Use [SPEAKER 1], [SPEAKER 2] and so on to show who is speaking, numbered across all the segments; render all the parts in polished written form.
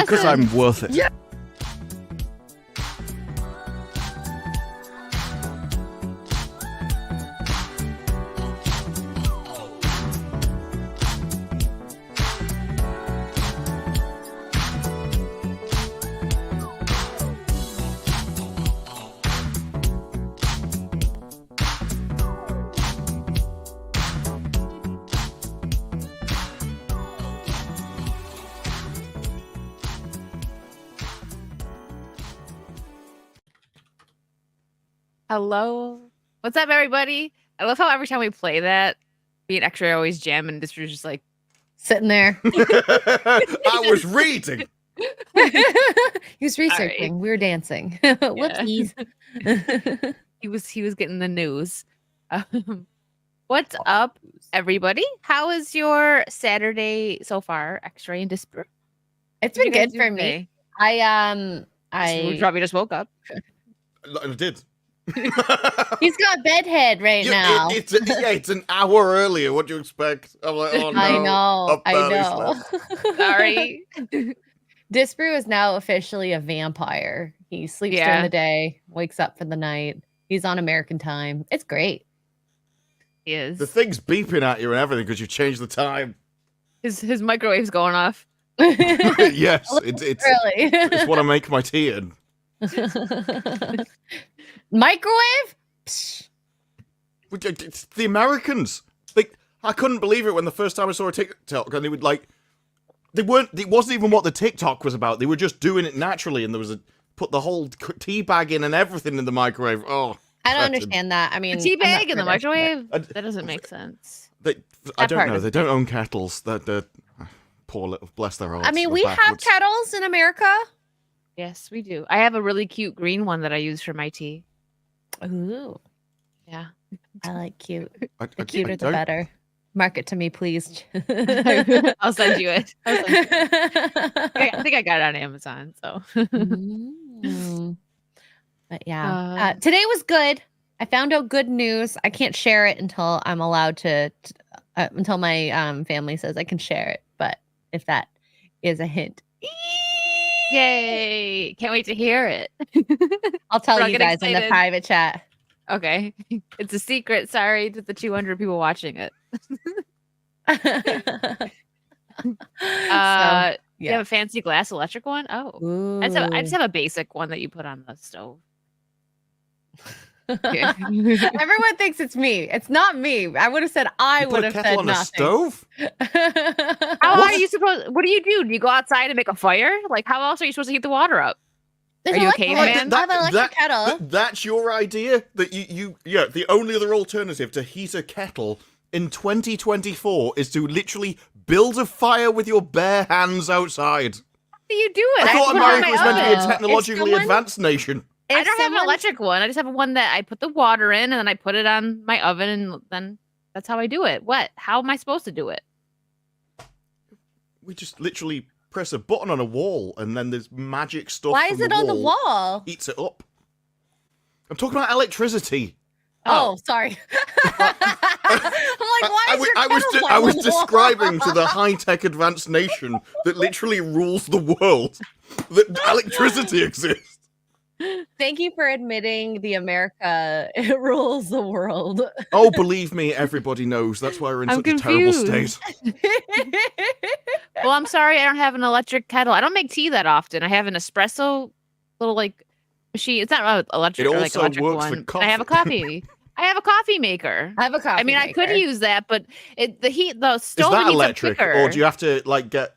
[SPEAKER 1] Because I'm worth it.
[SPEAKER 2] Yeah.
[SPEAKER 3] Hello. What's up, everybody? I love how every time we play that, me and Xray always jam, and Disparu's just like
[SPEAKER 2] Sitting there.
[SPEAKER 1] I was reading.
[SPEAKER 2] He was researching.
[SPEAKER 3] Sorry.
[SPEAKER 2] We were dancing. Whoopsies.
[SPEAKER 3] he was getting the news. What's up, everybody? How is your Saturday so far, Xray and Disparu?
[SPEAKER 2] It's
[SPEAKER 3] What
[SPEAKER 2] been
[SPEAKER 3] did you guys
[SPEAKER 2] good
[SPEAKER 3] do
[SPEAKER 2] for me.
[SPEAKER 3] today?
[SPEAKER 2] I
[SPEAKER 3] Probably just woke up.
[SPEAKER 1] I did.
[SPEAKER 2] He's got bedhead right now.
[SPEAKER 1] It's an hour earlier. What do you expect? I'm like, oh no.
[SPEAKER 2] I know.
[SPEAKER 3] Sorry.
[SPEAKER 2] Disparu is now officially a vampire. He sleeps during the day, wakes up for the night. He's on American time. It's great.
[SPEAKER 3] He is.
[SPEAKER 1] The thing's beeping at you and everything because you changed the time.
[SPEAKER 3] His microwave's going off.
[SPEAKER 1] Yes, it's what I make my tea in.
[SPEAKER 2] Microwave?
[SPEAKER 1] It's the Americans. I couldn't believe it when the first time I saw a TikTok and they would it wasn't even what the TikTok was about. They were just doing it naturally, and there was put the whole tea bag in and everything in the microwave. Oh,
[SPEAKER 2] I don't understand that. I mean,
[SPEAKER 3] the tea bag in the microwave? That doesn't make sense.
[SPEAKER 1] I don't know. They don't own kettles. Poor little, bless their hearts.
[SPEAKER 2] I mean, we have kettles in America.
[SPEAKER 3] Yes, we do. I have a really cute green one that I use for my tea.
[SPEAKER 2] Ooh.
[SPEAKER 3] Yeah.
[SPEAKER 2] I like cute. The cuter, the better. Mark it to me, please.
[SPEAKER 3] I'll send you it. I think I got it on Amazon. So.
[SPEAKER 2] But yeah, today was good. I found out good news. I can't share it until I'm allowed to until my family says I can share it. But if that is a hint.
[SPEAKER 3] Yay! Can't wait to hear it.
[SPEAKER 2] I'll tell you guys in the private chat.
[SPEAKER 3] Okay. It's a secret. Sorry to the 200 people watching it. You have a fancy glass electric one? Oh. I just have a basic one that you put on the stove.
[SPEAKER 2] Everyone thinks it's me. It's not me. I would have said I would have said
[SPEAKER 1] on
[SPEAKER 2] nothing.
[SPEAKER 1] A stove?
[SPEAKER 3] How are you supposed? What do? Do you go outside and make a fire? Like, how else are you supposed to heat the water up? Are you okay, man?
[SPEAKER 2] I have an electric kettle.
[SPEAKER 1] That's your idea? That the only other alternative to heat a kettle in 2024 is to literally build a fire with your bare hands outside.
[SPEAKER 3] How do you do it?
[SPEAKER 1] I thought America was meant to be a technologically advanced nation.
[SPEAKER 3] I don't have an electric one. I just have one that I put the water in and then I put it on my oven and then that's how I do it. What? How am I supposed to do it?
[SPEAKER 1] We just literally press a button on a wall and then there's magic stuff.
[SPEAKER 2] Why is it on the wall?
[SPEAKER 1] Eats it up. I'm talking about electricity.
[SPEAKER 2] Oh, sorry. I'm like, why is your kettle
[SPEAKER 1] I was
[SPEAKER 2] on the wall?
[SPEAKER 1] describing to the high-tech advanced nation that literally rules the world that electricity exists.
[SPEAKER 2] Thank you for admitting the America it rules the world.
[SPEAKER 1] Oh, believe me, everybody knows. That's why we're in such a terrible state.
[SPEAKER 3] Well, I'm sorry I don't have an electric kettle. I don't make tea that often. I have an espresso little machine. It's not electric.
[SPEAKER 1] It also
[SPEAKER 3] electric
[SPEAKER 1] works
[SPEAKER 3] one.
[SPEAKER 1] for coffee.
[SPEAKER 3] I have a coffee. I have a coffee maker.
[SPEAKER 2] I have a coffee maker.
[SPEAKER 3] I could use that, but the stove
[SPEAKER 1] Is that
[SPEAKER 3] heats
[SPEAKER 1] electric,
[SPEAKER 3] up quicker.
[SPEAKER 1] or do you have to get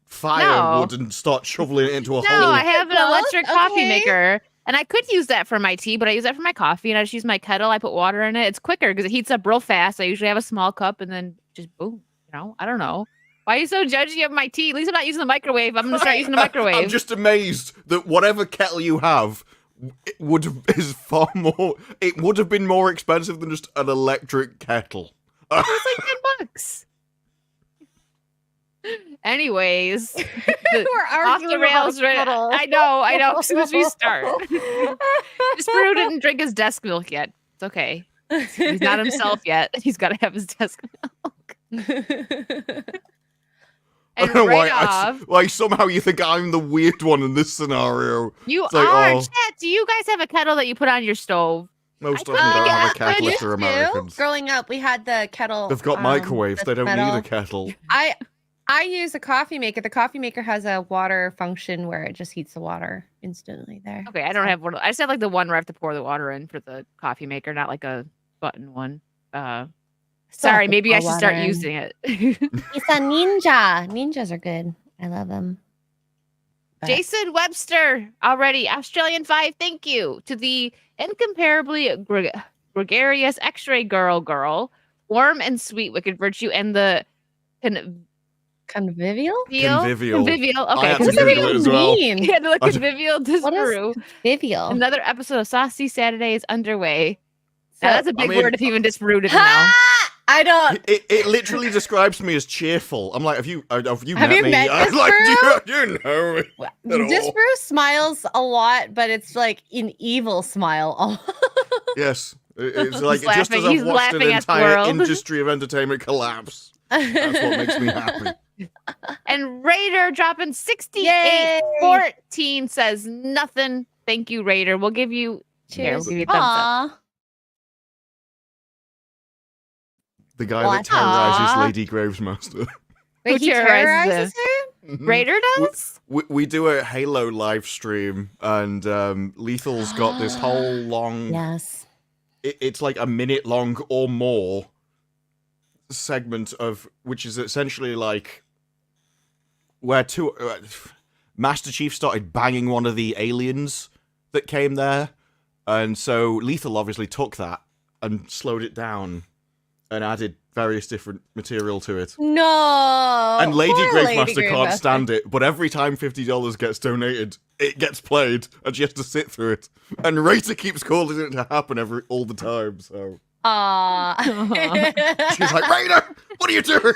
[SPEAKER 1] firewood and start shoveling it into a hole?
[SPEAKER 3] No, I have an electric coffee maker, and I could use that for my tea, but I use that for my coffee, and I just use my kettle. I put water in it. It's quicker because it heats up real fast. I usually have a small cup, and then just boom. I don't know. Why are you so judgy of my tea? At least I'm not using the microwave. I'm going to start using the microwave.
[SPEAKER 1] I'm just amazed that whatever kettle you have, it would have been more expensive than just an electric kettle.
[SPEAKER 3] It's like $10. Anyways,
[SPEAKER 2] we're arguing
[SPEAKER 3] off the rails. I know. As soon as we start, Disparu didn't drink his desk milk yet. It's okay. He's not himself yet. He's got to have his desk milk. and
[SPEAKER 1] don't know
[SPEAKER 3] right off.
[SPEAKER 1] why somehow you think I'm the weird one in this scenario.
[SPEAKER 3] You
[SPEAKER 1] It's like,
[SPEAKER 3] are.
[SPEAKER 1] oh.
[SPEAKER 3] Chat, do you guys have a kettle that you put on your stove?
[SPEAKER 1] Most
[SPEAKER 3] I
[SPEAKER 1] of them don't have a
[SPEAKER 3] couldn't
[SPEAKER 1] kettle if
[SPEAKER 2] used
[SPEAKER 1] they're
[SPEAKER 2] to.
[SPEAKER 1] Americans.
[SPEAKER 2] Growing up, we had the kettle.
[SPEAKER 1] They've got microwaves. They don't
[SPEAKER 2] metal.
[SPEAKER 1] need a kettle.
[SPEAKER 2] I use a coffee maker. The coffee maker has a water function where it just heats the water instantly there.
[SPEAKER 3] Okay, I don't have one. I just have like the one where I have to pour the water in for the coffee maker, not like a button one. Sorry, maybe I should start using it.
[SPEAKER 2] It's a ninja. Ninjas are good. I love them. But
[SPEAKER 3] Jason Webster, already Australian 5. Thank you to the incomparably gregarious Xray girl, warm and sweet WickedVirtue, and the
[SPEAKER 2] convivial.
[SPEAKER 1] Convivial.
[SPEAKER 3] Okay,
[SPEAKER 1] I had to
[SPEAKER 2] What does that
[SPEAKER 1] Google it
[SPEAKER 2] even
[SPEAKER 1] as well.
[SPEAKER 2] mean?
[SPEAKER 3] yeah, the convivial
[SPEAKER 2] What
[SPEAKER 3] Disparu.
[SPEAKER 2] is convivial?
[SPEAKER 3] Another episode of Saucy Saturday is underway.
[SPEAKER 2] So-
[SPEAKER 3] Now, that's a big word if even Disparu didn't know.
[SPEAKER 2] Ha! I don't.
[SPEAKER 1] It literally describes me as cheerful. I'm like, have you met
[SPEAKER 2] you
[SPEAKER 1] me?
[SPEAKER 2] met
[SPEAKER 1] I'm like,
[SPEAKER 2] Disparu?
[SPEAKER 1] do you know me? at all?
[SPEAKER 2] Disparu smiles a lot, but it's like an evil smile.
[SPEAKER 1] Yes. It's like,
[SPEAKER 3] He's
[SPEAKER 1] just as
[SPEAKER 3] laughing. He's
[SPEAKER 1] I've watched an
[SPEAKER 3] laughing at the
[SPEAKER 1] entire
[SPEAKER 3] world.
[SPEAKER 1] industry of entertainment collapse. That's what makes me happy.
[SPEAKER 3] And Raider dropping 6814 says nothing. Thank you, Raider. We'll give you here, we'll
[SPEAKER 2] Cheers.
[SPEAKER 3] give you a thumbs up.
[SPEAKER 2] Aw.
[SPEAKER 1] The guy
[SPEAKER 2] What?
[SPEAKER 1] that terrorizes
[SPEAKER 3] Aw.
[SPEAKER 1] Lady Gravesmaster.
[SPEAKER 2] Wait,
[SPEAKER 3] Who
[SPEAKER 2] he
[SPEAKER 3] terrorizes
[SPEAKER 2] terrorizes her?
[SPEAKER 3] Raider does?
[SPEAKER 1] We do a Halo live stream, and Lethal's got this whole long...
[SPEAKER 2] Yes.
[SPEAKER 1] It's like a minute long or more segment of... Which is essentially like... Where Master Chief started banging one of the aliens that came there. And so Lethal obviously took that and slowed it down and added various different material to it.
[SPEAKER 2] No.
[SPEAKER 1] And Lady
[SPEAKER 2] Poor
[SPEAKER 1] Gravemaster
[SPEAKER 2] Lady
[SPEAKER 1] can't
[SPEAKER 2] Gravemaster.
[SPEAKER 1] stand it, but every time $50 gets donated, it gets played, and she has to sit through it. And Raider keeps calling it to happen all the time, so...
[SPEAKER 2] Aw.
[SPEAKER 1] She's like, Raider, what are you doing?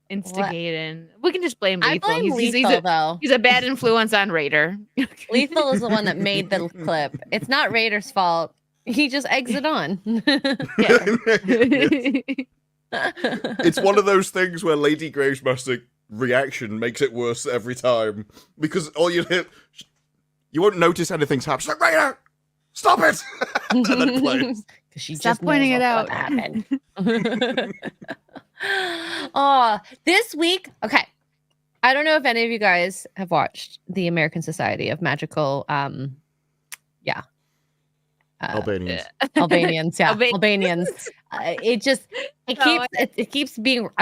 [SPEAKER 3] Instigating. We can just blame
[SPEAKER 2] I
[SPEAKER 3] Lethal.
[SPEAKER 2] blame
[SPEAKER 3] He's
[SPEAKER 2] Lethal, though.
[SPEAKER 3] a bad influence on Raider.
[SPEAKER 2] Lethal is the one that made the clip. It's not Raider's fault. He just eggs it on.
[SPEAKER 1] It's one of those things where Lady Gravemaster reaction makes it worse every time. Because all you won't notice anything's happening. She's like, Raider, stop it! And then it plays.
[SPEAKER 2] She
[SPEAKER 3] Stop
[SPEAKER 2] just
[SPEAKER 3] pointing
[SPEAKER 2] knows
[SPEAKER 3] it
[SPEAKER 2] what
[SPEAKER 3] out.
[SPEAKER 2] happened. Oh, this week, okay. I don't know if any of you guys have watched the American Society of Magical,
[SPEAKER 1] Albanians.
[SPEAKER 2] Albanians, yeah,
[SPEAKER 3] Alba-
[SPEAKER 2] Albanians. I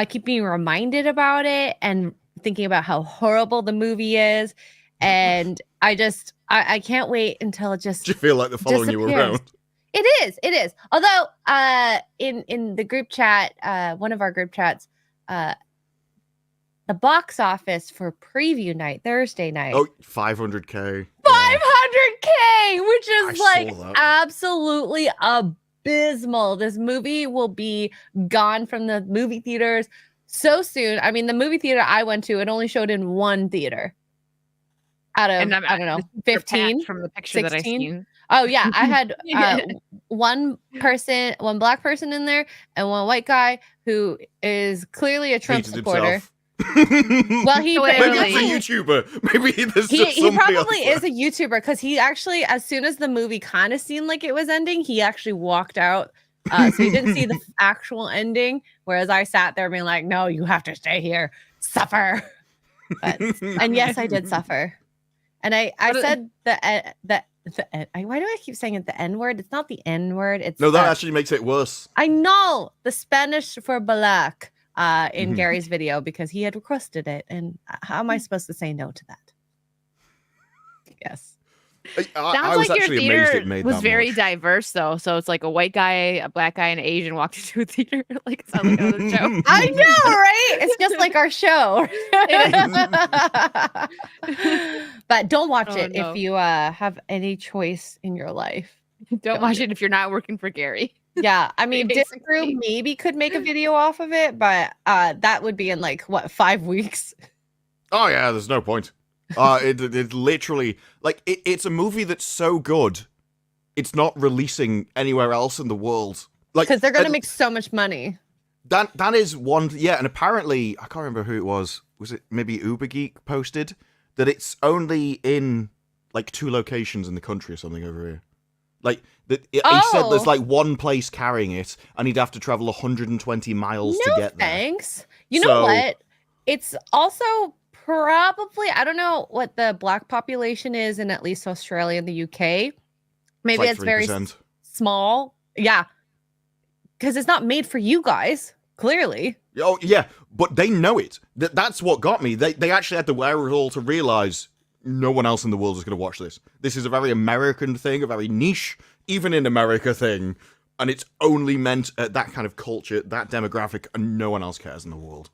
[SPEAKER 2] keep being reminded about it and thinking about how horrible the movie is, and I can't wait until it just
[SPEAKER 1] Do you feel like they're following you
[SPEAKER 2] disappears.
[SPEAKER 1] around?
[SPEAKER 2] It is. Although, in the group chat, one of our group chats, the box office for preview night, Thursday night,
[SPEAKER 1] Oh, 500K.
[SPEAKER 2] 500K, which
[SPEAKER 1] I
[SPEAKER 2] is
[SPEAKER 1] saw
[SPEAKER 2] like
[SPEAKER 1] that.
[SPEAKER 2] absolutely abysmal. This movie will be gone from the movie theaters so soon. I mean, the movie theater I went to, it only showed in one theater out of, I don't know, 15
[SPEAKER 3] from the picture that I
[SPEAKER 2] 16?
[SPEAKER 3] seen.
[SPEAKER 2] Oh yeah, I had one black person in there, and one white guy who is clearly a Trump
[SPEAKER 1] Hated
[SPEAKER 2] supporter.
[SPEAKER 1] himself.
[SPEAKER 2] Well, he
[SPEAKER 3] Wait,
[SPEAKER 1] Maybe
[SPEAKER 3] really?
[SPEAKER 1] he's a YouTuber. Maybe there's
[SPEAKER 2] he,
[SPEAKER 1] just
[SPEAKER 2] he
[SPEAKER 1] somebody
[SPEAKER 2] probably
[SPEAKER 1] else
[SPEAKER 2] is a YouTuber because he actually, as soon as the movie kind of seemed like it was ending, he actually walked out. So he didn't see the actual ending. Whereas I sat there being like, "No, you have to stay here, suffer." And yes, I did suffer. And I said why do I keep saying it the N word? It's not the N word. It's
[SPEAKER 1] No, that actually makes it worse.
[SPEAKER 2] I know the Spanish for black in
[SPEAKER 1] Mhm.
[SPEAKER 2] Gary's video because he had requested it. And how am I supposed to say no to that? Yes.
[SPEAKER 1] I
[SPEAKER 3] Sounds
[SPEAKER 1] was
[SPEAKER 3] like your
[SPEAKER 1] actually amazed
[SPEAKER 3] theater
[SPEAKER 1] it made
[SPEAKER 3] was
[SPEAKER 1] that
[SPEAKER 3] very
[SPEAKER 1] much.
[SPEAKER 3] diverse, though. So it's like a white guy, a black guy, and an Asian walked into a theater. Like it sounds like another show.
[SPEAKER 2] I know, right? It's just like our show. But don't watch
[SPEAKER 3] Oh,
[SPEAKER 2] it
[SPEAKER 3] no.
[SPEAKER 2] if you have any choice in your life.
[SPEAKER 3] Don't watch it if you're not working for Gary.
[SPEAKER 2] Yeah, I mean,
[SPEAKER 3] Basically.
[SPEAKER 2] Disparu maybe could make a video off of it, but that would be in like what 5 weeks.
[SPEAKER 1] Oh yeah, there's no point. It literally like it's a movie that's so good, it's not releasing anywhere else in the world. Like
[SPEAKER 2] Because they're gonna
[SPEAKER 1] and
[SPEAKER 2] make so much money.
[SPEAKER 1] That is one, yeah, and apparently, I can't remember who it was it maybe UberGeek posted, that it's only in, like, 2 locations in the country or something over here. Like, he said there's, like, one place carrying it, and he'd have to travel 120 miles to get there.
[SPEAKER 2] Thanks. You know what? It's also probably, I don't know what the black population is in at least Australia and the UK. Maybe it's very small. Yeah. Because it's not made for you guys, clearly.
[SPEAKER 1] Oh, yeah, but they know it. That's what got me. They actually had the wherewithal to realize no one else in the world is going to watch this. This is a very American thing, a very niche, even in America thing, and it's only meant at that kind of culture, that demographic, and no one else cares in the world.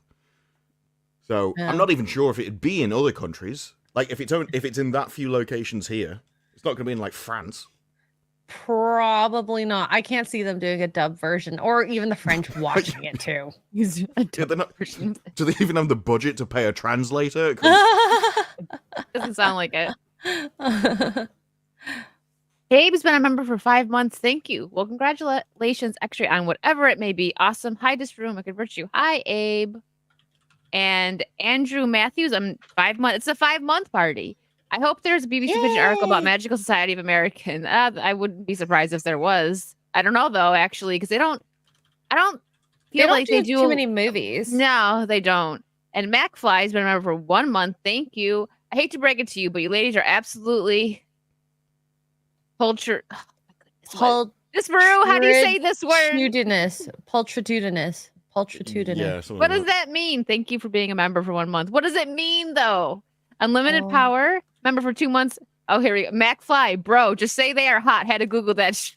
[SPEAKER 1] So I'm not even sure if it'd be in other countries. Like, if it's in that few locations here, it's not going to be in, like, France.
[SPEAKER 2] Probably not. I can't see them doing a dub version, or even the French watching it too.
[SPEAKER 1] Do they even have the budget to pay a translator?
[SPEAKER 3] Doesn't sound like it. Abe's been a member for 5 months. Thank you. Well, congratulations, Xray, on whatever it may be. Awesome. Hi, Disparu, WickedVirtue. Hi, Abe. And Andrew Matthews, 5 months. It's a 5-month party. I hope there's a BBC Pigeon article about Magical Society of American. I wouldn't be surprised if there was. I don't know though, actually, because I don't feel like they do
[SPEAKER 2] too many movies.
[SPEAKER 3] No, they don't. And MacFly's been a member for 1 month. Thank you. I hate to break it to you, but you ladies are absolutely culture.
[SPEAKER 2] Oh,
[SPEAKER 3] Disparu, how do you say this word?
[SPEAKER 2] Pulchritudinous.
[SPEAKER 1] Yeah,
[SPEAKER 3] what does that mean? Thank you for being a member for 1 month. What does it mean though? Unlimited power, member for 2 months. Oh, here we go. MacFly, bro, just say they are hot. Had to Google that.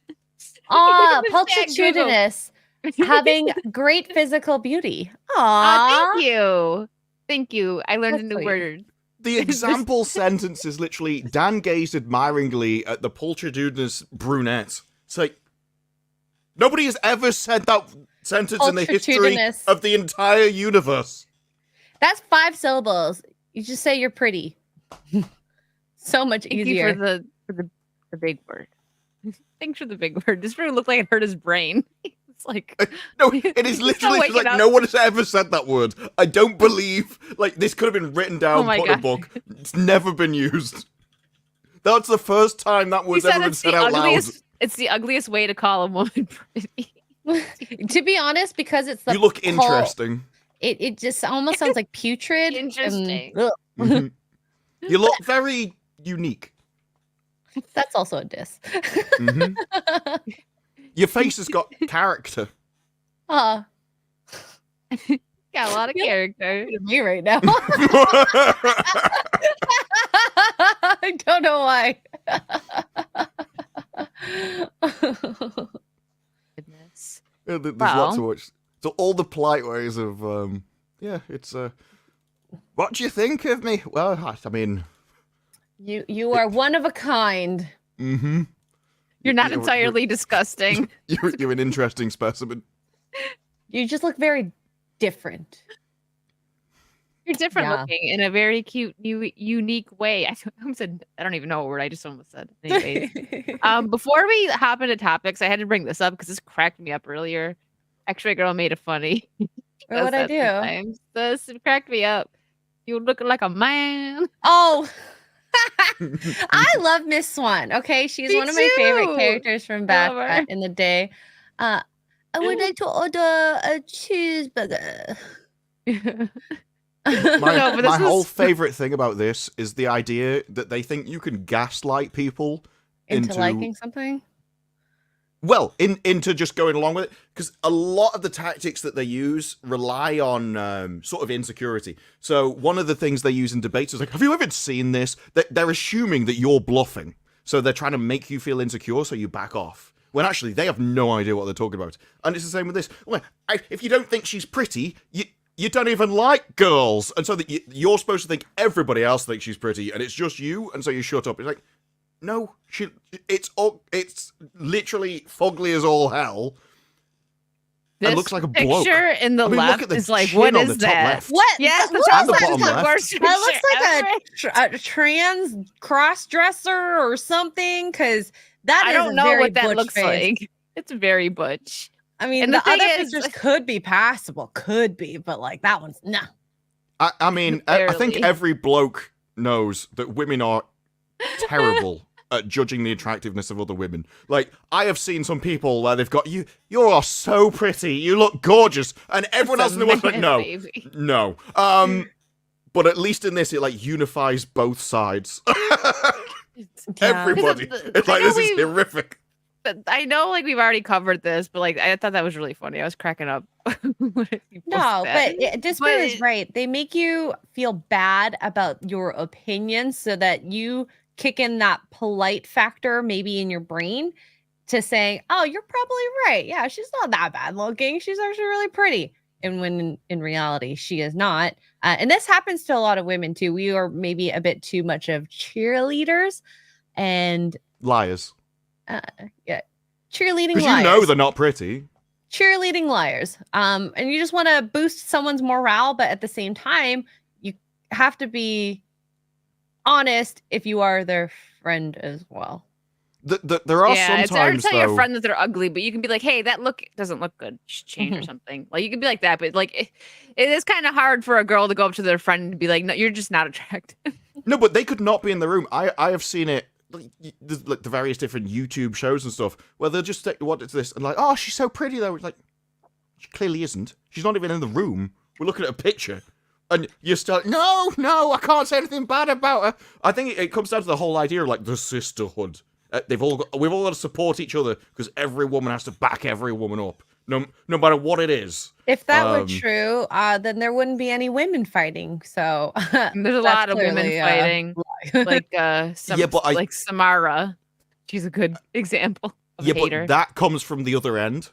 [SPEAKER 2] Pulchritudinous, having great physical beauty.
[SPEAKER 3] Thank you. Thank you. I learned a new word.
[SPEAKER 1] The example sentence is literally, Dan gazed admiringly at the pulchritudinous brunette. It's like, nobody has ever said that sentence in the history of the entire universe.
[SPEAKER 2] That's 5 syllables. You just say you're pretty. So much easier.
[SPEAKER 3] Thank you for the big word. Thanks for the big word. This really looked like it hurt his brain. It's like
[SPEAKER 1] no, it is literally like no one has ever said that word. I don't believe like this could have been written down, put in a book. It's never been used. That's the first time that word's ever been said out loud.
[SPEAKER 3] It's the ugliest way to call a woman pretty.
[SPEAKER 2] To be honest, because it's the
[SPEAKER 1] you look interesting.
[SPEAKER 2] It just almost sounds like putrid.
[SPEAKER 3] Interesting.
[SPEAKER 1] Mm-hmm. You look very unique.
[SPEAKER 2] That's also a diss.
[SPEAKER 1] Mm-hmm. Your face has got character.
[SPEAKER 3] Got a lot of character.
[SPEAKER 2] Me right now. I don't know why.
[SPEAKER 3] Goodness.
[SPEAKER 1] Yeah, there's lots to watch. So all the polite ways of, it's, what do you think of me? Well, I mean...
[SPEAKER 2] You are one of a kind.
[SPEAKER 1] Mm-hmm.
[SPEAKER 3] You're not entirely disgusting.
[SPEAKER 1] You're an interesting specimen.
[SPEAKER 2] You just look very different.
[SPEAKER 3] You're different looking in a very cute, unique way. I don't even know what word I just almost said. Anyways, before we hop into topics, I had to bring this up because this cracked me up earlier. Xray girl made it funny.
[SPEAKER 2] What'd I do?
[SPEAKER 3] Sometimes. This cracked me up. You look like a man.
[SPEAKER 2] Oh, I love Miss Swan. Okay, she's one of my favorite characters from back in the day. I would like to order a cheeseburger.
[SPEAKER 1] My whole favorite thing about this is the idea that they think you can gaslight people
[SPEAKER 2] into liking something.
[SPEAKER 1] Well, into just going along with it, because a lot of the tactics that they use rely on sort of insecurity. So one of the things they use in debates is like, have you ever seen this? They're assuming that you're bluffing. So they're trying to make you feel insecure, so you back off. When actually, they have no idea what they're talking about. And it's the same with this. Well, if you don't think she's pretty, you don't even like girls. And so that you're supposed to think everybody else thinks she's pretty, and it's just you, and so you shut up. It's like, no, it's literally fugly as all hell.
[SPEAKER 3] This
[SPEAKER 1] it looks like a bloke.
[SPEAKER 3] Picture in the left is like, what is that?
[SPEAKER 2] What?
[SPEAKER 3] Yes,
[SPEAKER 1] the bottom left.
[SPEAKER 2] That looks like a trans cross-dresser or something, because I
[SPEAKER 3] don't know what that looks
[SPEAKER 2] like.
[SPEAKER 3] It's very butch.
[SPEAKER 2] I mean,
[SPEAKER 3] And
[SPEAKER 2] the
[SPEAKER 3] the thing
[SPEAKER 2] other
[SPEAKER 3] is-
[SPEAKER 2] pictures could be passable, but like that one's nah.
[SPEAKER 1] I mean, I think
[SPEAKER 3] Barely.
[SPEAKER 1] every bloke knows that women are terrible at judging the attractiveness of other women. Like, I have seen some people where they've got, you are so pretty, you look gorgeous, and everyone else in the world's like, no,
[SPEAKER 3] Baby.
[SPEAKER 1] no. But at least in this, it, like, unifies both sides. Everybody. It's like, this is horrific.
[SPEAKER 3] I know, like, we've already covered this, but, like, I thought that was really funny. I was cracking up. when you
[SPEAKER 2] No,
[SPEAKER 3] posted that.
[SPEAKER 2] but Disparu is right. They make you feel bad about your opinion so that you kick in that polite factor maybe in your brain to say, oh, you're probably right. Yeah, she's not that bad looking. She's actually really pretty. And when in reality, she is not. And this happens to a lot of women too. We are maybe a bit too much of cheerleaders and
[SPEAKER 1] Liars.
[SPEAKER 2] yeah, cheerleading
[SPEAKER 1] Because
[SPEAKER 2] liars.
[SPEAKER 1] you know they're not pretty.
[SPEAKER 2] Cheerleading liars. And you just want to boost someone's morale, but at the same time, you have to be honest if you are their friend as well.
[SPEAKER 1] There are
[SPEAKER 3] it's hard
[SPEAKER 1] sometimes,
[SPEAKER 3] to tell your
[SPEAKER 1] though...
[SPEAKER 3] friend that they're ugly, but you can be like, hey, that look doesn't look good. You should change or something. Like, you can be like that, but like it is kind of hard for a girl to go up to their friend and be like, no, you're just not attractive.
[SPEAKER 1] No, but they could not be in the room. I have seen it, like the various different YouTube shows and stuff, where they'll just say, what is this? And like, oh, she's so pretty, though. It's like, she clearly isn't. She's not even in the room. We're looking at a picture. And you're still, no, I can't say anything bad about her. I think it comes down to the whole idea of, like, the sisterhood. We've all got to support each other, because every woman has to back every woman up, no matter what it is.
[SPEAKER 2] If that were true, then there wouldn't be any women fighting. So
[SPEAKER 3] there's a lot of women fighting, like like Samara. She's a good example of a hater.
[SPEAKER 1] But that comes from the other end.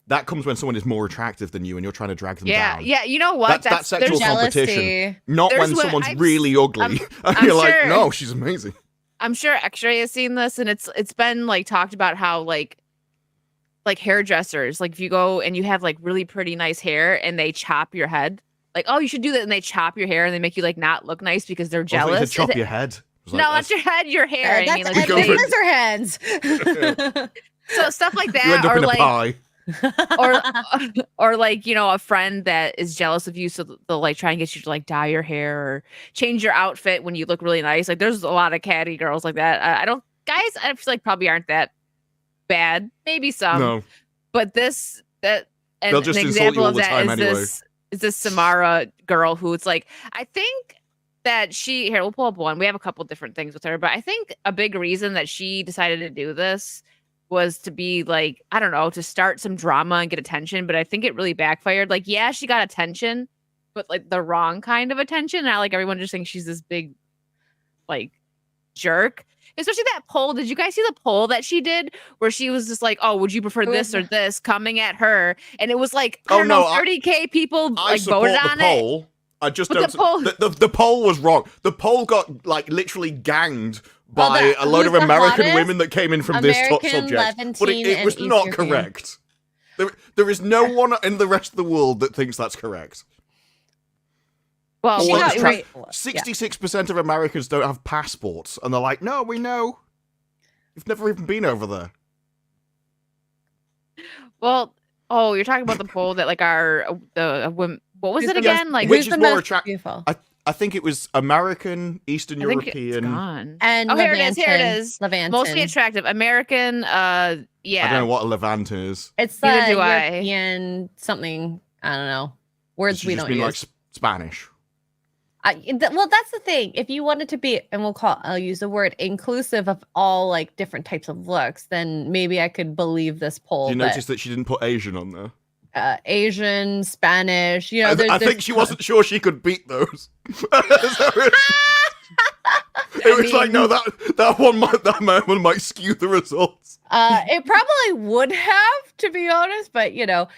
[SPEAKER 1] That comes when someone is more attractive than you and you're trying to drag them down.
[SPEAKER 3] Yeah, you know what?
[SPEAKER 1] That's sexual competition. Not when someone's really ugly. And
[SPEAKER 3] I'm
[SPEAKER 1] you're
[SPEAKER 3] sure,
[SPEAKER 1] like, no, she's amazing.
[SPEAKER 3] I'm sure Xray has seen this, and it's been like talked about how like hairdressers, like if you go and you have like really pretty nice hair and they chop your head, like, oh, you should do that, and they chop your hair and they make you like not look nice because they're jealous.
[SPEAKER 1] To chop your head.
[SPEAKER 3] No, not your head, your hair.
[SPEAKER 2] That's
[SPEAKER 3] like,
[SPEAKER 2] scissor hands.
[SPEAKER 3] So stuff like that,
[SPEAKER 1] you end up
[SPEAKER 3] or
[SPEAKER 1] in a
[SPEAKER 3] like,
[SPEAKER 1] pie.
[SPEAKER 3] or like, you know, a friend that is jealous of you, so they'll like try and get you to like dye your hair or change your outfit when you look really nice. Like, there's a lot of catty girls like that. I feel like probably aren't that bad. Maybe some. No. But they'll just an example of that is this Samara girl who it's like, I think that we'll pull up one. We have a couple different things with her, but I think a big reason that she decided to do this was to be like, I don't know, to start some drama and get attention, but I think it really backfired. Like, yeah, she got attention, but like the wrong kind of attention. Not like everyone just thinks she's this big, like, jerk. Especially that poll. Did you guys see the poll that she did where she was just like, oh, would you prefer this or this, coming at her? And it was like, I don't know, 30K people like voted on it.
[SPEAKER 1] I just don't. The poll was wrong. The poll got like literally ganged by a load of American women that came in from this subject, but it was not correct. There is no one in the rest of the world that thinks that's correct.
[SPEAKER 3] Well,
[SPEAKER 1] 66% of Americans don't have passports, and they're like, "No, we know. You've never even been over there."
[SPEAKER 3] Well, you're talking about the poll that like the women. What was it again?
[SPEAKER 1] Yes,
[SPEAKER 3] like,
[SPEAKER 1] which is more attractive? I think it was American, Eastern European,
[SPEAKER 2] and
[SPEAKER 3] here it is.
[SPEAKER 2] Levantin.
[SPEAKER 3] Mostly attractive. American. Yeah.
[SPEAKER 1] I don't know what a Levantin is.
[SPEAKER 2] It's the European something. I don't know words we don't use.
[SPEAKER 1] Like Spanish.
[SPEAKER 2] Well, that's the thing. If you wanted to be, and I'll use the word inclusive of all like different types of looks, then maybe I could believe this poll.
[SPEAKER 1] Did you notice that she didn't put Asian on there?
[SPEAKER 2] Asian, Spanish, you know.
[SPEAKER 1] I think she wasn't sure she could beat those. It was like, no, that one might skew the results.
[SPEAKER 2] It probably would have, to be honest, but you know,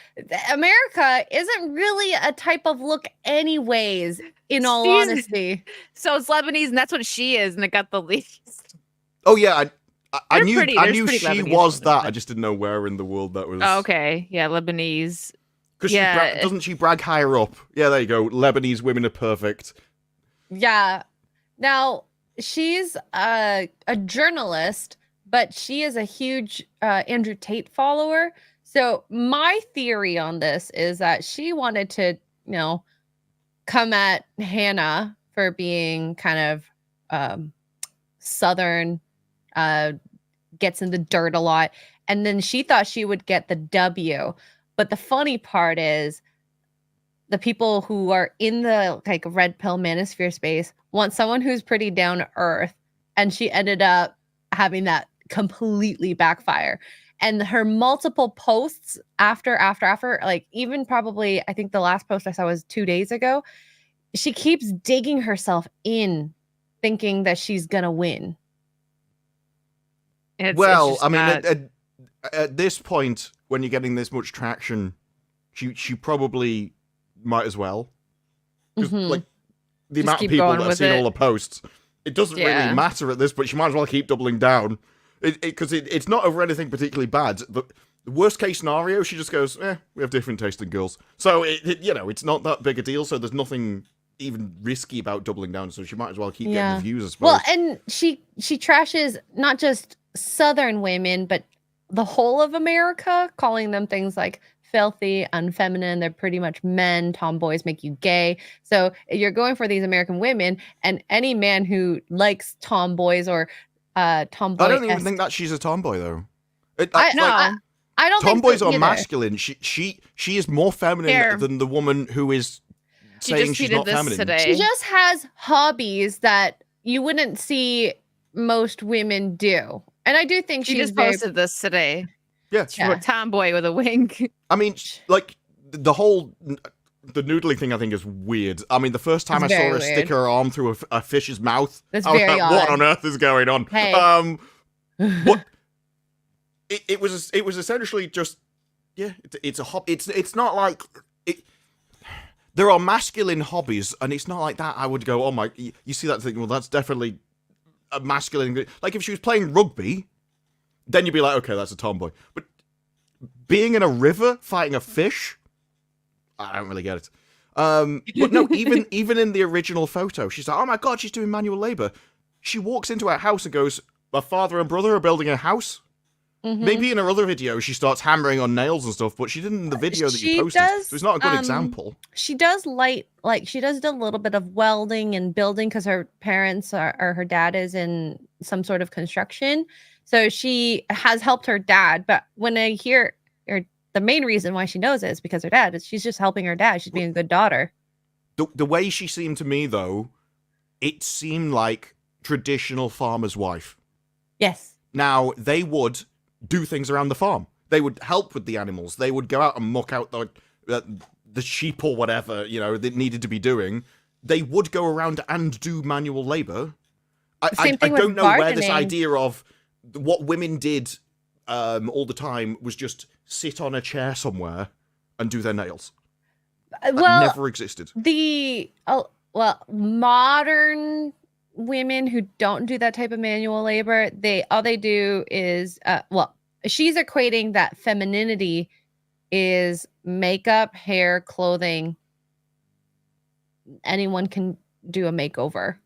[SPEAKER 2] America isn't really a type of look, anyways. In all honesty,
[SPEAKER 3] so it's Lebanese, and that's what she is, and it got the least.
[SPEAKER 1] Oh yeah, I knew she was that. I just didn't know where in the world that was.
[SPEAKER 3] Oh, okay, yeah, Lebanese.
[SPEAKER 1] Because doesn't she brag higher up? Yeah, there you go. Lebanese women are perfect.
[SPEAKER 2] Yeah. Now she's a journalist, but she is a huge Andrew Tate follower. So my theory on this is that she wanted to, come at Hannah for being kind of Southern, gets in the dirt a lot. And then she thought she would get the W. But the funny part is the people who are in the like red pill manosphere space want someone who's pretty down to earth. And she ended up having that completely backfire. And her multiple posts after, like even probably, I think the last post I saw was 2 days ago. She keeps digging herself in, thinking that she's gonna win.
[SPEAKER 1] At this point, when you're getting this much traction, she probably might as well. Because like the amount of people that have seen all the posts, it doesn't really matter at this point. She might as well keep doubling down. Because it's not over anything particularly bad. The worst case scenario, she just goes, we have different taste in girls. So, it's not that big a deal. So there's nothing even risky about doubling down. So she might as well keep getting the views, I suppose.
[SPEAKER 2] Well, and she trashes not just Southern women, but the whole of America, calling them things like filthy, unfeminine. They're pretty much men. Tomboys make you gay. So you're going for these American women, and any man who likes tomboys or tomboy.
[SPEAKER 1] I don't even think that she's a tomboy though.
[SPEAKER 2] I don't think
[SPEAKER 1] tomboys
[SPEAKER 2] so
[SPEAKER 1] are masculine. She is more feminine than the woman who is saying she's not feminine.
[SPEAKER 3] Today.
[SPEAKER 2] She just has hobbies that you wouldn't see most women do. And I do think
[SPEAKER 3] she just posted this today.
[SPEAKER 1] Yeah.
[SPEAKER 3] She wrote tomboy with a wink.
[SPEAKER 1] I mean, like the noodling thing I think is weird. I mean, the first time I saw her stick her arm through a fish's mouth,
[SPEAKER 2] that's very odd.
[SPEAKER 1] What on earth is going on?
[SPEAKER 2] Hey.
[SPEAKER 1] What? It was essentially just it's a hobby. It's not like there are masculine hobbies, and it's not like that. I would go, oh my, you see that thing? Well, that's definitely a masculine. Like if she was playing rugby, then you'd be like, okay, that's a tomboy. But being in a river fighting a fish. I don't really get it. But no, even in the original photo, she's like, oh my god, she's doing manual labor. She walks into her house and goes, my father and brother are building a house. Maybe in her other video, she starts hammering on nails and stuff, but she didn't in the video that you posted. So it's not a good example.
[SPEAKER 2] She does she does a little bit of welding and building because her parents or her dad is in some sort of construction. So she has helped her dad. But when I hear the main reason why she knows it is because her dad she's just helping her dad. She's being a good daughter.
[SPEAKER 1] The way she seemed to me, though, it seemed like traditional farmer's wife.
[SPEAKER 2] Yes.
[SPEAKER 1] Now, they would do things around the farm. They would help with the animals. They would go out and muck out the sheep or whatever, that needed to be doing. They would go around and do manual labor. I don't know where this idea of what women did all the time was just sit on a chair somewhere and do their nails. That never existed.
[SPEAKER 2] Modern women who don't do that type of manual labor, all they do is she's equating that femininity is makeup, hair, clothing. Anyone can do a makeover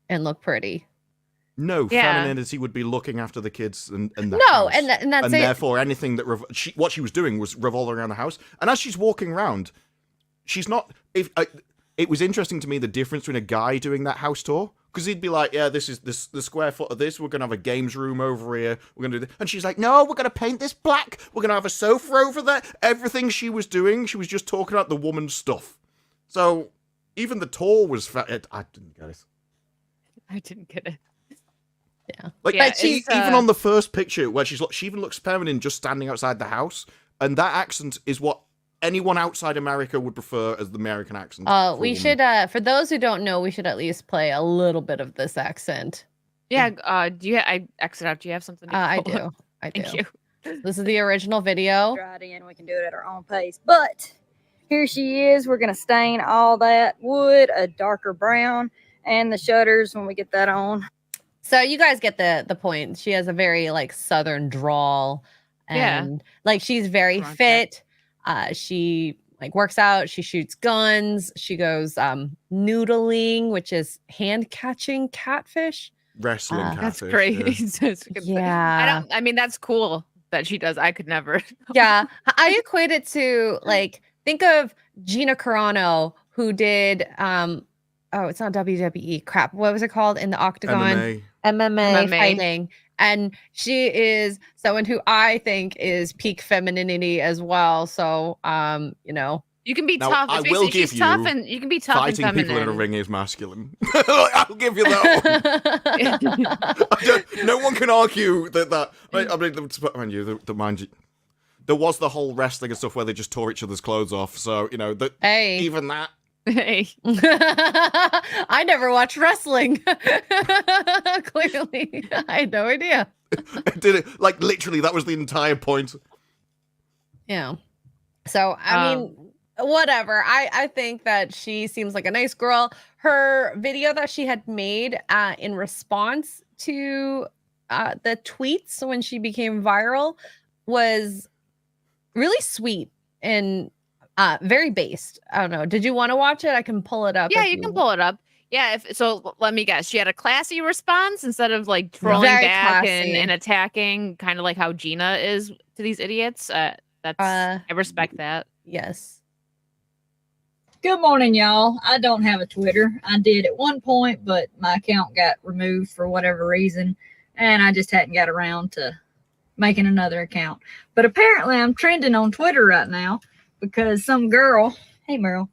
[SPEAKER 2] and look pretty.
[SPEAKER 1] No, femininity would be looking after the kids and the house.
[SPEAKER 2] and that's
[SPEAKER 1] and therefore anything that what she was doing was revolving around the house. And as she's walking around, she's not. It was interesting to me the difference between a guy doing that house tour. Because he'd be like, yeah, this is the square foot of this. We're going to have a games room over here. We're going to do this. And she's like, no, we're going to paint this black. We're going to have a sofa over there. Everything she was doing, she was just talking about the woman's stuff. So even the tour was... I didn't get it.
[SPEAKER 3] I didn't get it.
[SPEAKER 2] Yeah.
[SPEAKER 1] Like, even on the first picture, where she even looks feminine just standing outside the house. And that accent is what anyone outside America would prefer as the American accent.
[SPEAKER 2] We should, for those who don't know, we should at least play a little bit of this accent.
[SPEAKER 3] Yeah. I exit out. Do you have something?
[SPEAKER 2] I do.
[SPEAKER 3] Thank you.
[SPEAKER 2] This is the original video.
[SPEAKER 4] Right in, we can do it at our own pace. But here she is. We're going to stain all that wood a darker brown and the shutters when we get that on.
[SPEAKER 2] So you guys get the point. She has a very Southern drawl, and she's very fit. She works out, she shoots guns, she goes noodling, which is hand catching catfish.
[SPEAKER 1] Wrestling catfish.
[SPEAKER 3] That's great.
[SPEAKER 2] Yeah.
[SPEAKER 3] I mean, that's cool. that she does. I could never.
[SPEAKER 2] Yeah, I equate it to like think of Gina Carano who did oh, it's not WWE. Crap. What was it called in the octagon? MMA fighting. And she is someone who I think is peak femininity as well. So you know,
[SPEAKER 3] you can be
[SPEAKER 1] now,
[SPEAKER 3] tough.
[SPEAKER 1] I will give you
[SPEAKER 3] tough and you can be tough
[SPEAKER 1] fighting
[SPEAKER 3] and
[SPEAKER 1] people in a ring is masculine. I'll give you that one. No one can argue that. I mean, mind you, there was the whole wrestling and stuff where they just tore each other's clothes off. So you know that even that.
[SPEAKER 3] Hey.
[SPEAKER 2] I never watched wrestling. Clearly, I had no idea.
[SPEAKER 1] Did it like literally? That was the entire point.
[SPEAKER 2] Yeah. So I mean, whatever. I think that she seems like a nice girl. Her video that she had made in response to the tweets when she became viral was really sweet and very based. I don't know. Did you want to watch it? I can pull it up.
[SPEAKER 3] Yeah, you can pull it up. Yeah, so let me guess. She had a classy response instead of like trolling back and attacking, kind of like how Gina is to these idiots. That's I respect that.
[SPEAKER 2] Yes.
[SPEAKER 4] Good morning, y'all. I don't have a Twitter. I did at one point, but my account got removed for whatever reason, and I just hadn't got around to making another account. But apparently I'm trending on Twitter right now because some girl, hey Meryl,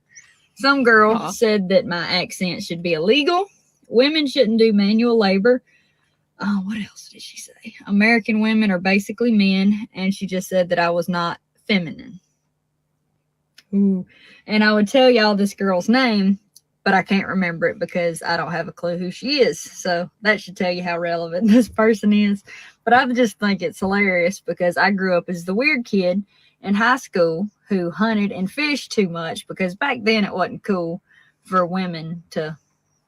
[SPEAKER 4] some girl said that my accent should be illegal. Women shouldn't do manual labor. Oh, what else did she say? American women are basically men, and she just said that I was not feminine. Ooh. And I would tell y'all this girl's name, but I can't remember it because I don't have a clue who she is. So that should tell you how relevant this person is. But I just think it's hilarious because I grew up as the weird kid in high school who hunted and fished too much because back then it wasn't cool for women to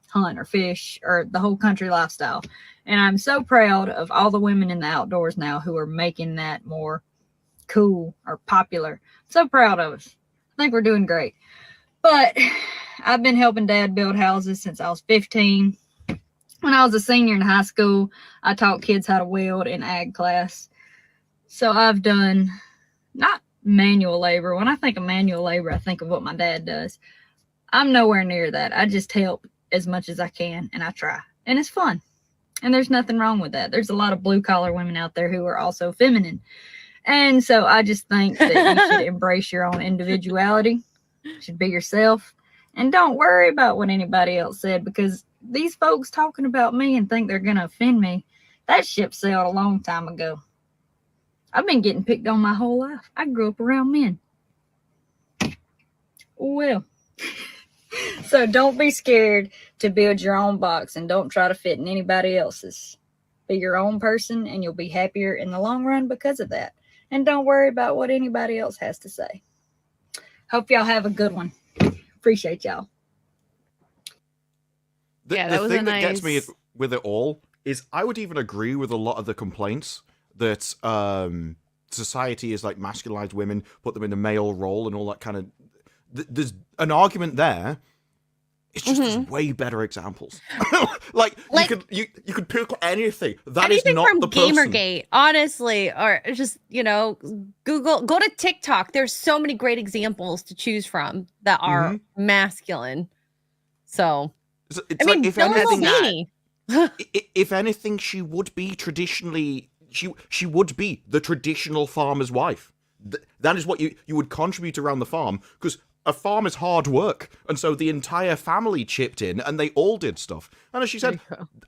[SPEAKER 4] hunt or fish or the whole country lifestyle. And I'm so proud of all the women in the outdoors now who are making that more cool or popular. So proud of us. I think we're doing great. But I've been helping Dad build houses since I was 15. When I was a senior in high school, I taught kids how to weld in ag class. So I've done not manual labor. When I think of manual labor, I think of what my dad does. I'm nowhere near that. I just help as much as I can, and I try. And it's fun. And there's nothing wrong with that. There's a lot of blue-collar women out there who are also feminine. And so I just think that you should embrace your own individuality. You should be yourself. And don't worry about what anybody else said, because these folks talking about me and think they're going to offend me, that ship sailed a long time ago. I've been getting picked on my whole life. I grew up around men. Well, so don't be scared to build your own box and don't try to fit in anybody else's. Be your own person and you'll be happier in the long run because of that. And don't worry about what anybody else has to say. Hope y'all have a good one. Appreciate y'all.
[SPEAKER 1] The thing that gets me with it all is I would even agree with a lot of the complaints that society is like masculinized women, put them in a male role and all that kind of... There's an argument there. It's just there's way better examples. like you could pick anything. That is not
[SPEAKER 2] from
[SPEAKER 1] the person.
[SPEAKER 2] Gamergate, honestly, or just go to TikTok. There's so many great examples to choose from that are masculine. So
[SPEAKER 1] it's like if anything, she would be traditionally. She would be the traditional farmer's wife. That is what you would contribute around the farm, because a farm is hard work, and so the entire family chipped in, and they all did stuff. And as she said,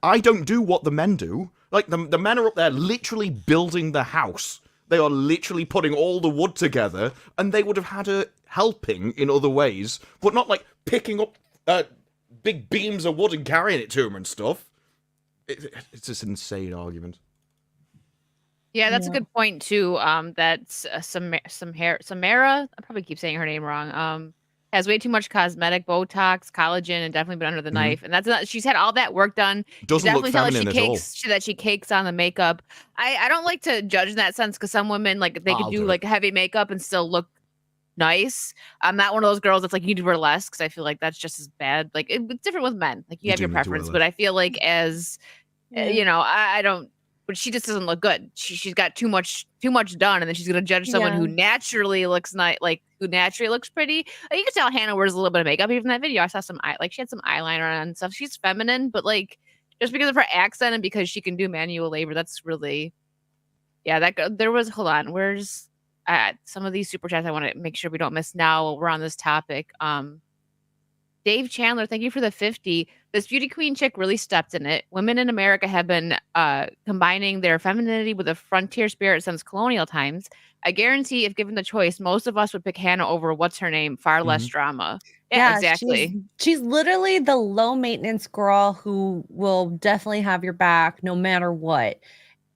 [SPEAKER 1] I don't do what the men do. Like, the men are up there literally building the house. They are literally putting all the wood together, and they would have had her helping in other ways, but not, like, picking up big beams of wood and carrying it to them and stuff. It's this insane argument.
[SPEAKER 3] Yeah, that's a good point too. That's Samara. I probably keep saying her name wrong. Has way too much cosmetic, Botox, collagen, and definitely been under the knife. And that's not. She's had all that work done.
[SPEAKER 1] Doesn't look feminine at all.
[SPEAKER 3] That she cakes on the makeup. I don't like to judge in that sense because some women like they could do like heavy makeup and still look nice. I'm not one of those girls that's like you need to wear less because I feel like that's just as bad. Like it's different with men. Like you have your preference, but I feel like as I don't. but she just doesn't look good. She's got too much done, and then she's gonna judge someone who naturally looks who naturally looks pretty. You can tell Hannah wears a little bit of makeup even in that video. I saw she had some eyeliner on and stuff. She's feminine, but like just because of her accent and because she can do manual labor, that's really there was hold on. Where's some of these super chats I want to make sure we don't miss now while we're on this topic. Dave Chandler, thank you for the 50. This beauty queen chick really stepped in it. Women in America have been combining their femininity with a frontier spirit since colonial times. I guarantee if given the choice, most of us would pick Hannah over what's her name, far less drama. Yeah, exactly.
[SPEAKER 2] She's literally the low maintenance girl who will definitely have your back no matter what.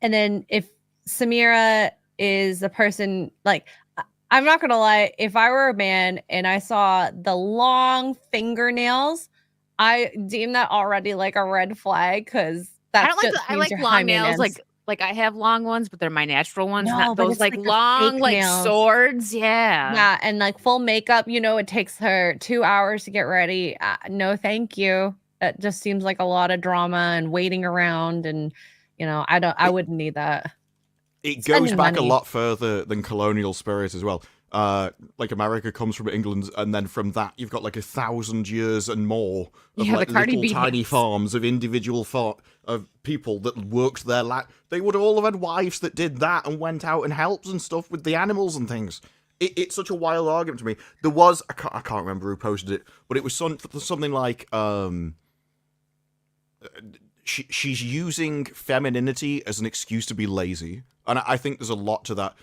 [SPEAKER 2] And then if Samira is the person, like, I'm not gonna lie, if I were a man and I saw the long fingernails, I deem that already like a red flag because that's
[SPEAKER 3] I like long nails, like I have long ones, but they're my natural ones, not those like long like swords.
[SPEAKER 2] Yeah, and like full makeup, it takes her 2 hours to get ready. No, thank you. It just seems like a lot of drama and waiting around, and I wouldn't need that.
[SPEAKER 1] It goes back a lot further than colonial spirit as well. Like America comes from England, and then from that you've got like 1,000 years and more of like little tiny farms of individual of people that worked their land. They would all have had wives that did that and went out and helped and stuff with the animals and things. It's such a wild argument to me. There was I can't remember who posted it, but it was something like she's using femininity as an excuse to be lazy. And I think there's a lot to that.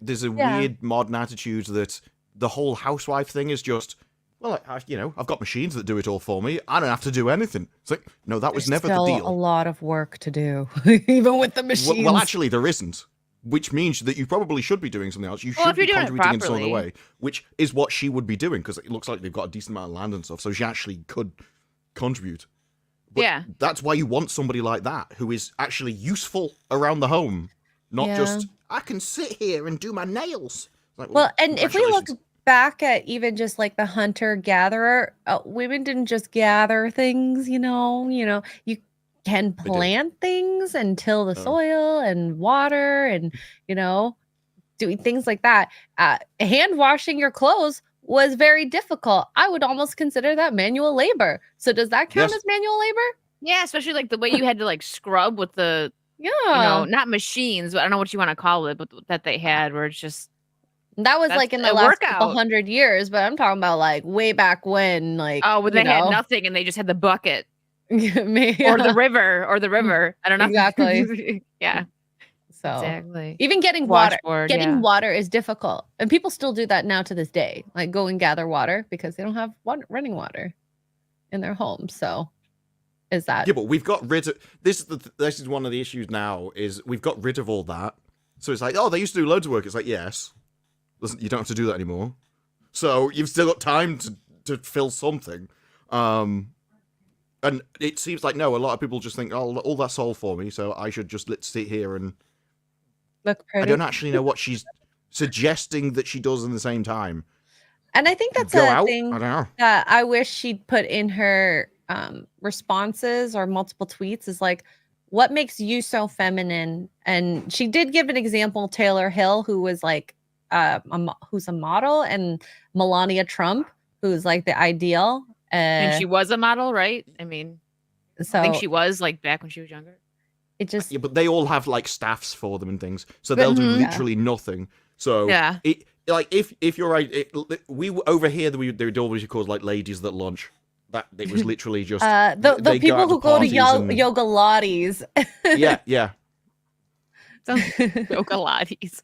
[SPEAKER 1] There's a weird modern attitude that the whole housewife thing is just, well, I've got machines that do it all for me. I don't have to do anything. It's like, no, that was never the deal.
[SPEAKER 2] A lot of work to do, even with the machines.
[SPEAKER 1] Well, actually, there isn't, which means that you probably should be doing something else. You should be contributing in some other way, which is what she would be doing, because it looks like they've got a decent amount of land and stuff, so she actually could contribute. But that's why you want somebody like that, who is actually useful around the home. Not just, I can sit here and do my nails. Like,
[SPEAKER 2] well, and if we look back at even just like the hunter-gatherer, women didn't just gather things, you can plant things and till the soil and water and, doing things like that. Hand washing your clothes was very difficult. I would almost consider that manual labor. So does that count as manual labor?
[SPEAKER 3] Yeah, especially like the way you had to like scrub with the not machines, but I don't know what you want to call it, but that they had where it's just
[SPEAKER 2] that was like in the last couple 100 years, but I'm talking about like way back when, like
[SPEAKER 3] when they had nothing and they just had the bucket or the river. I don't know
[SPEAKER 2] exactly.
[SPEAKER 3] Yeah.
[SPEAKER 2] So
[SPEAKER 3] exactly.
[SPEAKER 2] Even getting water is difficult, and people still do that now to this day. Like go and gather water because they don't have running water in their home. So. Is that
[SPEAKER 1] but we've got rid of this is one of the issues now is we've got rid of all that, so it's like, oh, they used to do loads of work. It's like, yes, listen, you don't have to do that anymore, so you've still got time to fill something, and it seems like a lot of people just think, oh, all that's all for me, so I should just let's sit here and
[SPEAKER 2] look pretty.
[SPEAKER 1] I don't actually know what she's suggesting that she does in the same time,
[SPEAKER 2] and I think that's a thing that I wish she'd put in her responses or multiple tweets is like, what makes you so feminine? And she did give an example, Taylor Hill, who was like who's a model, and Melania Trump, who's like the ideal,
[SPEAKER 3] and she was a model, right? I mean, so I think she was like back when she was younger.
[SPEAKER 2] It just
[SPEAKER 1] but they all have like staffs for them and things, so they'll do literally nothing. So if you're right, we over here they would always call like ladies that lunch. That it was literally just
[SPEAKER 2] the people who go to yoga lattes.
[SPEAKER 1] yeah.
[SPEAKER 3] Yoga lattes.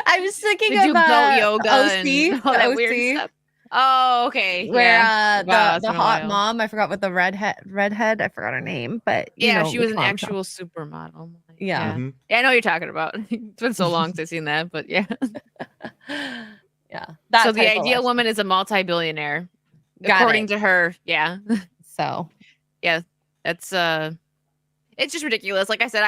[SPEAKER 2] I was thinking about
[SPEAKER 3] yoga and all that weird stuff. Oh, okay.
[SPEAKER 2] Where the hot mom, I forgot what the redhead, I forgot her name, but
[SPEAKER 3] she was an actual supermodel.
[SPEAKER 2] Yeah.
[SPEAKER 1] Mm-hmm.
[SPEAKER 3] Yeah, I know what you're talking about. It's been so long since I've seen that, but yeah.
[SPEAKER 2] Yeah.
[SPEAKER 3] So the ideal woman is a multi-billionaire. According to her, yeah.
[SPEAKER 2] So,
[SPEAKER 3] yeah, that's it's just ridiculous. Like I said,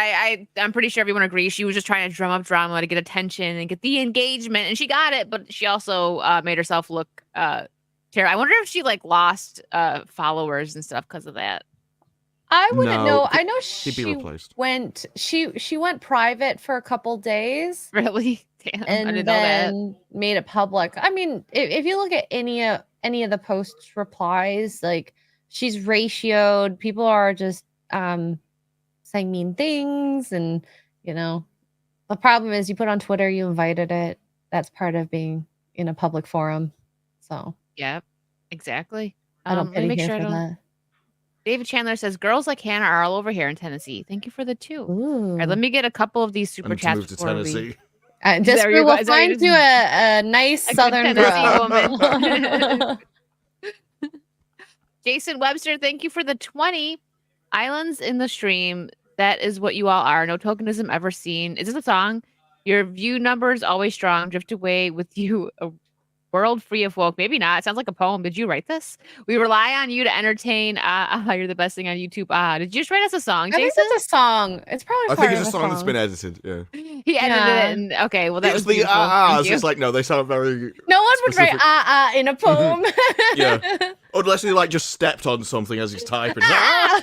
[SPEAKER 3] I'm pretty sure everyone agrees she was just trying to drum up drama to get attention and get the engagement, and she got it. But she also made herself look terrible. I wonder if she like lost followers and stuff because of that.
[SPEAKER 2] I wouldn't
[SPEAKER 1] No,
[SPEAKER 2] know. I know
[SPEAKER 1] he'd be
[SPEAKER 2] she
[SPEAKER 1] replaced.
[SPEAKER 2] went. She went private for a couple days.
[SPEAKER 3] Really? Damn, I
[SPEAKER 2] And
[SPEAKER 3] didn't know that.
[SPEAKER 2] then made it public. I mean, if you look at any of the post replies, like she's ratioed. People are just saying mean things, and the problem is you put on Twitter, you invited it. That's part of being in a public forum. So
[SPEAKER 3] Yep, exactly.
[SPEAKER 2] I don't
[SPEAKER 3] Let me
[SPEAKER 2] pity
[SPEAKER 3] make
[SPEAKER 2] her
[SPEAKER 3] sure I
[SPEAKER 2] for
[SPEAKER 3] don't.
[SPEAKER 2] that.
[SPEAKER 3] David Chandler says girls like Hannah are all over here in Tennessee. Thank you for the 2. All right, let
[SPEAKER 2] Ooh.
[SPEAKER 3] me get a couple of these super
[SPEAKER 1] And to
[SPEAKER 3] chats
[SPEAKER 1] move to
[SPEAKER 3] before we.
[SPEAKER 1] Tennessee.
[SPEAKER 2] Just
[SPEAKER 3] where you're
[SPEAKER 2] we'll
[SPEAKER 3] go- is that where
[SPEAKER 2] find
[SPEAKER 3] you're
[SPEAKER 2] you a nice
[SPEAKER 3] a good
[SPEAKER 2] southern
[SPEAKER 3] Tennessee
[SPEAKER 2] girl.
[SPEAKER 3] woman. Jason Webster, thank you for the 20 islands in the stream. That is what you all are. No tokenism ever seen. Is this a song? Your view numbers always strong. Drift away with you. A world free of woke. Maybe not. It sounds like a poem. Did you write this? We rely on you to entertain. You're the best thing on YouTube. Did you just write us a song,
[SPEAKER 2] I think
[SPEAKER 3] Jason?
[SPEAKER 2] it's a song. It's probably
[SPEAKER 1] I
[SPEAKER 2] part
[SPEAKER 1] think
[SPEAKER 2] of
[SPEAKER 1] it's a song that's been edited. Yeah.
[SPEAKER 3] He edited
[SPEAKER 2] Yeah.
[SPEAKER 3] it. And, okay, well that was
[SPEAKER 1] It's the
[SPEAKER 3] beautiful. Thank you.
[SPEAKER 1] It's like no, they sound very.
[SPEAKER 2] No one would write
[SPEAKER 1] specific.
[SPEAKER 2] in a poem.
[SPEAKER 1] Yeah. Unless he like just stepped on something as he's typing.
[SPEAKER 3] Ow.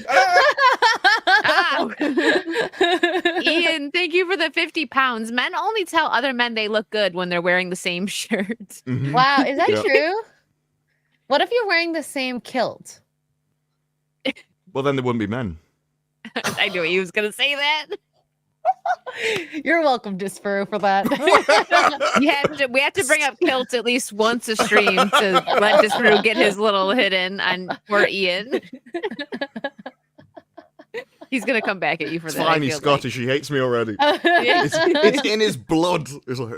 [SPEAKER 3] Ian, thank you for the 50 pounds. Men only tell other men they look good when they're wearing the same shirt.
[SPEAKER 1] Mhm.
[SPEAKER 2] Wow, is that
[SPEAKER 1] Yeah.
[SPEAKER 2] true? What if you're wearing the same kilt?
[SPEAKER 1] Well, then there wouldn't be men.
[SPEAKER 3] I knew he was going to say that.
[SPEAKER 2] You're welcome, Disparu, for that.
[SPEAKER 3] We have to bring up kilts at least once a stream to let Disparu get his little hit in on for Ian. He's going to come back at you for
[SPEAKER 1] It's
[SPEAKER 3] that.
[SPEAKER 1] fine.
[SPEAKER 3] I
[SPEAKER 1] He's
[SPEAKER 3] feel
[SPEAKER 1] Scottish. He hates me already.
[SPEAKER 3] Yeah.
[SPEAKER 1] It's in his blood. It's like,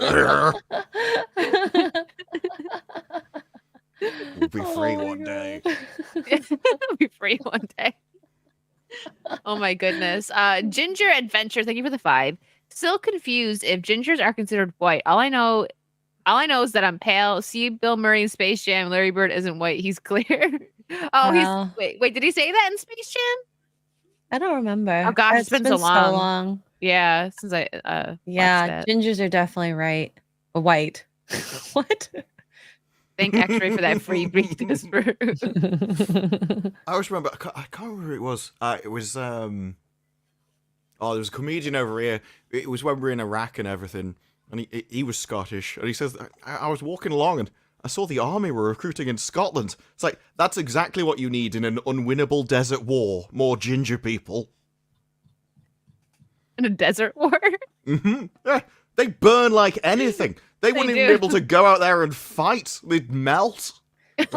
[SPEAKER 1] we'll be free
[SPEAKER 2] Oh my
[SPEAKER 1] one day.
[SPEAKER 3] We'll be free one day. Oh my goodness. Ginger Adventure, thank you for the 5. Still confused if gingers are considered white. All I know is that I'm pale. See Bill Murray in Space Jam. Larry Bird isn't white. He's clear.
[SPEAKER 2] Wow.
[SPEAKER 3] Wait, did he say that in Space Jam?
[SPEAKER 2] I don't remember.
[SPEAKER 3] Oh gosh, it's been so long. Yeah, since I
[SPEAKER 2] Yeah,
[SPEAKER 3] watched that.
[SPEAKER 2] gingers are definitely white. What?
[SPEAKER 3] Thank Xray for that free brief Disparu.
[SPEAKER 1] I always remember. I can't remember who it was. It was there was a comedian over here. It was when we were in Iraq and everything, and he was Scottish, and he says I was walking along and I saw the army were recruiting in Scotland. It's like that's exactly what you need in an unwinnable desert war. More ginger people.
[SPEAKER 3] In a desert war?
[SPEAKER 1] Mm-hmm. Yeah, they burn like anything. They wouldn't even be able to go out there and fight. They'd melt.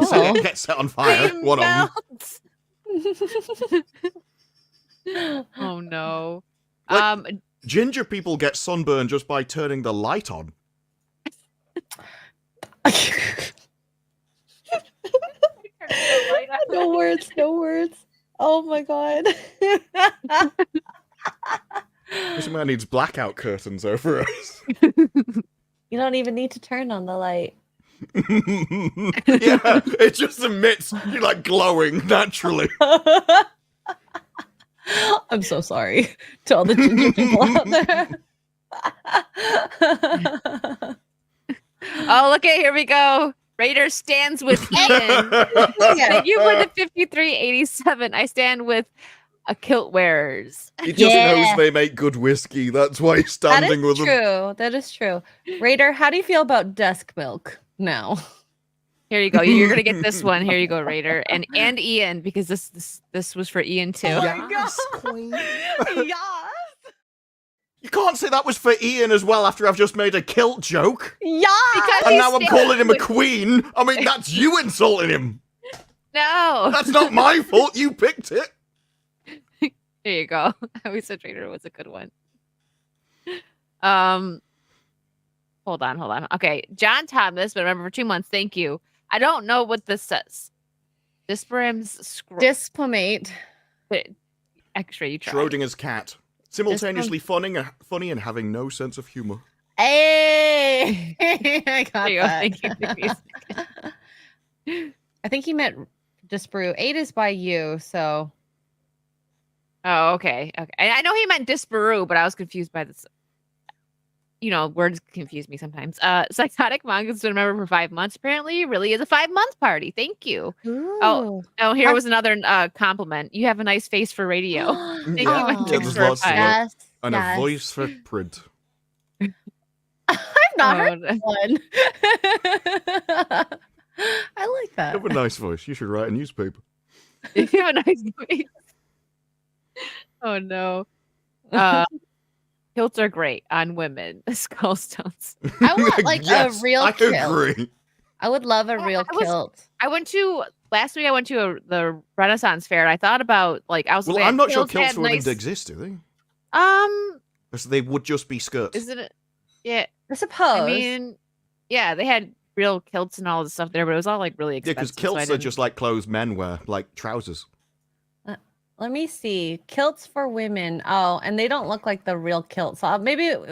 [SPEAKER 1] So get set on fire.
[SPEAKER 3] They
[SPEAKER 1] One on.
[SPEAKER 3] melt. Oh no.
[SPEAKER 1] Like, ginger people get sunburned just by turning the light on.
[SPEAKER 2] No words. Oh my god.
[SPEAKER 1] This man needs blackout curtains over us.
[SPEAKER 2] You don't even need to turn on the light.
[SPEAKER 1] Yeah, it just emits, you're like glowing naturally.
[SPEAKER 2] I'm so sorry to all the ginger people out there.
[SPEAKER 3] Oh, look at here we go. Raider stands with Ian. Thank you for the 5387. I stand with a kilt wearers.
[SPEAKER 1] He just knows they make good whiskey. That's why he's standing with them.
[SPEAKER 2] That is true. Raider, how do you feel about desk milk now?
[SPEAKER 3] Here you go. You're gonna get this one. Here you go, Raider, and Ian, because this was for Ian too.
[SPEAKER 1] Yes, queen.
[SPEAKER 2] Yeah.
[SPEAKER 1] You can't say that was for Ian as well after I've just made a kilt joke.
[SPEAKER 2] Yeah.
[SPEAKER 3] Because
[SPEAKER 1] And
[SPEAKER 3] he's
[SPEAKER 1] now I'm
[SPEAKER 3] still-
[SPEAKER 1] calling him a queen. I mean, that's you insulting him.
[SPEAKER 3] No.
[SPEAKER 1] That's not my fault. You picked it.
[SPEAKER 3] There you go. I always said Raider was a good one. Hold on. Okay, John Thomas, but remember for 2 months. Thank you. I don't know what this says. Disparam's scroll.
[SPEAKER 2] Dispomate.
[SPEAKER 3] Xray, you try.
[SPEAKER 1] Schrodinger's cat. Simultaneously funny and having no sense of humor.
[SPEAKER 2] Hey, I got
[SPEAKER 3] There you go.
[SPEAKER 2] that.
[SPEAKER 3] Thank you.
[SPEAKER 2] I think he meant Disparu. 8 is by you, so
[SPEAKER 3] Oh, okay. I know he meant Disparu, but I was confused by this. words confuse me sometimes. Psychotic manga's been a member for 5 months. Apparently, really is a 5-month party. Thank you.
[SPEAKER 2] Ooh.
[SPEAKER 3] Oh, here was another compliment. You have a nice face for radio. Thank you, my
[SPEAKER 1] Yeah,
[SPEAKER 3] Twix
[SPEAKER 1] there's
[SPEAKER 3] for a
[SPEAKER 1] lots to
[SPEAKER 3] 5.
[SPEAKER 1] learn.
[SPEAKER 2] Yes.
[SPEAKER 1] And
[SPEAKER 2] yes.
[SPEAKER 1] a voice for print.
[SPEAKER 2] I've not heard
[SPEAKER 3] Oh,
[SPEAKER 2] one. I like
[SPEAKER 1] You
[SPEAKER 2] that.
[SPEAKER 1] have a nice voice. You should write a newspaper.
[SPEAKER 3] you have a nice voice. Oh no. Kilts are great on women. Skullstones.
[SPEAKER 2] I want like
[SPEAKER 1] Yes,
[SPEAKER 2] a real
[SPEAKER 1] I
[SPEAKER 2] kilt.
[SPEAKER 1] agree.
[SPEAKER 2] I would love a
[SPEAKER 3] Yeah,
[SPEAKER 2] real
[SPEAKER 3] I was-
[SPEAKER 2] kilt.
[SPEAKER 3] Last week I went to the Renaissance fair and I thought about I was
[SPEAKER 1] Well,
[SPEAKER 3] they
[SPEAKER 1] I'm
[SPEAKER 3] had
[SPEAKER 1] not sure
[SPEAKER 3] kilts,
[SPEAKER 1] kilts
[SPEAKER 3] had
[SPEAKER 1] for women
[SPEAKER 3] nice-
[SPEAKER 1] exist, do they?
[SPEAKER 3] Um,
[SPEAKER 1] Because they would just be skirts.
[SPEAKER 3] is it? Yeah,
[SPEAKER 2] I suppose.
[SPEAKER 3] I mean, yeah, they had real kilts and all the stuff there, but it was all like really
[SPEAKER 1] Yeah,
[SPEAKER 3] expensive.
[SPEAKER 1] because
[SPEAKER 3] so I
[SPEAKER 1] kilts are
[SPEAKER 3] didn't-
[SPEAKER 1] just like clothes men wear, like trousers.
[SPEAKER 2] Let me see. Kilts for women. Oh, and they don't look like the real kilts. So maybe one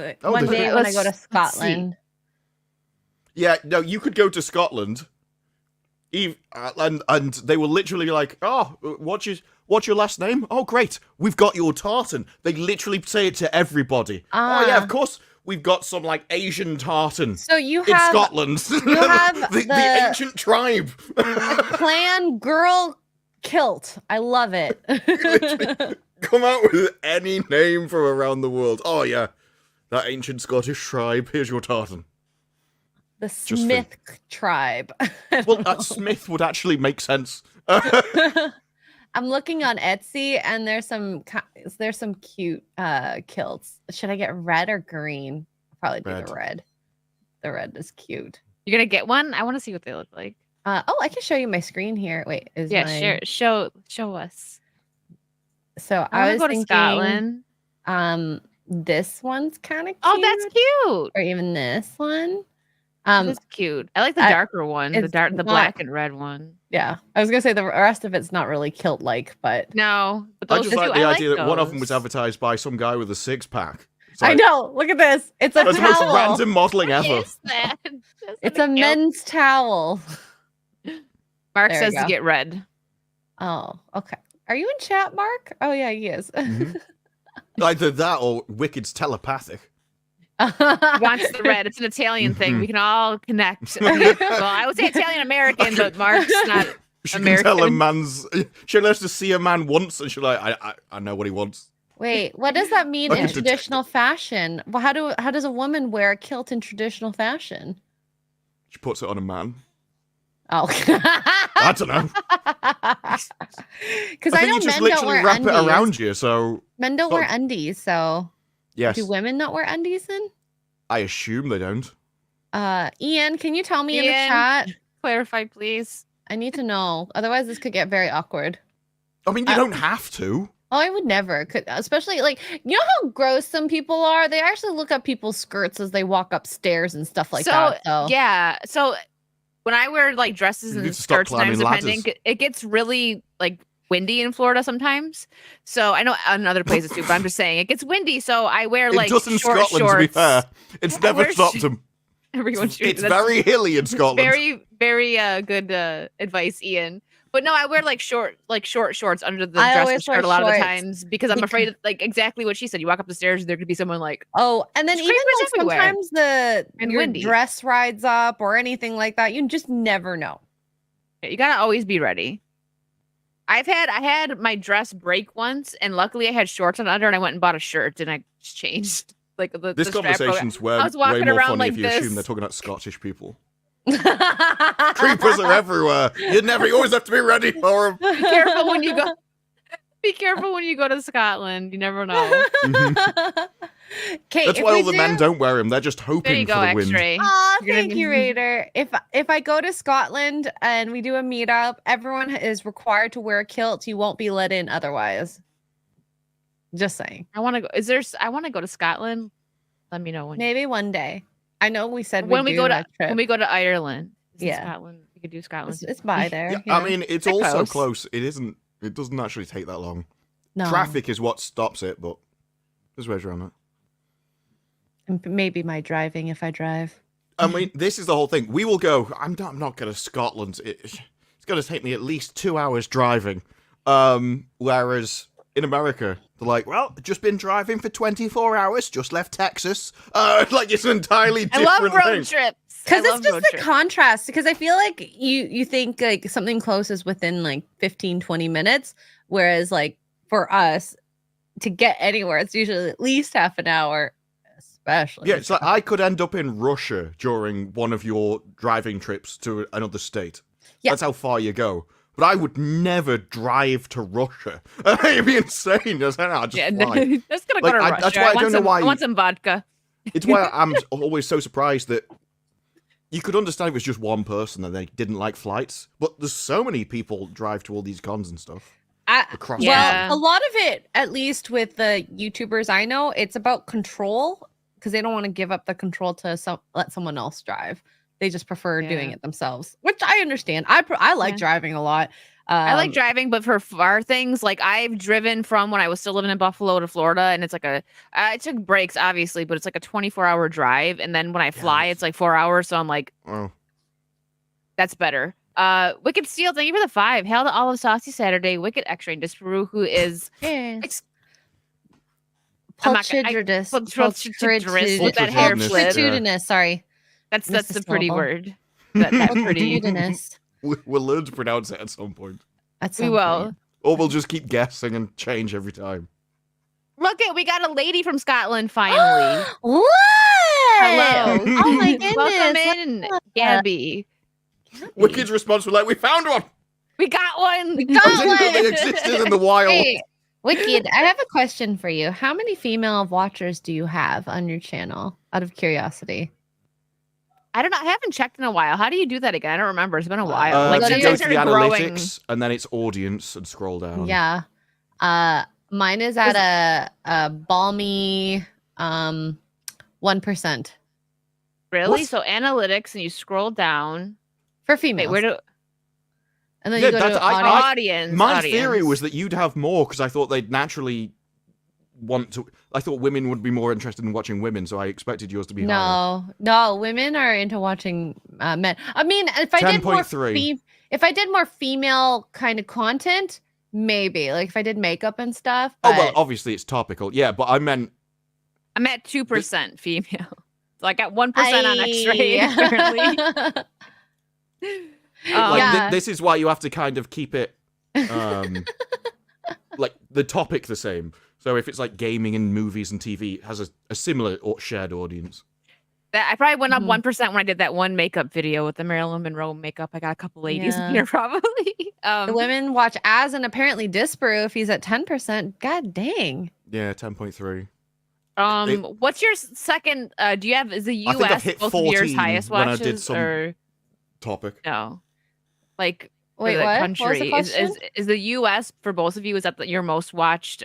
[SPEAKER 1] there's-
[SPEAKER 2] day when I go to
[SPEAKER 3] let's see.
[SPEAKER 2] Scotland.
[SPEAKER 1] Yeah, no, you could go to Scotland, and they were literally like, "Oh, what's your last name? Oh, great, we've got your tartan." They literally say it to everybody. Oh yeah, of course, we've got some like Asian tartan
[SPEAKER 2] So you
[SPEAKER 1] in
[SPEAKER 2] have
[SPEAKER 1] Scotland.
[SPEAKER 2] have
[SPEAKER 1] the
[SPEAKER 2] the-
[SPEAKER 1] ancient tribe.
[SPEAKER 2] clan girl kilt. I love it.
[SPEAKER 1] Come out with any name from around the world. Oh yeah, that ancient Scottish tribe. Here's your tartan.
[SPEAKER 2] The
[SPEAKER 1] for-
[SPEAKER 2] Smith tribe.
[SPEAKER 1] Well, Smith would actually make sense.
[SPEAKER 2] I'm looking on Etsy and there's some cute kilts. Should I get red or green? I'll probably do the red. The red is cute.
[SPEAKER 3] You're gonna get one? I want to see what they look like.
[SPEAKER 2] I can show you my screen here. Wait, is
[SPEAKER 3] Yeah,
[SPEAKER 2] mine...
[SPEAKER 3] show us.
[SPEAKER 2] So
[SPEAKER 3] I
[SPEAKER 2] was
[SPEAKER 3] want to go to
[SPEAKER 2] thinking,
[SPEAKER 3] Scotland.
[SPEAKER 2] This one's kind of cute.
[SPEAKER 3] Oh, that's cute.
[SPEAKER 2] Or even this one.
[SPEAKER 3] That's cute. I like the darker one,
[SPEAKER 2] it's
[SPEAKER 3] the
[SPEAKER 2] not-
[SPEAKER 3] black and red one.
[SPEAKER 2] Yeah, I was gonna say the rest of it's not really kilt-like, but
[SPEAKER 3] No, but
[SPEAKER 1] I
[SPEAKER 3] those
[SPEAKER 1] just
[SPEAKER 3] two,
[SPEAKER 1] like the
[SPEAKER 3] I
[SPEAKER 1] idea that one of them was
[SPEAKER 3] those.
[SPEAKER 1] advertised by some guy with a six-pack. It's
[SPEAKER 2] I
[SPEAKER 1] like,
[SPEAKER 2] know. Look at this. It's a
[SPEAKER 1] That's the most
[SPEAKER 2] towel.
[SPEAKER 1] random modeling
[SPEAKER 3] What
[SPEAKER 1] ever.
[SPEAKER 3] is that? That's
[SPEAKER 2] It's
[SPEAKER 3] not
[SPEAKER 2] a
[SPEAKER 3] kilt.
[SPEAKER 2] men's towel.
[SPEAKER 3] Mark
[SPEAKER 2] There we
[SPEAKER 3] says to
[SPEAKER 2] go.
[SPEAKER 3] get red.
[SPEAKER 2] Oh, okay. Are you in chat, Mark? Oh yeah, he is.
[SPEAKER 1] Mhm. Either that or Wicked's telepathic.
[SPEAKER 3] Wants the red. It's an Italian thing. We can all connect. Well, I would say Italian American, but Mark's not.
[SPEAKER 1] She can tell a
[SPEAKER 3] American.
[SPEAKER 1] man's. She learns to see a man once, and she's like, I know what he wants.
[SPEAKER 2] Wait, what does that mean
[SPEAKER 1] Like
[SPEAKER 2] in
[SPEAKER 1] a detective.
[SPEAKER 2] traditional fashion? Well, how does a woman wear a kilt in traditional fashion?
[SPEAKER 1] She puts it on a man.
[SPEAKER 2] Oh,
[SPEAKER 1] I don't know.
[SPEAKER 2] because
[SPEAKER 1] I
[SPEAKER 2] I
[SPEAKER 1] think
[SPEAKER 2] know
[SPEAKER 1] you just
[SPEAKER 2] men don't
[SPEAKER 1] literally
[SPEAKER 2] wear
[SPEAKER 1] wrap
[SPEAKER 2] undies.
[SPEAKER 1] it around you. So
[SPEAKER 2] Men don't wear undies, so
[SPEAKER 1] yes,
[SPEAKER 2] do women not wear undies then?
[SPEAKER 1] I assume they don't.
[SPEAKER 2] Ian, can you tell me in the
[SPEAKER 3] Ian?
[SPEAKER 2] chat?
[SPEAKER 3] Clarify, please.
[SPEAKER 2] I need to know. Otherwise, this could get very awkward.
[SPEAKER 1] I mean, you don't have to.
[SPEAKER 2] Oh, I would never. Could especially like you know how gross some people are. They actually look at people's skirts as they walk upstairs and stuff like that. So
[SPEAKER 3] yeah. So when I wear like dresses
[SPEAKER 1] You
[SPEAKER 3] and
[SPEAKER 1] need to stop
[SPEAKER 3] skirts, sometimes
[SPEAKER 1] climbing
[SPEAKER 3] depending, it gets really like windy in Florida sometimes. So I know in other places too, but I'm just saying it gets windy. So I wear like
[SPEAKER 1] it does in
[SPEAKER 3] short
[SPEAKER 1] Scotland,
[SPEAKER 3] shorts.
[SPEAKER 1] to be fair. It's
[SPEAKER 3] I
[SPEAKER 1] never
[SPEAKER 3] wear
[SPEAKER 1] stopped them.
[SPEAKER 3] Everyone
[SPEAKER 1] It's very hilly in Scotland.
[SPEAKER 3] very good advice, Ian. But no, I wear like short shorts under the
[SPEAKER 2] I
[SPEAKER 3] dress
[SPEAKER 2] always
[SPEAKER 3] and skirt a
[SPEAKER 2] wear
[SPEAKER 3] lot of the
[SPEAKER 2] shorts
[SPEAKER 3] times because I'm afraid of, like exactly what she said. You walk up the stairs, there could be someone like
[SPEAKER 2] oh, and then
[SPEAKER 3] There's
[SPEAKER 2] even
[SPEAKER 3] creepers
[SPEAKER 2] like
[SPEAKER 3] everywhere.
[SPEAKER 2] sometimes
[SPEAKER 3] And
[SPEAKER 2] your
[SPEAKER 3] windy.
[SPEAKER 2] dress rides up or anything like that. You just never know.
[SPEAKER 3] you gotta always be ready. I had my dress break once, and luckily I had shorts on under, and I went and bought a shirt, and I just changed like the
[SPEAKER 1] This
[SPEAKER 3] strap broke.
[SPEAKER 1] conversation's way
[SPEAKER 3] I was walking
[SPEAKER 1] more
[SPEAKER 3] around
[SPEAKER 1] funny
[SPEAKER 3] like
[SPEAKER 1] if you
[SPEAKER 3] this.
[SPEAKER 1] assume they're talking about Scottish people. Creepers are everywhere. You always have to be ready for them.
[SPEAKER 3] Be careful when you go. Be careful when you go to Scotland. You never know.
[SPEAKER 2] Okay,
[SPEAKER 1] That's why all the men don't wear them. They're just
[SPEAKER 3] There you
[SPEAKER 1] hoping
[SPEAKER 3] go,
[SPEAKER 1] for the wind.
[SPEAKER 3] Xray.
[SPEAKER 2] Oh,
[SPEAKER 3] You're gonna
[SPEAKER 2] thank
[SPEAKER 3] be-
[SPEAKER 2] you, Raider. If I go to Scotland and we do a meetup, everyone is required to wear a kilt. You won't be let in otherwise. Just saying.
[SPEAKER 3] I want to go. I want to go to Scotland. Let me know when.
[SPEAKER 2] Maybe one day. I know we said
[SPEAKER 3] when
[SPEAKER 2] we'd
[SPEAKER 3] we
[SPEAKER 2] do
[SPEAKER 3] go
[SPEAKER 2] a
[SPEAKER 3] to
[SPEAKER 2] trip.
[SPEAKER 3] when we go to Ireland. Is it
[SPEAKER 2] Yeah.
[SPEAKER 3] Scotland. We could do Scotland.
[SPEAKER 2] It's by there.
[SPEAKER 1] Yeah,
[SPEAKER 2] you
[SPEAKER 1] I
[SPEAKER 2] know.
[SPEAKER 1] mean, it's
[SPEAKER 2] They're
[SPEAKER 1] also close. It isn't. It doesn't actually take that long.
[SPEAKER 2] no.
[SPEAKER 1] Traffic is what stops it, but there's ways around that.
[SPEAKER 2] And maybe my driving if I drive.
[SPEAKER 1] I mean, this is the whole thing. We will go. I'm not going to Scotland. It's going to take me at least 2 hours driving. Whereas in America, they're like, well, just been driving for 24 hours, just left Texas. Like it's an entirely
[SPEAKER 3] I
[SPEAKER 1] different
[SPEAKER 3] love road
[SPEAKER 1] thing.
[SPEAKER 3] trips.
[SPEAKER 2] Because it's just the contrast. Because I feel like you think like something close is within like 15, 20 minutes. Whereas like for us to get anywhere, it's usually at least half an hour, especially.
[SPEAKER 1] Yeah, it's like I could end up in Russia during one of your driving trips to another state.
[SPEAKER 2] Yeah.
[SPEAKER 1] That's how far you go. But I would never drive to Russia. It'd be insane. I'd just fly.
[SPEAKER 3] That's gonna go to Russia.
[SPEAKER 1] That's why I don't know why.
[SPEAKER 3] I want some vodka.
[SPEAKER 1] It's why I'm always so surprised that you could understand if it was just one person and they didn't like flights. But there's so many people drive to all these cons and stuff. Across
[SPEAKER 2] well, a lot of it, at least with the YouTubers I know, it's about control because they don't want to give up the control to let someone else drive. They just prefer doing it themselves, which I understand. I like driving a lot.
[SPEAKER 3] I like driving, but for far things, like I've driven from when I was still living in Buffalo to Florida, and it's like I took breaks, obviously, but it's like a 24-hour drive. And then when I fly, it's like 4 hours. So I'm like, that's better. Wicked Steel, thank you for the 5. Hail to all of Saucy Saturday. Wicked Xray and Disparu, who is
[SPEAKER 2] pulchritudinous. Sorry.
[SPEAKER 3] That's the pretty word. That's pretty.
[SPEAKER 1] We'll learn to pronounce it at some point.
[SPEAKER 3] We will.
[SPEAKER 1] Or we'll just keep guessing and change every time.
[SPEAKER 3] Look we got a lady from Scotland finally.
[SPEAKER 2] What?
[SPEAKER 3] Hello.
[SPEAKER 2] Oh my goodness.
[SPEAKER 3] Welcome in, Gabby.
[SPEAKER 1] Wicked's response was like, we found one!
[SPEAKER 3] We got one!
[SPEAKER 2] We got one!
[SPEAKER 1] They existed in the wild.
[SPEAKER 2] Hey, Wicked, I have a question for you. How many female watchers do you have on your channel, out of curiosity?
[SPEAKER 3] I don't know. I haven't checked in a while. How do you do that again? I don't remember. It's been a while.
[SPEAKER 1] Like,
[SPEAKER 3] since
[SPEAKER 1] go
[SPEAKER 3] I
[SPEAKER 1] to the
[SPEAKER 3] started
[SPEAKER 1] analytics, and then it's audience, and scroll down.
[SPEAKER 2] Yeah. Mine is at a balmy 1%.
[SPEAKER 3] Really?
[SPEAKER 1] What?
[SPEAKER 3] So analytics, and you scroll down.
[SPEAKER 2] For females.
[SPEAKER 3] Wait,
[SPEAKER 2] and then you go to
[SPEAKER 3] audience.
[SPEAKER 1] My theory was that you'd have more, because I thought they'd naturally want to. I thought women would be more interested in watching women, so I expected yours to be higher.
[SPEAKER 2] No, women are into watching men. I mean, if I did more female kind of content, maybe like if I did makeup and stuff.
[SPEAKER 1] Oh well, obviously it's topical, yeah. But I'm at
[SPEAKER 3] 2% female, so I got 1% on Xray apparently.
[SPEAKER 1] This is why you have to kind of keep it, like the topic the same. So if it's like gaming and movies and TV, it has a similar shared audience.
[SPEAKER 3] I probably went up 1% when I did that one makeup video with the Marilyn Monroe makeup. I got a couple ladies in here probably.
[SPEAKER 2] The women watch as, and apparently Disparu, if he's at 10%, god dang.
[SPEAKER 1] Yeah, 10.3.
[SPEAKER 3] What's your second? Do you have? Is the US
[SPEAKER 1] I think I've hit
[SPEAKER 3] both
[SPEAKER 1] 14
[SPEAKER 3] of yours highest watches?
[SPEAKER 1] when I did some topic.
[SPEAKER 3] No, like
[SPEAKER 2] wait, what?
[SPEAKER 3] Country
[SPEAKER 2] What was the question?
[SPEAKER 3] is the US for both of you? Is that your most watched?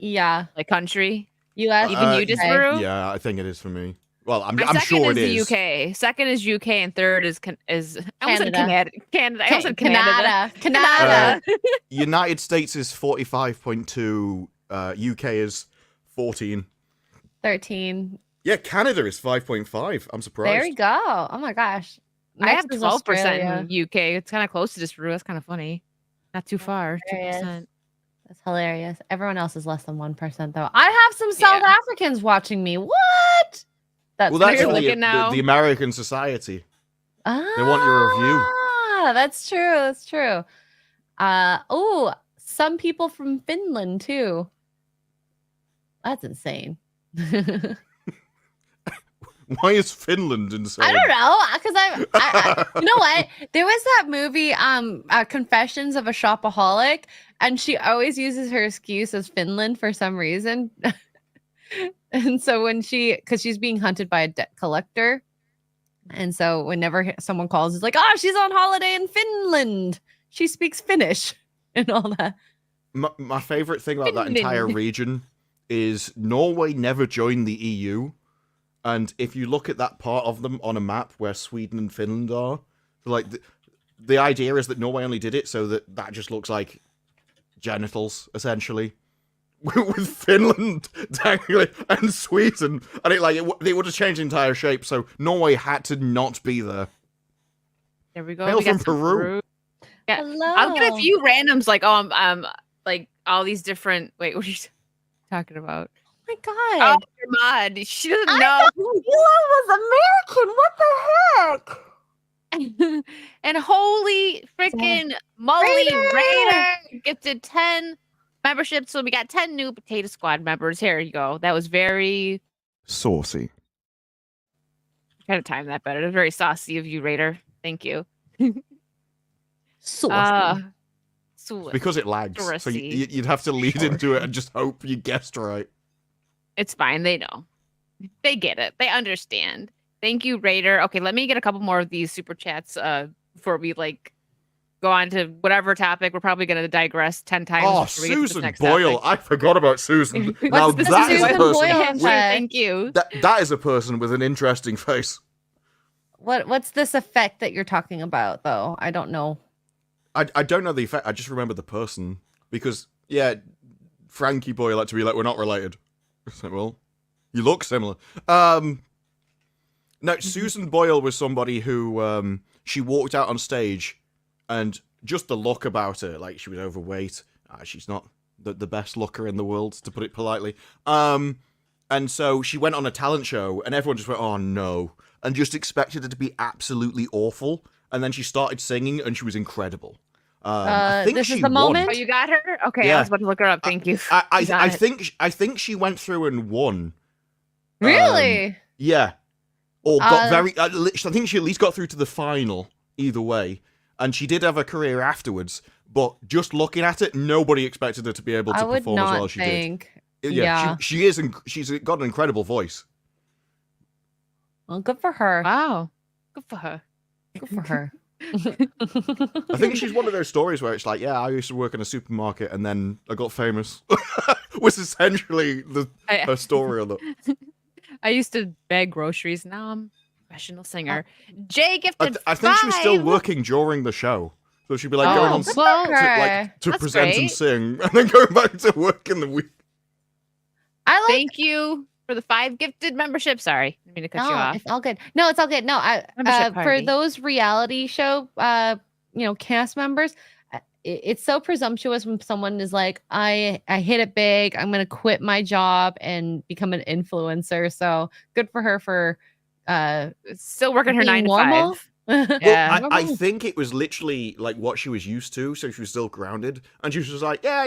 [SPEAKER 2] Yeah,
[SPEAKER 3] like country.
[SPEAKER 2] US,
[SPEAKER 3] even you, Disparu?
[SPEAKER 1] Yeah, I think it is for me. Well, I'm
[SPEAKER 3] second
[SPEAKER 1] sure it
[SPEAKER 3] is
[SPEAKER 1] is.
[SPEAKER 3] the UK. Second is UK, and third is Canada. I said Canada. I said
[SPEAKER 2] Canada.
[SPEAKER 1] United States is 45.2. UK is 14.
[SPEAKER 2] 13.
[SPEAKER 1] Yeah, Canada is 5.5. I'm surprised.
[SPEAKER 2] There we go. Oh my gosh.
[SPEAKER 3] I have 12% in UK. It's kind of close to Disparu. That's kind of funny. Not too far. 2%.
[SPEAKER 2] That's hilarious. Everyone else is less than 1%, though. I have some South Africans watching me. What?
[SPEAKER 1] Well, that's the American society. They want your review.
[SPEAKER 2] That's true. That's true. Oh, some people from Finland, too. That's insane.
[SPEAKER 1] Why is Finland insane?
[SPEAKER 2] I don't know, because I you know what? There was that movie, Confessions of a Shopaholic, and she always uses her excuse as Finland for some reason. And so because she's being hunted by a debt collector, and so whenever someone calls, it's like, oh, she's on holiday in Finland. She speaks Finnish and all that.
[SPEAKER 1] My favorite thing about that entire region is Norway never joined the EU. And if you look at that part of them on a map where Sweden and Finland are, like the idea is that Norway only did it so that just looks like genitals, essentially, with Finland dangling and Sweden, and it would have changed the entire shape. So Norway had to not be there.
[SPEAKER 3] There we go.
[SPEAKER 1] Hail from Peru.
[SPEAKER 3] Yeah,
[SPEAKER 2] hello.
[SPEAKER 3] I'll get a few randoms like, all these different. Wait, what are you talking about?
[SPEAKER 2] Oh my
[SPEAKER 3] Oh,
[SPEAKER 2] god.
[SPEAKER 3] your mod. She doesn't
[SPEAKER 2] I
[SPEAKER 3] know.
[SPEAKER 2] thought Eli was American. What the heck?
[SPEAKER 3] And holy freaking moly, Raider gifted 10 memberships. So we got 10 new Potato Squad members. Here you go. That was very
[SPEAKER 1] Saucy.
[SPEAKER 3] trying to time that better. It was very saucy of you, Raider. Thank you.
[SPEAKER 2] Saucy.
[SPEAKER 1] Because it lags. So
[SPEAKER 3] Saucy.
[SPEAKER 1] you'd have to lead
[SPEAKER 2] Sure,
[SPEAKER 1] into it
[SPEAKER 2] sure.
[SPEAKER 1] and just hope you guessed right.
[SPEAKER 3] It's fine. They know. They get it. They understand. Thank you, Raider. Okay, let me get a couple more of these super chats before we go on to whatever topic. We're probably going to digress 10 times.
[SPEAKER 1] Oh,
[SPEAKER 3] before we get to this
[SPEAKER 1] Susan
[SPEAKER 3] next
[SPEAKER 1] Boyle.
[SPEAKER 3] topic.
[SPEAKER 1] I forgot about Susan. Now
[SPEAKER 3] What's the
[SPEAKER 1] that is a
[SPEAKER 2] Susan
[SPEAKER 1] person.
[SPEAKER 2] Boyle
[SPEAKER 1] with-
[SPEAKER 2] fact?
[SPEAKER 3] Thank you.
[SPEAKER 1] that is a person with an interesting face.
[SPEAKER 2] What's this effect that you're talking about, though? I don't know.
[SPEAKER 1] I don't know the effect. I just remember the person because Frankie Boyle had to be like, we're not related. It's like, well, you look similar. No, Susan Boyle was somebody who she walked out on stage, and just the look about her, like she was overweight. She's not the best looker in the world, to put it politely. And so she went on a talent show, and everyone just went, "Oh no," and just expected her to be absolutely awful. And then she started singing, and she was incredible. I think
[SPEAKER 2] this
[SPEAKER 1] she
[SPEAKER 2] is the
[SPEAKER 1] won.
[SPEAKER 2] moment?
[SPEAKER 3] Oh, you got her? Okay,
[SPEAKER 1] Yeah.
[SPEAKER 3] I was about to look her up. Thank you.
[SPEAKER 1] I
[SPEAKER 3] Got it.
[SPEAKER 1] think she went through and won.
[SPEAKER 2] Really?
[SPEAKER 1] Yeah. Or got
[SPEAKER 2] Uh,
[SPEAKER 1] I think she at least got through to the final, either way. And she did have a career afterwards, but just looking at it, nobody expected her to be able to
[SPEAKER 2] I would
[SPEAKER 1] perform as well
[SPEAKER 2] not
[SPEAKER 1] as she
[SPEAKER 2] think.
[SPEAKER 1] did.
[SPEAKER 2] Yeah.
[SPEAKER 1] She is. She's got an incredible voice.
[SPEAKER 2] Well, good for her.
[SPEAKER 3] Wow. Good for her.
[SPEAKER 2] Good for her.
[SPEAKER 1] I think she's one of those stories where it's like, yeah, I used to work in a supermarket and then I got famous. Was essentially her story on that.
[SPEAKER 3] I used to bag groceries. Now I'm a professional singer. Jay gifted
[SPEAKER 1] I think she was still
[SPEAKER 3] 5.
[SPEAKER 1] working during the show. So she'd be like
[SPEAKER 3] Oh,
[SPEAKER 1] going on
[SPEAKER 2] good
[SPEAKER 3] well,
[SPEAKER 2] for
[SPEAKER 1] to,
[SPEAKER 2] her.
[SPEAKER 1] to
[SPEAKER 3] That's
[SPEAKER 1] present and
[SPEAKER 3] great.
[SPEAKER 1] sing, and then going back to work in the week.
[SPEAKER 2] I like.
[SPEAKER 3] Thank you for the 5 gifted memberships. Sorry, I didn't mean to cut you off.
[SPEAKER 2] It's all good. No, it's all good. No,
[SPEAKER 3] Membership
[SPEAKER 2] for
[SPEAKER 3] party.
[SPEAKER 2] those reality show, cast members, it's so presumptuous when someone is like, I hit it big. I'm gonna quit my job and become an influencer. So good for her for
[SPEAKER 3] Still working her
[SPEAKER 2] being
[SPEAKER 3] 9 to
[SPEAKER 2] normal.
[SPEAKER 3] 5.
[SPEAKER 1] Well,
[SPEAKER 3] Yeah.
[SPEAKER 1] I think it was literally like what she was used to, so she was still grounded, and she was just like, yeah,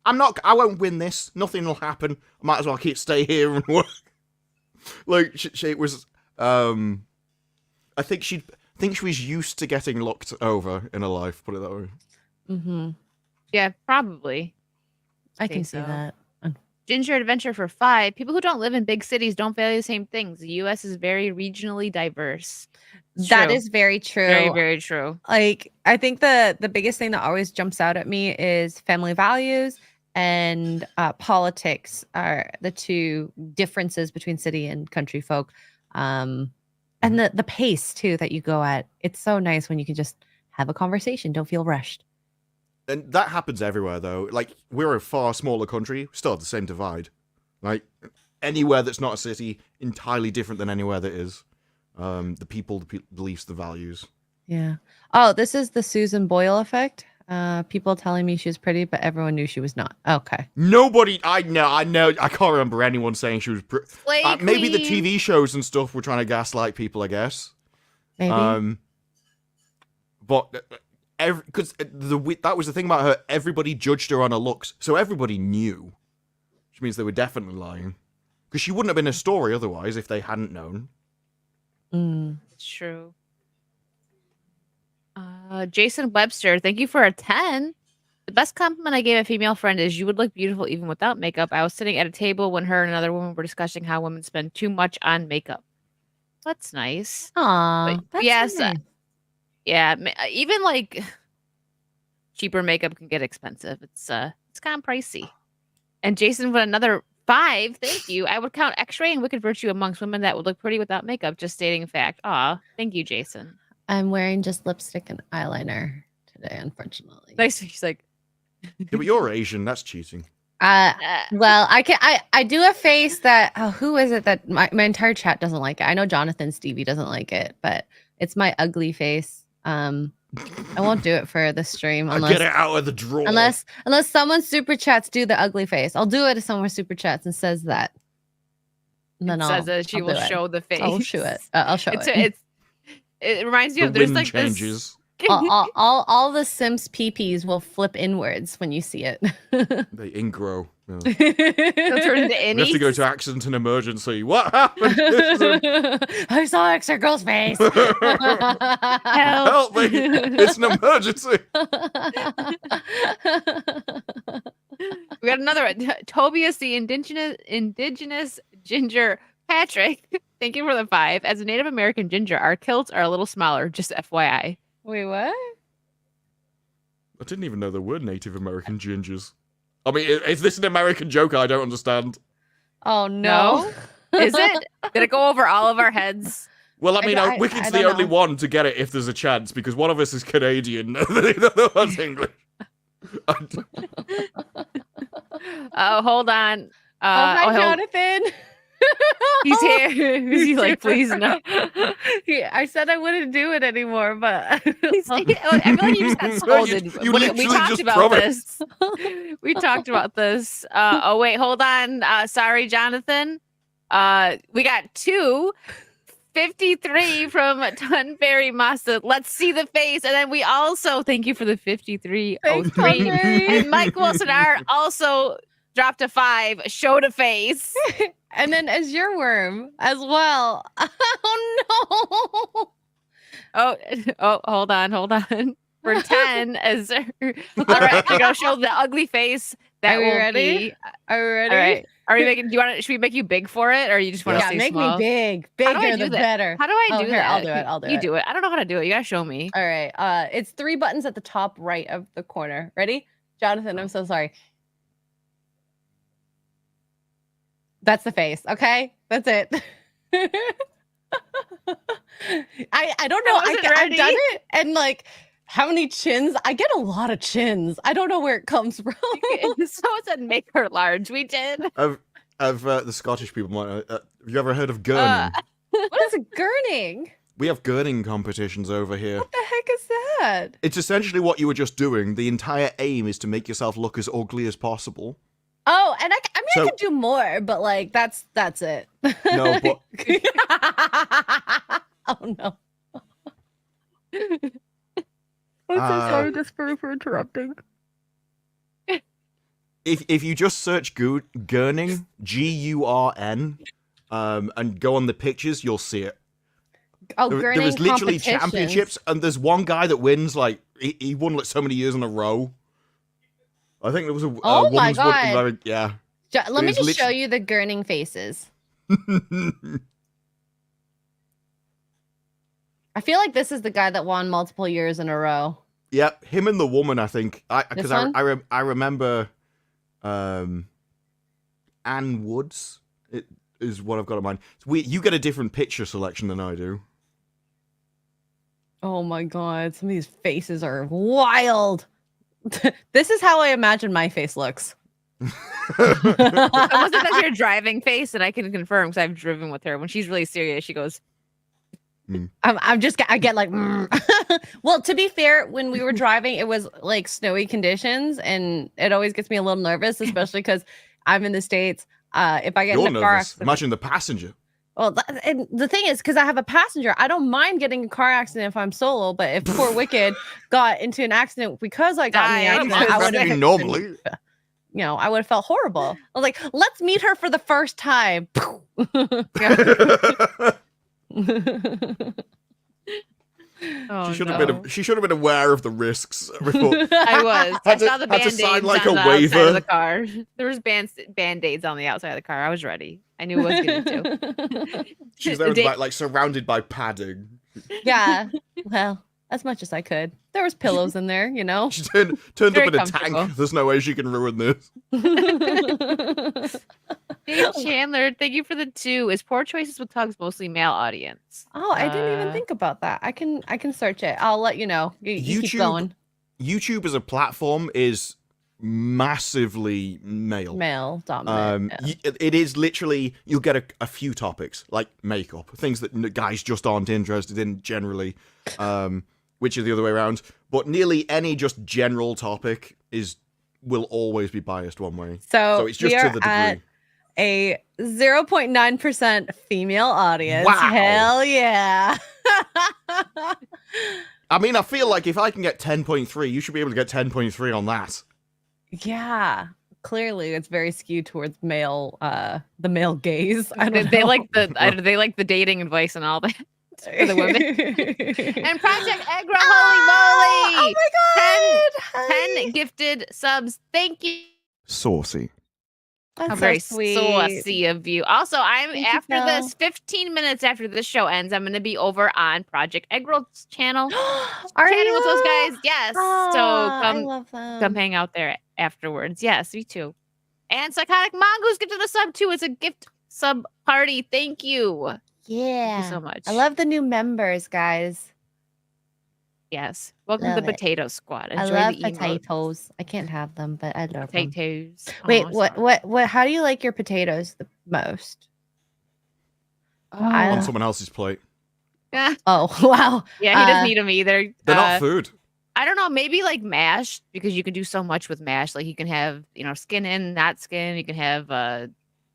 [SPEAKER 1] I won't win this. Nothing will happen. I might as well stay here and work. Like she was, I think she was used to getting looked over in her life. Put it that way.
[SPEAKER 2] Mm-hmm.
[SPEAKER 3] Yeah, probably.
[SPEAKER 2] I can
[SPEAKER 3] think
[SPEAKER 2] see
[SPEAKER 3] so.
[SPEAKER 2] that.
[SPEAKER 3] Ginger Adventure for 5. People who don't live in big cities don't value the same things. The U.S. is very regionally diverse. It's
[SPEAKER 2] That
[SPEAKER 3] true.
[SPEAKER 2] is very true.
[SPEAKER 3] Very, very true.
[SPEAKER 2] Like, I think the biggest thing that always jumps out at me is family values and politics are the two differences between city and country folk. And the pace too that you go at. It's so nice when you can just have a conversation, don't feel rushed.
[SPEAKER 1] And that happens everywhere, though. Like, we're a far smaller country, still have the same divide. Like, anywhere that's not a city, entirely different than anywhere that is. The people, the beliefs, the values.
[SPEAKER 2] Yeah. Oh, this is the Susan Boyle effect. People telling me she was pretty, but everyone knew she was not. Okay.
[SPEAKER 1] Nobody, I know, I can't remember anyone saying she was
[SPEAKER 3] Slay
[SPEAKER 1] maybe the
[SPEAKER 3] queen.
[SPEAKER 1] TV shows and stuff were trying to gaslight people, I guess.
[SPEAKER 2] Maybe.
[SPEAKER 1] But because that was the thing about her, everybody judged her on her looks, so everybody knew, which means they were definitely lying, because she wouldn't have been a story otherwise if they hadn't known.
[SPEAKER 3] It's true. Jason Webster, thank you for a 10. The best compliment I gave a female friend is you would look beautiful even without makeup. I was sitting at a table when her and another woman were discussing how women spend too much on makeup. That's nice.
[SPEAKER 2] Aw,
[SPEAKER 3] But
[SPEAKER 2] that's
[SPEAKER 3] yes,
[SPEAKER 2] so nice.
[SPEAKER 3] Yeah, even like cheaper makeup can get expensive. It's kind of pricey. And Jason with another 5. Thank you. I would count Xray and WickedVirtue amongst women that would look pretty without makeup. Just stating a fact. Aw, thank you, Jason.
[SPEAKER 2] I'm wearing just lipstick and eyeliner today, unfortunately.
[SPEAKER 3] Nice. She's like,
[SPEAKER 1] Yeah, but you're Asian, that's cheating.
[SPEAKER 2] Well, I do a face that who is it that my entire chat doesn't like it? I know Jonathan Stevie doesn't like it, but it's my ugly face. I won't do it for the stream
[SPEAKER 1] I get it out of the drawer.
[SPEAKER 2] unless someone super chats do the ugly face. I'll do it if someone super chats and says that. And then
[SPEAKER 3] It says that she
[SPEAKER 2] I'll
[SPEAKER 3] will
[SPEAKER 2] do it.
[SPEAKER 3] show the face.
[SPEAKER 2] I'll show it. I'll show it.
[SPEAKER 3] It reminds me
[SPEAKER 1] The
[SPEAKER 3] of there's
[SPEAKER 1] wind
[SPEAKER 3] like
[SPEAKER 1] changes.
[SPEAKER 2] all the Sims PPs will flip inwards when you see it.
[SPEAKER 1] They ingrow. Yeah.
[SPEAKER 3] They'll turn into
[SPEAKER 1] We have
[SPEAKER 3] innies.
[SPEAKER 1] to go to accident and emergency. What happened?
[SPEAKER 2] I saw extra girl's face.
[SPEAKER 1] Help me! It's an emergency.
[SPEAKER 3] We got another one. Tobias, the indigenous ginger. Patrick, thank you for the 5. As a Native American ginger, our kilts are a little smaller, just FYI.
[SPEAKER 2] Wait, what?
[SPEAKER 1] I didn't even know there were Native American gingers. I mean, is this an American joke I don't understand?
[SPEAKER 2] Oh no.
[SPEAKER 3] Is it? Did it go over all of our heads?
[SPEAKER 1] Well, I mean,
[SPEAKER 2] I
[SPEAKER 1] Wicked's
[SPEAKER 2] don't
[SPEAKER 1] the only
[SPEAKER 2] know.
[SPEAKER 1] one to get it if there's a chance, because one of us is Canadian, the other one's English.
[SPEAKER 3] Oh, hold on.
[SPEAKER 2] Hi, Jonathan.
[SPEAKER 3] He's here. He's like, please no.
[SPEAKER 2] I said I wouldn't do it anymore, but
[SPEAKER 3] I feel like you just got scolded.
[SPEAKER 1] You
[SPEAKER 3] we
[SPEAKER 1] literally
[SPEAKER 3] talked
[SPEAKER 1] just
[SPEAKER 3] about
[SPEAKER 1] promised.
[SPEAKER 3] this. We talked about this. Oh wait, hold on. Sorry, Jonathan. We got 253 from Tunberry Masa. Let's see the face, and then we also thank you for the 5303. And Mike Wilson R also dropped a 5. Showed a face.
[SPEAKER 2] and then as your worm as well. Oh
[SPEAKER 3] Oh, hold on. For 10 as all right, I'm gonna show the ugly face. That
[SPEAKER 2] Are we
[SPEAKER 3] will
[SPEAKER 2] ready?
[SPEAKER 3] be
[SPEAKER 2] no! Are we ready?
[SPEAKER 3] all right. Are we making? Do you want? Should we make you big for it, or you just want to
[SPEAKER 2] Yeah,
[SPEAKER 3] stay
[SPEAKER 2] make
[SPEAKER 3] small?
[SPEAKER 2] me big.
[SPEAKER 3] How do I
[SPEAKER 2] Bigger
[SPEAKER 3] do
[SPEAKER 2] the
[SPEAKER 3] that?
[SPEAKER 2] better.
[SPEAKER 3] How do I
[SPEAKER 2] Oh,
[SPEAKER 3] do
[SPEAKER 2] here,
[SPEAKER 3] that?
[SPEAKER 2] I'll do it.
[SPEAKER 3] You do it. I don't know how to do it. You gotta show me.
[SPEAKER 2] All right. It's 3 buttons at the top right of the corner. Ready? Jonathan, I'm so sorry. That's the face. Okay, that's it. I don't know.
[SPEAKER 3] wasn't
[SPEAKER 2] I've
[SPEAKER 3] ready.
[SPEAKER 2] done it, and like how many chins? I get a lot of chins. I don't know where it comes from.
[SPEAKER 3] Someone said make her large. We did.
[SPEAKER 1] Of the Scottish people might know. Have you ever heard of gurning?
[SPEAKER 2] What is gurning?
[SPEAKER 1] We have gurning competitions over here.
[SPEAKER 2] What the heck is that?
[SPEAKER 1] It's essentially what you were just doing. The entire aim is to make yourself look as ugly as possible.
[SPEAKER 2] Oh, and I mean,
[SPEAKER 1] So-
[SPEAKER 2] I could do more, but like that's it.
[SPEAKER 1] No, but
[SPEAKER 2] Oh no.
[SPEAKER 3] I'm
[SPEAKER 1] so sorry,
[SPEAKER 3] Disparu, for interrupting.
[SPEAKER 1] if you just search gurning, G-U-R-N, and go on the pictures, you'll see it.
[SPEAKER 2] Oh,
[SPEAKER 1] There
[SPEAKER 2] gurning
[SPEAKER 1] is literally
[SPEAKER 2] competitions.
[SPEAKER 1] championships, and there's one guy that wins, like, he won like so many years in a row. I think there was a
[SPEAKER 2] Oh my
[SPEAKER 1] woman's one.
[SPEAKER 2] God.
[SPEAKER 1] Very, yeah.
[SPEAKER 2] Let me
[SPEAKER 1] It is
[SPEAKER 2] just show
[SPEAKER 1] literally-
[SPEAKER 2] you the gurning faces. I feel like this is the guy that won multiple years in a row.
[SPEAKER 1] Yep, him and the woman, I think. Because
[SPEAKER 2] This one?
[SPEAKER 1] I remember Anne Woods it is what I've got in mind. You get a different picture selection than I do.
[SPEAKER 2] Oh my god, some of these faces are wild. This is how I imagine my face looks.
[SPEAKER 3] It wasn't like your driving face, and I can confirm because I've driven with her. When she's really serious, she goes,
[SPEAKER 2] I get like, well, to be fair, when we were driving, it was like snowy conditions, and it always gets me a little nervous, especially because I'm in the States. If I get
[SPEAKER 1] You're
[SPEAKER 2] in a car
[SPEAKER 1] nervous.
[SPEAKER 2] accident,
[SPEAKER 1] Imagine the passenger.
[SPEAKER 2] well, and the thing is, because I have a passenger, I don't mind getting a car accident if I'm solo. But if poor Wicked got into an accident because I got in the
[SPEAKER 3] Dying.
[SPEAKER 2] accident,
[SPEAKER 1] Might
[SPEAKER 2] I
[SPEAKER 1] happen
[SPEAKER 2] would have
[SPEAKER 1] normally.
[SPEAKER 2] I would have felt horrible. I was like, let's meet her for the first time.
[SPEAKER 3] "Oh,
[SPEAKER 1] She should
[SPEAKER 3] no."
[SPEAKER 1] have been aware of the risks before.
[SPEAKER 3] I was. I
[SPEAKER 1] Had to-
[SPEAKER 3] saw the
[SPEAKER 1] had to
[SPEAKER 3] band-aids
[SPEAKER 1] sign, like,
[SPEAKER 3] on
[SPEAKER 1] a
[SPEAKER 3] the outside
[SPEAKER 1] waiver.
[SPEAKER 3] of the car. There was band-aids on the outside of the car. I was ready. I knew it was getting to.
[SPEAKER 1] She's there with
[SPEAKER 3] Da-
[SPEAKER 1] like surrounded by padding.
[SPEAKER 2] Yeah. Well, as much as I could. There was pillows in there, you know.
[SPEAKER 1] She turned
[SPEAKER 3] Very
[SPEAKER 1] up in a
[SPEAKER 3] comfortable.
[SPEAKER 1] tank. There's no way she can ruin this.
[SPEAKER 3] Dave Chandler, thank you for the 2. Is Poor Choices with Tugs mostly male audience?
[SPEAKER 2] Oh, I didn't even
[SPEAKER 3] Uh,
[SPEAKER 2] think about that. I can search it. I'll let you know. You keep
[SPEAKER 1] YouTube-
[SPEAKER 2] going.
[SPEAKER 1] YouTube as a platform is massively male.
[SPEAKER 2] Male dominant. Yeah.
[SPEAKER 1] It is literally, you'll get a few topics like makeup, things that guys just aren't interested in generally. which is the other way around. But nearly any just general topic will always be biased one way.
[SPEAKER 2] So
[SPEAKER 1] it's just
[SPEAKER 2] we
[SPEAKER 1] to
[SPEAKER 2] are
[SPEAKER 1] the degree.
[SPEAKER 2] at a 0.9% female audience.
[SPEAKER 1] Wow.
[SPEAKER 2] Hell yeah.
[SPEAKER 1] I mean, I feel like if I can get 10.3, you should be able to get 10.3 on that.
[SPEAKER 2] Yeah. Clearly, it's very skewed towards male, the male gaze. I don't
[SPEAKER 3] They
[SPEAKER 2] know.
[SPEAKER 3] like they like the dating advice and all that for the women. And Project Egra, holy moly!
[SPEAKER 2] Oh my god!
[SPEAKER 3] 10 gifted subs. Thank you.
[SPEAKER 1] Saucy.
[SPEAKER 2] That's
[SPEAKER 3] How
[SPEAKER 2] so
[SPEAKER 3] very
[SPEAKER 2] sweet.
[SPEAKER 3] saucy of you. Also, I'm
[SPEAKER 2] Thank you,
[SPEAKER 3] after
[SPEAKER 2] Phil.
[SPEAKER 3] this, 15 minutes after this show ends, I'm going to be over on Project Eggro's channel,
[SPEAKER 2] Are
[SPEAKER 3] chatting
[SPEAKER 2] you?
[SPEAKER 3] with those guys. Yes.
[SPEAKER 2] Ah, I
[SPEAKER 3] So
[SPEAKER 2] love them.
[SPEAKER 3] come hang out there afterwards. Yes, me too. And Psychotic Mongoose gifted a sub too. It's a gift sub party. Thank you.
[SPEAKER 2] Yeah.
[SPEAKER 3] Thank you so much.
[SPEAKER 2] I love the new members, guys.
[SPEAKER 3] Yes. Welcome
[SPEAKER 2] Love
[SPEAKER 3] to the
[SPEAKER 2] it.
[SPEAKER 3] Potato Squad.
[SPEAKER 2] I
[SPEAKER 3] Enjoy
[SPEAKER 2] love
[SPEAKER 3] the emotes.
[SPEAKER 2] potatoes. I can't have them, but I love them.
[SPEAKER 3] Potatoes.
[SPEAKER 2] Wait,
[SPEAKER 3] Oh,
[SPEAKER 2] what,
[SPEAKER 3] sorry.
[SPEAKER 2] how do you like your potatoes the most?
[SPEAKER 1] On someone else's plate.
[SPEAKER 2] Oh, wow.
[SPEAKER 3] Yeah, he doesn't eat them either.
[SPEAKER 1] They're not food.
[SPEAKER 3] I don't know, maybe like mashed, because you can do so much with mashed. Like you can have, skin in, not skin. You can have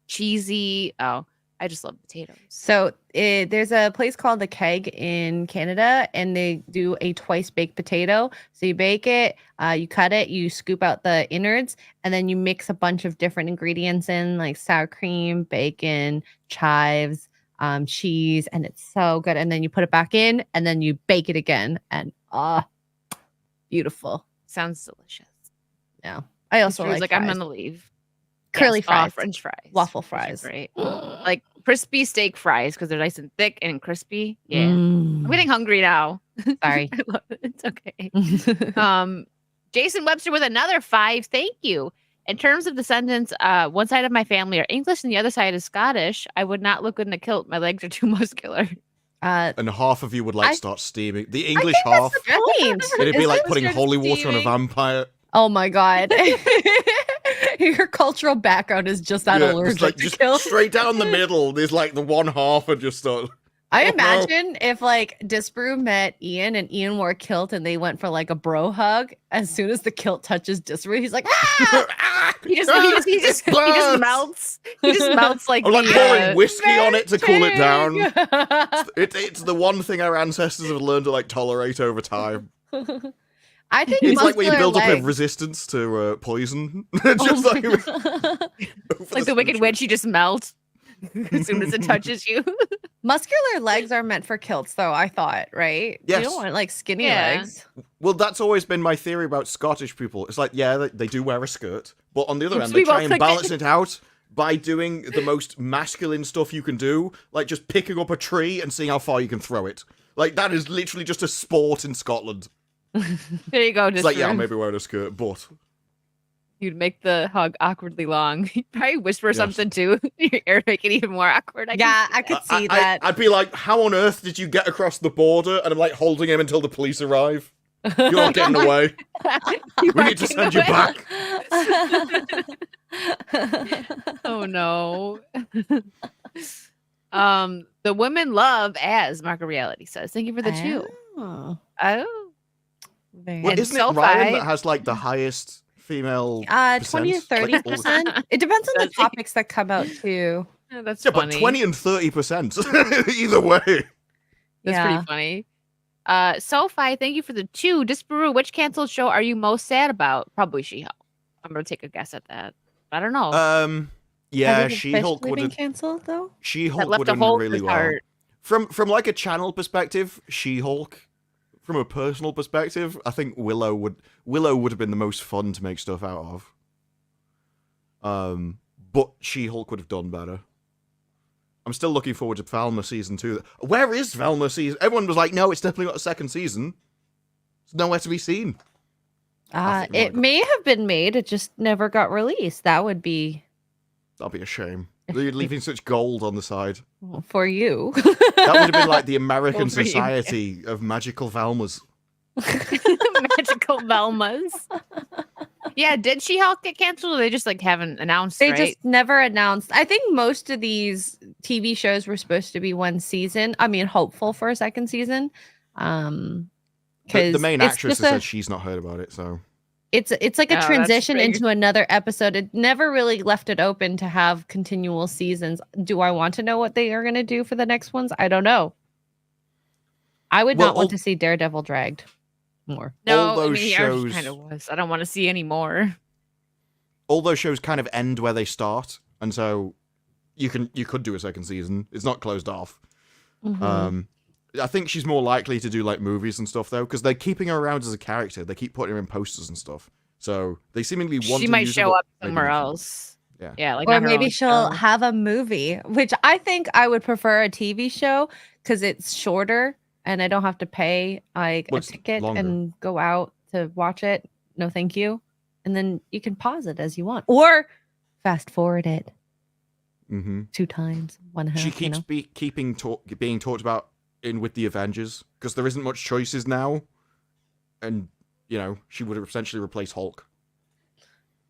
[SPEAKER 3] cheesy. Oh, I just love potatoes.
[SPEAKER 2] So there's a place called The Keg in Canada, and they do a twice baked potato. So you bake it, you cut it, you scoop out the innards, and then you mix a bunch of different ingredients in, like sour cream, bacon, chives, cheese, and it's so good. And then you put it back in, and then you bake it again, and beautiful.
[SPEAKER 3] Sounds delicious.
[SPEAKER 2] Yeah, I also
[SPEAKER 3] Drew's
[SPEAKER 2] like
[SPEAKER 3] I'm
[SPEAKER 2] fries.
[SPEAKER 3] gonna leave.
[SPEAKER 2] Curly
[SPEAKER 3] Yes,
[SPEAKER 2] fries,
[SPEAKER 3] French fries,
[SPEAKER 2] waffle
[SPEAKER 3] French
[SPEAKER 2] fries.
[SPEAKER 3] are great. Like crispy steak fries, because they're nice and thick and crispy. Yeah,
[SPEAKER 2] Mm.
[SPEAKER 3] I'm getting hungry now.
[SPEAKER 2] Sorry.
[SPEAKER 3] I love it. It's okay. Jason Webster with another 5. Thank you. In terms of descendants, one side of my family are English and the other side is Scottish. I would not look good in a kilt. My legs are too muscular.
[SPEAKER 1] And half of you would start steaming. The
[SPEAKER 2] I
[SPEAKER 1] English
[SPEAKER 2] think
[SPEAKER 1] half,
[SPEAKER 2] that's the point.
[SPEAKER 1] it'd be
[SPEAKER 2] Is
[SPEAKER 1] like
[SPEAKER 2] it
[SPEAKER 1] putting
[SPEAKER 2] just
[SPEAKER 1] holy water on a
[SPEAKER 2] steaming?
[SPEAKER 1] vampire.
[SPEAKER 2] Oh my god. Your cultural background is just that allergic to
[SPEAKER 1] just
[SPEAKER 2] kill.
[SPEAKER 1] straight down the middle. There's like the one half and just start.
[SPEAKER 2] I
[SPEAKER 1] Oh, no.
[SPEAKER 2] imagine if like Disparu met Ian and Ian wore a kilt and they went for like a bro hug. As soon as the kilt touches Disparu, he's like, ah!
[SPEAKER 3] He just melts. He just melts like
[SPEAKER 1] I'm like
[SPEAKER 3] the,
[SPEAKER 1] pouring whiskey on it to cool it down.
[SPEAKER 2] down.
[SPEAKER 1] It's the one thing our ancestors have learned to tolerate over time.
[SPEAKER 2] I think
[SPEAKER 1] It's like when you
[SPEAKER 2] muscular
[SPEAKER 1] build up a
[SPEAKER 2] legs.
[SPEAKER 1] resistance to poison.
[SPEAKER 2] Oh
[SPEAKER 1] Just
[SPEAKER 2] my
[SPEAKER 1] like,
[SPEAKER 2] God.
[SPEAKER 3] like the Wicked Witch. You just melt as soon as it touches you.
[SPEAKER 2] Muscular legs are meant for kilts, though, I thought, right? You
[SPEAKER 1] Yes.
[SPEAKER 2] don't want like skinny
[SPEAKER 3] Yeah.
[SPEAKER 2] legs.
[SPEAKER 1] Well, that's always been my theory about Scottish people. It's like, yeah, they do wear a skirt, but on the other
[SPEAKER 3] Oops,
[SPEAKER 1] hand,
[SPEAKER 3] we
[SPEAKER 1] they try
[SPEAKER 3] both
[SPEAKER 1] and
[SPEAKER 3] clicked
[SPEAKER 1] balance it out by doing the most masculine stuff you can do, like just picking up a tree and seeing how far you can throw it. Like, that is literally just a sport in Scotland.
[SPEAKER 3] There you go.
[SPEAKER 1] It's like, yeah, I'm maybe wearing a skirt, but...
[SPEAKER 3] You'd make the hug awkwardly long. You'd probably whisper
[SPEAKER 1] Yes.
[SPEAKER 3] something too. Your ear make it even more awkward.
[SPEAKER 2] Yeah, I could see that.
[SPEAKER 1] I'd be like, how on earth did you get across the border? And I'm like holding him until the police arrive. You're not getting away. We need to send you back.
[SPEAKER 3] Oh no. The women love as Marco Reality says. Thank you for the 2.
[SPEAKER 2] Oh,
[SPEAKER 3] Oh.
[SPEAKER 2] very
[SPEAKER 1] Well,
[SPEAKER 3] And
[SPEAKER 1] isn't it
[SPEAKER 3] Sophie-
[SPEAKER 1] Ryan that has like the highest female
[SPEAKER 2] 20 to
[SPEAKER 1] percent?
[SPEAKER 2] 30%. It depends on the
[SPEAKER 3] Does he?
[SPEAKER 2] topics that come out too.
[SPEAKER 3] Oh, that's
[SPEAKER 1] Yeah,
[SPEAKER 3] funny.
[SPEAKER 1] but 20 and 30%. Either way.
[SPEAKER 3] That's
[SPEAKER 2] Yeah.
[SPEAKER 3] pretty funny. Sophie, thank you for the 2. Disparu, which canceled show are you most sad about? Probably She-Hulk. I'm gonna take a guess at that. I don't know.
[SPEAKER 1] Yeah,
[SPEAKER 2] Has it
[SPEAKER 1] She-Hulk
[SPEAKER 2] officially
[SPEAKER 1] would
[SPEAKER 2] been
[SPEAKER 1] have
[SPEAKER 2] canceled though.
[SPEAKER 3] that
[SPEAKER 1] She-Hulk
[SPEAKER 3] left
[SPEAKER 1] would
[SPEAKER 3] a
[SPEAKER 1] have done
[SPEAKER 3] hole in
[SPEAKER 1] really
[SPEAKER 3] his
[SPEAKER 1] well.
[SPEAKER 3] heart.
[SPEAKER 1] From like a channel perspective, She-Hulk. From a personal perspective, I think Willow would have been the most fun to make stuff out of. But She-Hulk would have done better. I'm still looking forward to Velma season 2. Where is Velma season? Everyone was like, no, it's definitely not a second season. It's nowhere to be seen. I think
[SPEAKER 2] It may have been made. It just never got released. That would be
[SPEAKER 1] That'd be a shame. You're leaving such gold on the side.
[SPEAKER 2] for you.
[SPEAKER 1] That would have been like the American
[SPEAKER 3] Gold for you.
[SPEAKER 1] Society of Magical Velmas.
[SPEAKER 3] Magical Velmas. Yeah, did She-Hulk get canceled? Or they just haven't announced,
[SPEAKER 2] They
[SPEAKER 3] right?
[SPEAKER 2] just never announced. I think most of these TV shows were supposed to be one season. I mean, hopeful for a second season.
[SPEAKER 1] The main
[SPEAKER 2] it's
[SPEAKER 1] actress
[SPEAKER 2] just
[SPEAKER 1] has said she's not heard about it, so
[SPEAKER 2] it's like a
[SPEAKER 3] that's
[SPEAKER 2] transition
[SPEAKER 3] big.
[SPEAKER 2] into another episode. It never really left it open to have continual seasons. Do I want to know what they are going to do for the next ones? I don't know. I would not want to see Daredevil dragged more.
[SPEAKER 3] No,
[SPEAKER 1] all those
[SPEAKER 3] he
[SPEAKER 1] shows
[SPEAKER 3] kind of was. I don't want to see any more.
[SPEAKER 1] all those shows kind of end where they start, and so you could do a second season. It's not closed off.
[SPEAKER 2] Mhm.
[SPEAKER 1] I think she's more likely to do like movies and stuff though, because they're keeping her around as a character. They keep putting her in posters and stuff, so they seemingly want.
[SPEAKER 3] She
[SPEAKER 1] to
[SPEAKER 3] might
[SPEAKER 1] use
[SPEAKER 3] show
[SPEAKER 1] her,
[SPEAKER 3] up
[SPEAKER 1] but maybe
[SPEAKER 3] somewhere
[SPEAKER 1] not.
[SPEAKER 3] else.
[SPEAKER 1] Yeah.
[SPEAKER 3] Yeah, like
[SPEAKER 2] Or
[SPEAKER 3] on her
[SPEAKER 2] maybe
[SPEAKER 3] own
[SPEAKER 2] she'll
[SPEAKER 3] show.
[SPEAKER 2] have a movie, which I think I would prefer a TV show because it's shorter and I don't have to pay like
[SPEAKER 1] Well,
[SPEAKER 2] a
[SPEAKER 1] it's
[SPEAKER 2] ticket
[SPEAKER 1] longer.
[SPEAKER 2] and go out to watch it. No, thank you. And then you can pause it as you want or fast forward it
[SPEAKER 1] Mm-hmm.
[SPEAKER 2] 2 times, 1/2.
[SPEAKER 1] She keeps being talked about in with the Avengers because there isn't much choices now, and she would essentially replace Hulk.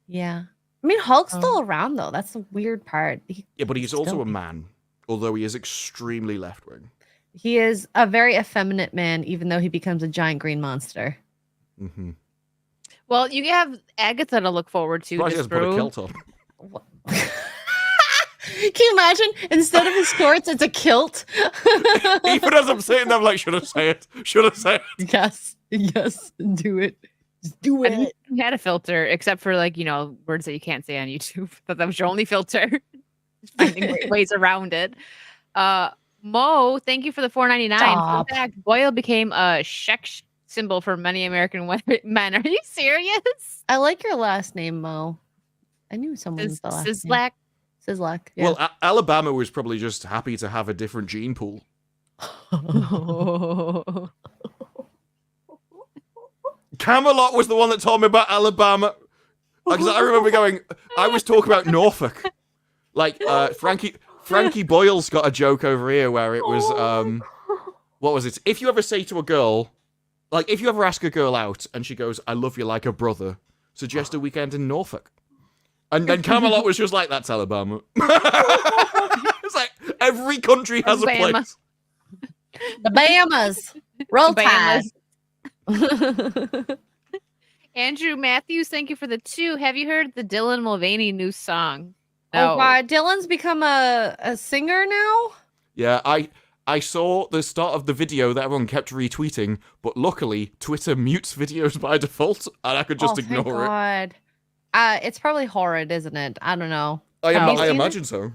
[SPEAKER 2] Yeah. I mean, Hulk's
[SPEAKER 3] Oh.
[SPEAKER 2] still around though. That's the weird part.
[SPEAKER 1] Yeah, but he's
[SPEAKER 2] Still
[SPEAKER 1] also a
[SPEAKER 2] be-
[SPEAKER 1] man, although he is extremely left wing.
[SPEAKER 2] He is a very effeminate man, even though he becomes a giant green monster.
[SPEAKER 1] Mm-hmm.
[SPEAKER 3] Well, you have Agatha to look forward to.
[SPEAKER 1] Surprised he hasn't put a
[SPEAKER 3] Disparu.
[SPEAKER 1] kilt on.
[SPEAKER 2] What- Can you imagine? Instead of his shorts, it's a kilt.
[SPEAKER 1] Even as I'm sitting there, I'm like, should I say it? Should I say it?
[SPEAKER 2] Yes, do it. Just do
[SPEAKER 3] And he had a filter, except for words that you can't say on YouTube. But that was your only filter. Just finding ways around it. Mo, thank you for the $4.99. Fun
[SPEAKER 2] Stop.
[SPEAKER 3] fact: Boyle became a sex symbol for many American men. Are you serious?
[SPEAKER 2] I like your last name, Mo. I knew someone with the last name.
[SPEAKER 3] Sislak.
[SPEAKER 2] Sislak. Yeah.
[SPEAKER 1] Well, Alabama was probably just happy to have a different gene pool. Camelot was the one that told me about Alabama. Because I remember I was talking about Norfolk. Like, Frankie Boyle's got a joke over here where it was, what was it? If you ever say to a girl, like, if you ever ask a girl out and she goes, I love you like a brother, suggest a weekend in Norfolk. And then Camelot was just like, that's Alabama. It's like, every country has
[SPEAKER 3] Alabama.
[SPEAKER 1] a place.
[SPEAKER 2] The Bahamas. Roll
[SPEAKER 3] Bahamas.
[SPEAKER 2] Tide.
[SPEAKER 3] Andrew Matthews, thank you for the 2. Have you heard the Dylan Mulvaney new song?
[SPEAKER 2] Oh, God. Dylan's become a singer now?
[SPEAKER 1] Yeah, I saw the start of the video that everyone kept retweeting, but luckily Twitter mutes videos by default, and I could just
[SPEAKER 2] Thank
[SPEAKER 1] ignore it.
[SPEAKER 2] God. It's probably horrid, isn't it? I don't know.
[SPEAKER 1] I
[SPEAKER 2] Have you seen
[SPEAKER 1] imagine so.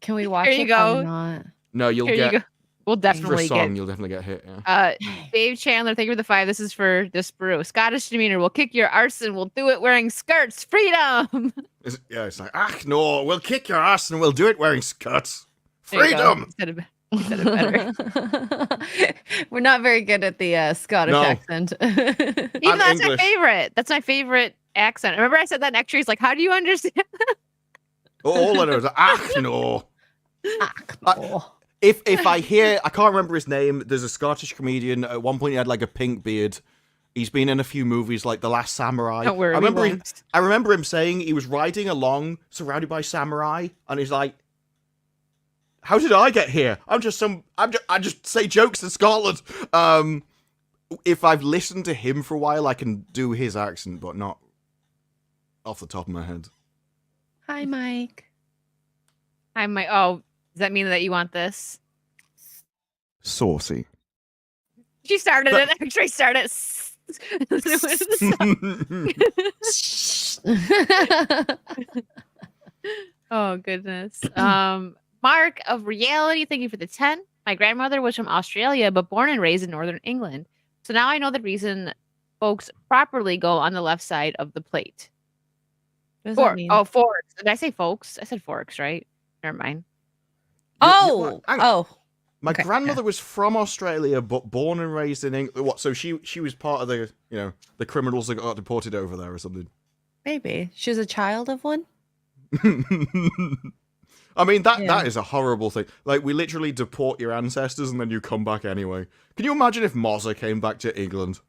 [SPEAKER 2] Can we watch
[SPEAKER 3] Here
[SPEAKER 2] it?
[SPEAKER 3] you go.
[SPEAKER 2] Or not?
[SPEAKER 1] No, you'll
[SPEAKER 3] Here you
[SPEAKER 1] get
[SPEAKER 3] go. We'll
[SPEAKER 1] for a
[SPEAKER 3] definitely
[SPEAKER 1] song.
[SPEAKER 3] get.
[SPEAKER 1] You'll definitely get hit. Yeah.
[SPEAKER 3] Dave Chandler, thank you for the 5. This is for Disparu. Scottish demeanor. We'll kick your arse and we'll do it wearing skirts. Freedom.
[SPEAKER 1] It's like, no, we'll kick your ass and we'll do it wearing skirts.
[SPEAKER 3] There you go.
[SPEAKER 1] Freedom.
[SPEAKER 3] You said it better.
[SPEAKER 2] We're not very good at the Scottish
[SPEAKER 1] No.
[SPEAKER 2] accent.
[SPEAKER 3] Even
[SPEAKER 1] I'm
[SPEAKER 3] that's my
[SPEAKER 1] English.
[SPEAKER 3] favorite. That's my favorite accent. Remember I said that in Xray. Like, how do you understand?
[SPEAKER 1] All I know is, no.
[SPEAKER 2] Oh.
[SPEAKER 1] If I hear, I can't remember his name. There's a Scottish comedian. At one point, he had like a pink beard. He's been in a few movies, like The Last Samurai.
[SPEAKER 3] Don't worry.
[SPEAKER 1] I
[SPEAKER 3] we
[SPEAKER 1] remember
[SPEAKER 3] won't.
[SPEAKER 1] I remember him saying he was riding along, surrounded by samurai, and he's like, "How did I get here? I just say jokes in Scotland." If I've listened to him for a while, I can do his accent, but not off the top of my head.
[SPEAKER 2] Hi, Mike.
[SPEAKER 3] I'm like, oh, does that mean that you want this?
[SPEAKER 1] Saucy.
[SPEAKER 3] She started it. Xray started. Oh goodness. Mark of Reality, thank you for the 10. My grandmother was from Australia, but born and raised in Northern England. So now I know the reason folks properly go on the left side of the plate.
[SPEAKER 2] What does that mean?
[SPEAKER 3] Oh, forks. Did I say folks? I said forks, right? Never mind.
[SPEAKER 2] Oh,
[SPEAKER 1] hang on.
[SPEAKER 2] oh.
[SPEAKER 1] My
[SPEAKER 2] Okay,
[SPEAKER 1] grandmother was from Australia, but born and raised in England. What? So she was part of the the criminals that got deported over there or something.
[SPEAKER 2] Maybe she was a child of one.
[SPEAKER 1] I mean
[SPEAKER 2] Yeah.
[SPEAKER 1] that is a horrible thing. Like, we literally deport your ancestors and then you come back anyway. Can you imagine if Mozza came back to England?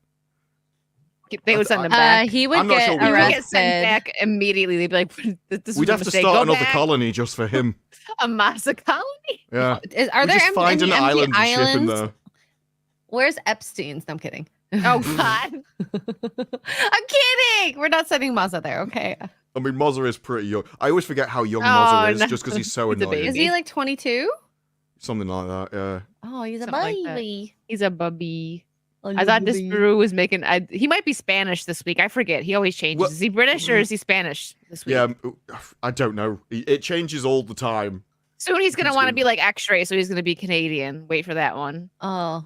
[SPEAKER 3] They would send them back.
[SPEAKER 2] He would
[SPEAKER 1] I'm not
[SPEAKER 2] get
[SPEAKER 1] sure we
[SPEAKER 3] He would
[SPEAKER 2] arrested.
[SPEAKER 3] get sent back immediately. They'd be like, "This was
[SPEAKER 1] We'd
[SPEAKER 3] a
[SPEAKER 1] have to
[SPEAKER 3] mistake.
[SPEAKER 1] start
[SPEAKER 3] Go
[SPEAKER 1] another
[SPEAKER 3] back."
[SPEAKER 1] colony just for him.
[SPEAKER 3] A Massa colony.
[SPEAKER 1] Yeah.
[SPEAKER 2] Are
[SPEAKER 1] We
[SPEAKER 2] there
[SPEAKER 1] just find
[SPEAKER 2] any
[SPEAKER 1] an
[SPEAKER 2] empty
[SPEAKER 1] island and ship him
[SPEAKER 2] islands?
[SPEAKER 1] there.
[SPEAKER 2] Where's Epstein's? No, I'm kidding.
[SPEAKER 3] Oh God.
[SPEAKER 2] I'm kidding. We're not sending Mazza there. Okay.
[SPEAKER 1] I mean, Mozza is pretty young. I always forget how young
[SPEAKER 3] Oh,
[SPEAKER 1] Mozza is
[SPEAKER 3] no.
[SPEAKER 1] just because he's so
[SPEAKER 3] He's a
[SPEAKER 1] annoying.
[SPEAKER 2] Is he like 22?
[SPEAKER 1] Something like that, yeah.
[SPEAKER 2] Oh, he's a
[SPEAKER 3] Something like that.
[SPEAKER 2] baby.
[SPEAKER 3] He's a bubby. I thought Disparu was making. He might be Spanish this week. I forget. He always changes.
[SPEAKER 1] Well,
[SPEAKER 3] is he British or is he Spanish this week?
[SPEAKER 1] Yeah, I don't know. It changes all the time.
[SPEAKER 3] Soon he's gonna
[SPEAKER 1] He's
[SPEAKER 3] want to
[SPEAKER 1] gonna-
[SPEAKER 3] be like Xray, so he's gonna be Canadian. Wait for that one.
[SPEAKER 2] Oh,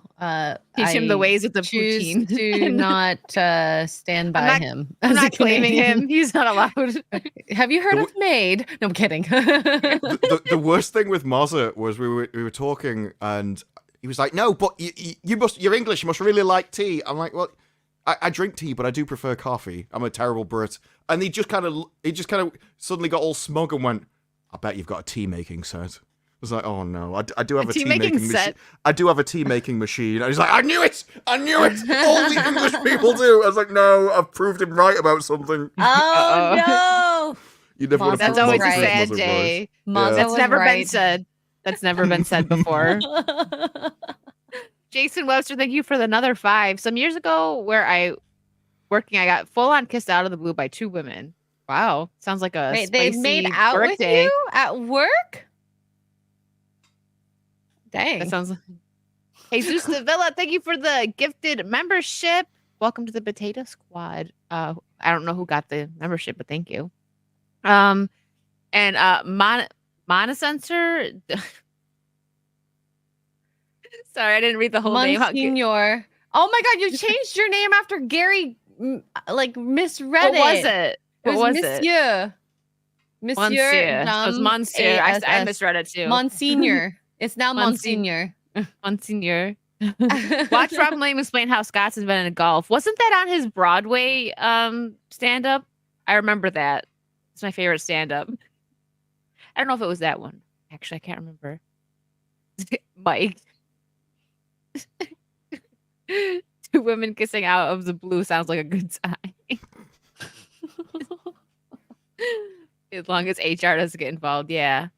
[SPEAKER 3] Teach him the
[SPEAKER 2] I
[SPEAKER 3] ways of the
[SPEAKER 2] choose
[SPEAKER 3] poutine.
[SPEAKER 2] to not stand by
[SPEAKER 3] not-
[SPEAKER 2] him.
[SPEAKER 3] I'm
[SPEAKER 2] as a
[SPEAKER 3] not claiming
[SPEAKER 2] Canadian.
[SPEAKER 3] him. He's not allowed.
[SPEAKER 2] Have you heard
[SPEAKER 1] The
[SPEAKER 2] of Maid? No, I'm kidding.
[SPEAKER 1] The worst thing with Mozza was we were talking and he was like, "No, but you're English. You must really like tea." I'm like, "Well, I drink tea, but I do prefer coffee. I'm a terrible Brit." And he just kind of suddenly got all smug and went, "I bet you've got a tea making set." I was like, "Oh no, I do have a tea making
[SPEAKER 3] set.
[SPEAKER 1] machine. I do have a tea making machine." And he's like, "I knew it. All the English people do." I was like, "No, I've proved him right about something."
[SPEAKER 2] Oh
[SPEAKER 1] You never would have
[SPEAKER 3] That's
[SPEAKER 1] proved
[SPEAKER 3] always
[SPEAKER 1] Mozza
[SPEAKER 3] a
[SPEAKER 1] right.
[SPEAKER 3] sad
[SPEAKER 1] Mozza
[SPEAKER 3] day.
[SPEAKER 2] no! Mazza
[SPEAKER 3] That's
[SPEAKER 2] was
[SPEAKER 3] never been
[SPEAKER 2] right.
[SPEAKER 3] said. That's never been said before. Jason Webster, thank you for another 5. Some years ago, where I got full on kissed out of the blue by 2 women. Wow, sounds like a
[SPEAKER 2] Wait, they
[SPEAKER 3] spicy
[SPEAKER 2] made out
[SPEAKER 3] work
[SPEAKER 2] with
[SPEAKER 3] day.
[SPEAKER 2] you at work? Dang.
[SPEAKER 3] That sounds. Jesus Davila, thank you for the gifted membership. Welcome to the Potato Squad. I don't know who got the membership, but thank you. And Monosensor. Sorry, I didn't read the whole name.
[SPEAKER 2] Monsignor. Oh my God, you changed your name after Gary, like misread
[SPEAKER 3] What was
[SPEAKER 2] it.
[SPEAKER 3] it?
[SPEAKER 2] It
[SPEAKER 3] What was
[SPEAKER 2] Monsieur.
[SPEAKER 3] it?
[SPEAKER 2] Monsieur.
[SPEAKER 3] So it's Monsieur. I
[SPEAKER 2] ASS.
[SPEAKER 3] misread it too.
[SPEAKER 2] Monsignor. It's now
[SPEAKER 3] Monsignor.
[SPEAKER 2] Monsignor.
[SPEAKER 3] Monsignor. Watch Rob Williams explain how Scott's invented golf. Wasn't that on his Broadway stand-up? I remember that. It's my favorite stand-up. I don't know if it was that one. Actually, I can't remember. Mike. 2 women kissing out of the blue sounds like a good time. As long as HR doesn't get involved, yeah.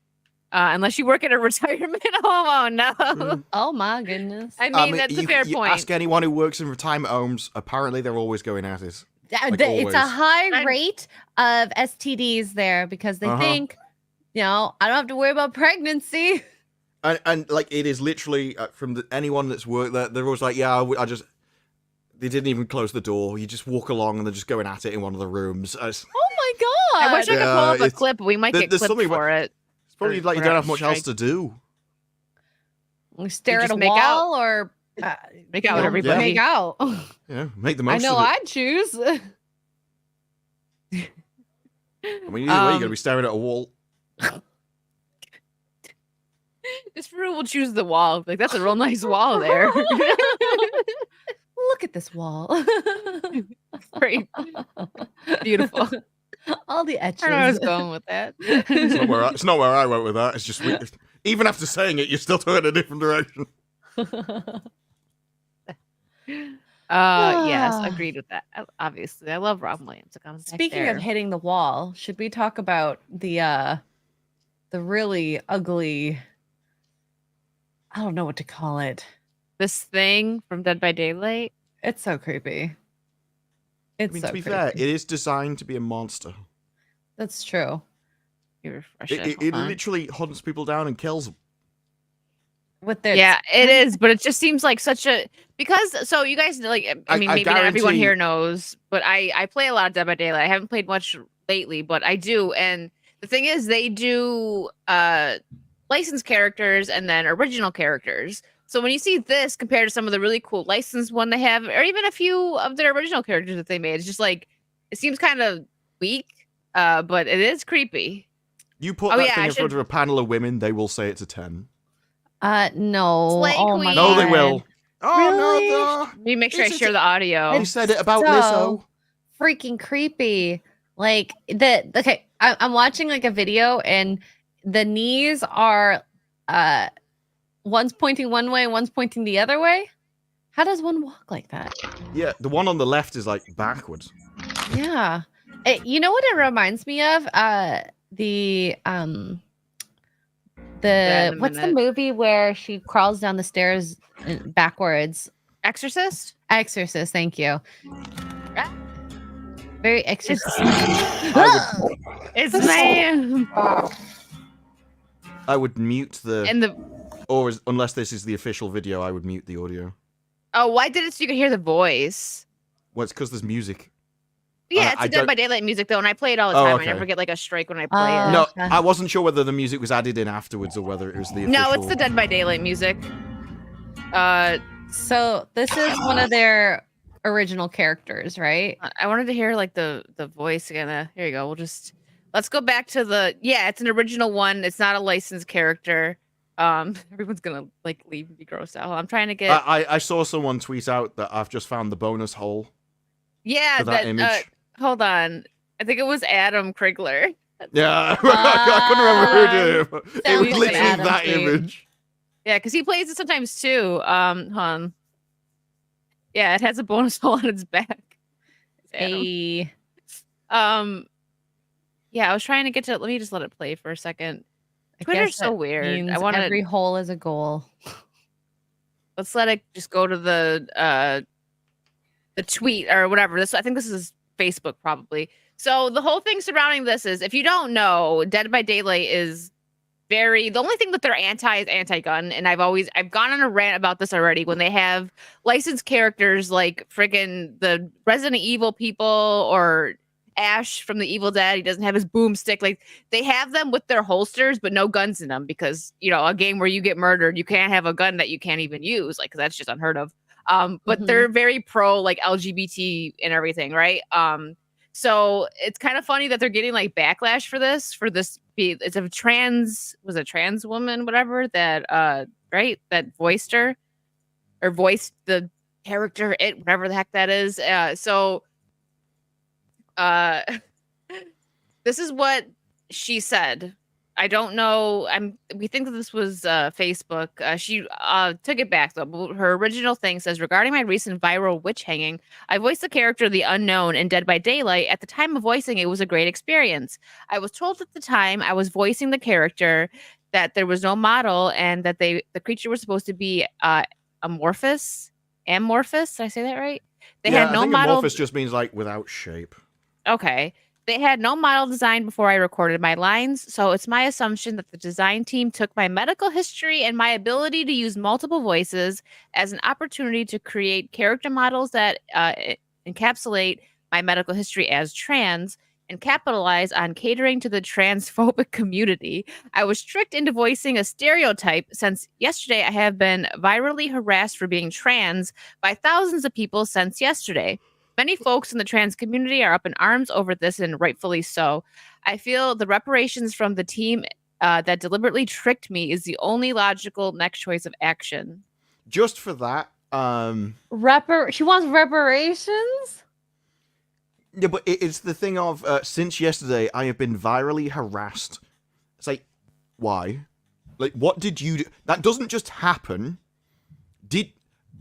[SPEAKER 3] Unless you work at a retirement home, oh no.
[SPEAKER 2] Oh my goodness.
[SPEAKER 3] I mean, that's a fair
[SPEAKER 1] you
[SPEAKER 3] point.
[SPEAKER 1] Ask anyone who works in retirement homes. Apparently, they're always going at it. Like
[SPEAKER 2] It's a
[SPEAKER 1] always.
[SPEAKER 2] high rate of STDs there because they think, I don't have to worry about pregnancy.
[SPEAKER 1] And like it is literally from anyone that's worked there, they're always like, "Yeah, I just." They didn't even close the door. You just walk along and they're just going at it in one of the rooms.
[SPEAKER 2] Oh my God.
[SPEAKER 3] I wish I could pull up a
[SPEAKER 1] it's-
[SPEAKER 3] clip, but we might get
[SPEAKER 1] there's
[SPEAKER 3] clipped
[SPEAKER 1] something
[SPEAKER 3] for it.
[SPEAKER 1] It's probably
[SPEAKER 3] Or
[SPEAKER 1] like you don't have much
[SPEAKER 3] whatever,
[SPEAKER 1] else to do.
[SPEAKER 2] We stare
[SPEAKER 3] You
[SPEAKER 2] at a
[SPEAKER 3] just make
[SPEAKER 2] wall or
[SPEAKER 3] Make out with
[SPEAKER 1] Yeah.
[SPEAKER 3] everybody.
[SPEAKER 2] make out.
[SPEAKER 1] Yeah, make the
[SPEAKER 2] I
[SPEAKER 1] most
[SPEAKER 2] know
[SPEAKER 1] of it.
[SPEAKER 2] I'd choose.
[SPEAKER 1] I mean, either way, you're gonna be staring at a wall.
[SPEAKER 3] This room will choose the wall. Like that's a real nice wall there.
[SPEAKER 2] Look at this wall.
[SPEAKER 3] Very beautiful.
[SPEAKER 2] All the etches.
[SPEAKER 3] I don't know where I was going with that.
[SPEAKER 1] It's not where I went with that. It's just even after saying it, you're still going in a different direction.
[SPEAKER 3] Yes, agreed with that. Obviously, I love Rob Williams.
[SPEAKER 2] Speaking of hitting the wall, should we talk about the really ugly? I don't know what to call it.
[SPEAKER 3] This thing from Dead by Daylight.
[SPEAKER 2] It's so creepy. It's
[SPEAKER 1] I mean,
[SPEAKER 2] so
[SPEAKER 1] to be
[SPEAKER 2] creepy.
[SPEAKER 1] fair, it is designed to be a monster.
[SPEAKER 2] That's true.
[SPEAKER 3] You refresh
[SPEAKER 1] It
[SPEAKER 3] Hold on.
[SPEAKER 1] literally hunts people down and kills them.
[SPEAKER 2] With their
[SPEAKER 3] Yeah, it is, but it just seems like such a so you guys like I mean
[SPEAKER 1] I
[SPEAKER 3] maybe not everyone
[SPEAKER 1] guarantee-
[SPEAKER 3] here knows, but I play a lot of Dead by Daylight. I haven't played much lately, but I do. And the thing is they do licensed characters and then original characters. So when you see this compared to some of the really cool licensed one they have, or even a few of their original characters that they made, it's just like it seems kind of weak, but it is creepy.
[SPEAKER 1] You put
[SPEAKER 3] Oh,
[SPEAKER 1] that
[SPEAKER 3] yeah,
[SPEAKER 1] thing
[SPEAKER 3] I
[SPEAKER 1] in front
[SPEAKER 3] should-
[SPEAKER 1] of a panel of women, they will say it's a 10.
[SPEAKER 2] no.
[SPEAKER 3] Slay
[SPEAKER 2] Oh my
[SPEAKER 3] Queen.
[SPEAKER 1] No, they
[SPEAKER 2] God.
[SPEAKER 1] will. Oh,
[SPEAKER 2] Really?
[SPEAKER 1] no.
[SPEAKER 3] Let me make sure I
[SPEAKER 1] It's
[SPEAKER 3] share the audio.
[SPEAKER 1] They said it about
[SPEAKER 2] So-
[SPEAKER 1] Lizzo.
[SPEAKER 2] Freaking creepy. Like I'm watching like a video and the knees are one's pointing one way, one's pointing the other way. How does one walk like that?
[SPEAKER 1] Yeah, the one on the left is like backwards.
[SPEAKER 2] Yeah. You know what it reminds me of?
[SPEAKER 3] Yeah, in a
[SPEAKER 2] What's the
[SPEAKER 3] minute.
[SPEAKER 2] movie where she crawls down the stairs backwards?
[SPEAKER 3] Exorcist?
[SPEAKER 2] Exorcist, thank you. Very Exorcist.
[SPEAKER 3] It's man.
[SPEAKER 1] I would mute
[SPEAKER 3] And the
[SPEAKER 1] unless this is the official video, I would mute the audio.
[SPEAKER 3] why did it so you could hear the voice?
[SPEAKER 1] Well, it's because there's music.
[SPEAKER 3] Yeah, it's
[SPEAKER 1] I
[SPEAKER 3] a Dead
[SPEAKER 1] don't-
[SPEAKER 3] by Daylight music though, and I play it all the
[SPEAKER 1] Oh,
[SPEAKER 3] time.
[SPEAKER 1] okay.
[SPEAKER 3] I never get like a strike when I play it.
[SPEAKER 1] No,
[SPEAKER 2] Okay.
[SPEAKER 1] I wasn't sure whether the music was added in afterwards or whether it was the official.
[SPEAKER 3] No, it's the Dead by Daylight music.
[SPEAKER 2] So this is one of their original characters, right?
[SPEAKER 3] I wanted to hear like the voice again. Here you go. Let's go back to it's an original one. It's not a licensed character. Everyone's gonna like leave and be grossed out. I'm trying to get.
[SPEAKER 1] I saw someone tweet out that I've just found the bonus hole.
[SPEAKER 3] Yeah,
[SPEAKER 1] for that image.
[SPEAKER 3] Hold on. I think it was Adam Krigler.
[SPEAKER 1] Yeah, I couldn't remember who did it. But it
[SPEAKER 2] sounds
[SPEAKER 1] was
[SPEAKER 2] like an
[SPEAKER 1] literally
[SPEAKER 2] Adam
[SPEAKER 1] that
[SPEAKER 2] tweet.
[SPEAKER 1] image.
[SPEAKER 3] Yeah, because he plays it sometimes too. Hold on. Yeah, it has a bonus hole on its back. It's Adam.
[SPEAKER 2] A
[SPEAKER 3] Yeah, I was trying to get to. Let me just let it play for a second.
[SPEAKER 2] I
[SPEAKER 3] Twitter's
[SPEAKER 2] guess
[SPEAKER 3] so
[SPEAKER 2] that
[SPEAKER 3] weird.
[SPEAKER 2] means
[SPEAKER 3] I want
[SPEAKER 2] every
[SPEAKER 3] to.
[SPEAKER 2] hole is a goal.
[SPEAKER 3] Let's let it just go to the tweet or whatever. I think this is Facebook probably. So the whole thing surrounding this is, if you don't know, Dead by Daylight is the only thing that they're anti is anti-gun, and I've gone on a rant about this already. When they have licensed characters like friggin' the Resident Evil people or Ash from the Evil Dead, he doesn't have his boomstick. Like, they have them with their holsters, but no guns in them, because a game where you get murdered, you can't have a gun that you can't even use. Like, 'cause that's just unheard of. But they're very pro like LGBT and everything, right? So it's kind of funny that they're getting like backlash for this. It's a trans woman, whatever, that right, that voiced her or voiced the character, whatever the heck that is. This is what she said. I don't know. We think that this was Facebook. She took it back though. But her original thing says, regarding my recent viral witch hanging, I voiced the character The Unknown in Dead by Daylight. At the time of voicing, it was a great experience. I was told at the time I was voicing the character that there was no model and that the creature was supposed to be amorphous. Did I say that right? They had no
[SPEAKER 1] I think
[SPEAKER 3] model.
[SPEAKER 1] amorphous just means like without shape.
[SPEAKER 3] Okay. They had no model design before I recorded my lines, so it's my assumption that the design team took my medical history and my ability to use multiple voices as an opportunity to create character models that encapsulate my medical history as trans and capitalize on catering to the transphobic community. I was tricked into voicing a stereotype since yesterday. I have been virally harassed for being trans by thousands of people since yesterday. Many folks in the trans community are up in arms over this, and rightfully so. I feel the reparations from the team that deliberately tricked me is the only logical next choice of action.
[SPEAKER 1] Just for that,
[SPEAKER 2] She wants reparations?
[SPEAKER 1] yeah, but it's the thing of since yesterday, I have been virally harassed. It's like, why? Like, what did you do? That doesn't just happen.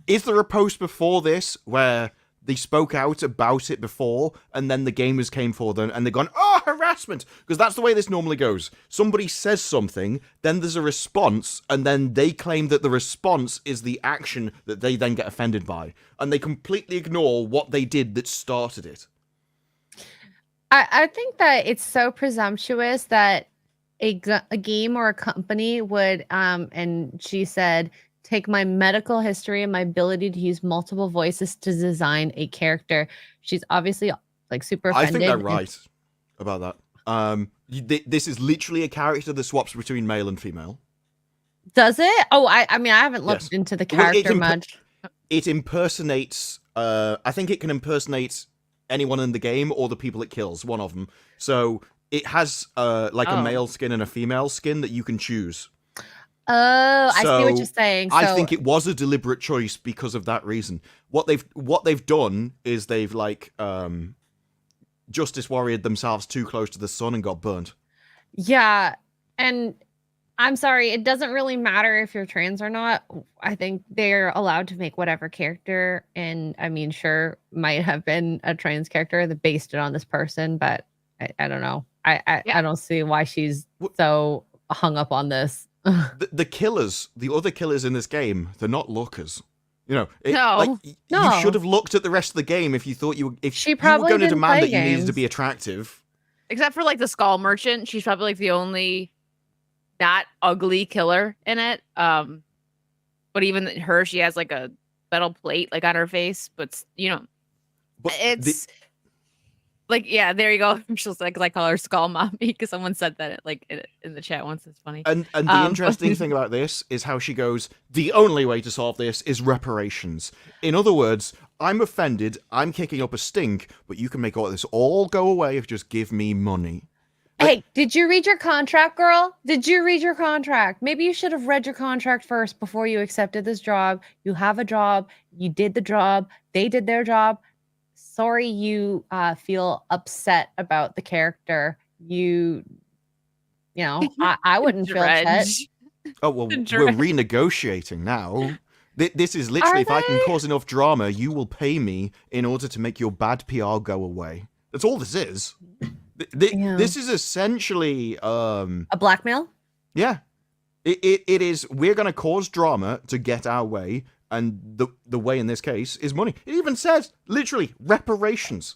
[SPEAKER 1] Is there a post before this where they spoke out about it before, and then the gamers came for them, and they've gone, oh, harassment! Because that's the way this normally goes. Somebody says something, then there's a response, and then they claim that the response is the action that they then get offended by. And they completely ignore what they did that started it.
[SPEAKER 2] I think that it's so presumptuous that a game or a company would, and she said, take my medical history and my ability to use multiple voices to design a character. She's obviously like super offended.
[SPEAKER 1] I think they're right about that. This is literally a character that swaps between male and female.
[SPEAKER 2] Does it? Oh, I mean, I haven't looked into the character much.
[SPEAKER 1] It impersonates, I think it can impersonate anyone in the game or the people it kills, one of them. So it has a male skin and a female skin that you can choose.
[SPEAKER 2] Oh, I see what you're saying. So,
[SPEAKER 1] I think it was a deliberate choice because of that reason. What they've done is they've justice warriored themselves too close to the sun and got burnt.
[SPEAKER 2] Yeah, and I'm sorry, it doesn't really matter if you're trans or not. I think they're allowed to make whatever character, and I mean, sure, might have been a trans character that based it on this person, but I don't know. I don't see why she's so hung up on this.
[SPEAKER 1] The killers, the other killers in this game, they're not lookers. You know,
[SPEAKER 3] No.
[SPEAKER 2] No.
[SPEAKER 1] You should have looked at the rest of the game if you thought you were, if
[SPEAKER 2] She
[SPEAKER 1] you were
[SPEAKER 2] probably
[SPEAKER 1] going to
[SPEAKER 2] didn't
[SPEAKER 1] demand
[SPEAKER 2] play
[SPEAKER 1] that you needed to
[SPEAKER 2] games.
[SPEAKER 1] be attractive.
[SPEAKER 3] Except for like the skull merchant, she's probably like the only not ugly killer in it. But even her, she has like a metal plate like on her face. But you know,
[SPEAKER 1] But
[SPEAKER 3] it's like, yeah, there you go. She's like, I call her Skull Mommy because someone said that like in the chat once. It's funny.
[SPEAKER 1] And the interesting thing about this is how she goes, the only way to solve this is reparations. In other words, I'm offended, I'm kicking up a stink, but you can make all this all go away if you just give me money.
[SPEAKER 2] Hey, did you read your contract, girl? Did you read your contract? Maybe you should have read your contract first before you accepted this job. You have a job. You did the job. They did their job. Sorry you feel upset about the character. You know, I wouldn't feel upset.
[SPEAKER 1] Oh, well, we're renegotiating now. This is literally, if I can cause enough drama, you will pay me in order to make your bad PR go away. That's all this is. This is essentially
[SPEAKER 2] a blackmail.
[SPEAKER 1] Yeah, it is. We're going to cause drama to get our way, and the way in this case is money. It even says literally reparations,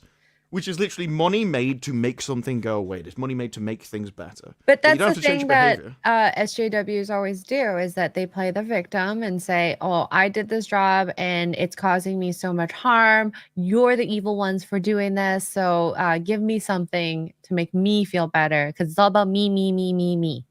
[SPEAKER 1] which is literally money made to make something go away. It's money made to make things better.
[SPEAKER 2] But that's the thing that SJWs always do, is that they play the victim and say, oh, I did this job and it's causing me so much harm. You're the evil ones for doing this. So give me something to make me feel better, because it's all about me, me, me, me, me.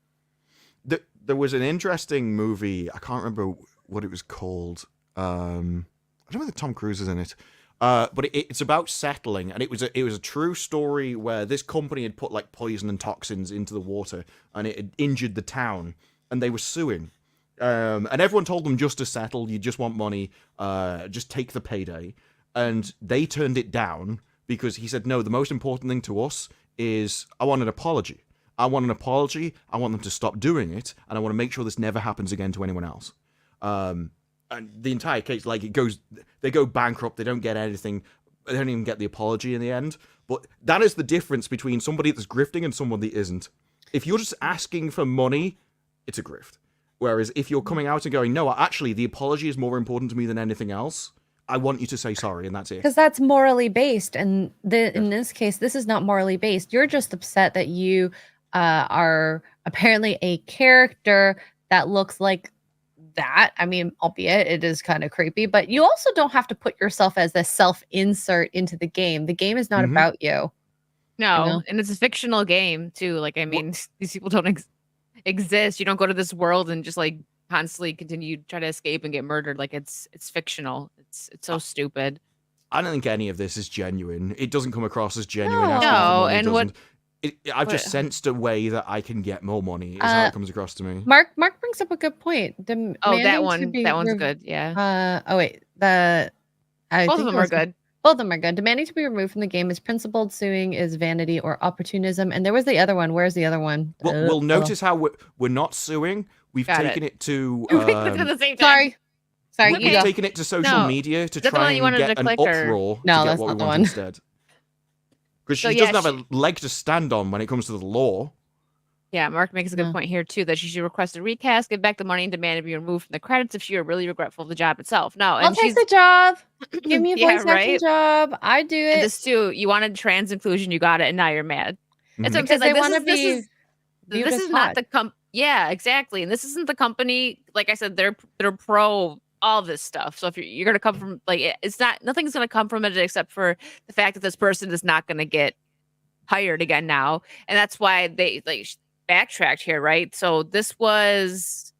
[SPEAKER 1] There was an interesting movie. I can't remember what it was called. I don't know whether Tom Cruise is in it. But it's about settling, and it was a true story where this company had put like poison and toxins into the water, and it had injured the town, and they were suing. And everyone told them just to settle, you just want money, just take the payday. And they turned it down because he said, no, the most important thing to us is I want an apology. I want an apology, I want them to stop doing it, and I want to make sure this never happens again to anyone else. And the entire case, like, they go bankrupt, they don't get anything, they don't even get the apology in the end. But that is the difference between somebody that's grifting and someone that isn't. If you're just asking for money, it's a grift. Whereas if you're coming out and going, no, actually, the apology is more important to me than anything else, I want you to say sorry, and that's it.
[SPEAKER 2] Because that's morally based. And in this case, this is not morally based. You're just upset that you are apparently a character that looks like that. I mean, albeit it is kind of creepy, but you also don't have to put yourself as a self-insert into the game. The game is not about you.
[SPEAKER 3] No,
[SPEAKER 2] you know?
[SPEAKER 3] And it's a fictional game too. Like, I mean, these people don't exist. You don't go to this world and just like constantly continue to try to escape and get murdered. Like, it's fictional. It's so stupid.
[SPEAKER 1] I don't think any of this is genuine. It doesn't come across as genuine.
[SPEAKER 3] No, and what?
[SPEAKER 1] I've just sensed a way that I can get more money. Is how it comes across to me.
[SPEAKER 2] Mark brings up a good point.
[SPEAKER 3] That one's good. Yeah.
[SPEAKER 2] Both
[SPEAKER 3] of them are good.
[SPEAKER 2] Both of them are good. Demanding to be removed from the game is principled. Suing is vanity or opportunism. And there was the other one. Where's the other one?
[SPEAKER 1] We'll notice how we're not suing. We've taken it to.
[SPEAKER 3] We clicked at the same time.
[SPEAKER 2] Sorry.
[SPEAKER 1] We've taken it to social media to try and get an uproar to get what we want instead. Because she doesn't have a leg to stand on when it comes to the law.
[SPEAKER 3] Yeah, Mark makes a good point here, too, that she should request a recast, give back the money, and demand to be removed from the credits if she were really regretful of the job itself. No,
[SPEAKER 2] I'll take the job. Give me a voice acting job. I do it.
[SPEAKER 3] And this, too, you wanted trans inclusion, you got it, and now you're mad. It's
[SPEAKER 2] because they want to be
[SPEAKER 3] this is not the Yeah, exactly. And this isn't the company. Like I said, they're pro all this stuff. So if you're going to come from, like, nothing's going to come from it except for the fact that this person is not going to get hired again now. And that's why they backtracked here, right? So this was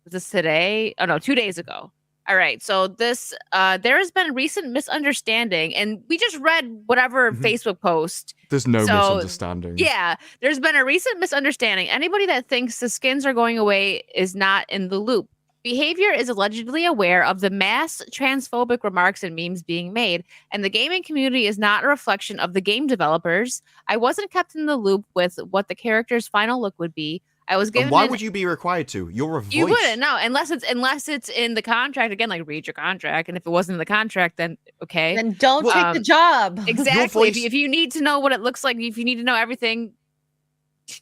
[SPEAKER 3] this today? Oh no, 2 days ago. All right. So this there has been a recent misunderstanding, and we just read whatever Facebook post.
[SPEAKER 1] There's no misunderstanding.
[SPEAKER 3] Yeah, there's been a recent misunderstanding. Anybody that thinks the skins are going away is not in the loop. Behavior is allegedly aware of the mass transphobic remarks and memes being made, and the gaming community is not a reflection of the game developers. I wasn't kept in the loop with what the character's final look would be. I was given.
[SPEAKER 1] And why would you be required to? You're a voice.
[SPEAKER 3] You wouldn't, no, unless it's in the contract. Again, like, read your contract, and if it wasn't in the contract, then okay.
[SPEAKER 2] Then don't take the job.
[SPEAKER 3] Exactly. If you need to know what it looks like, if you need to know everything.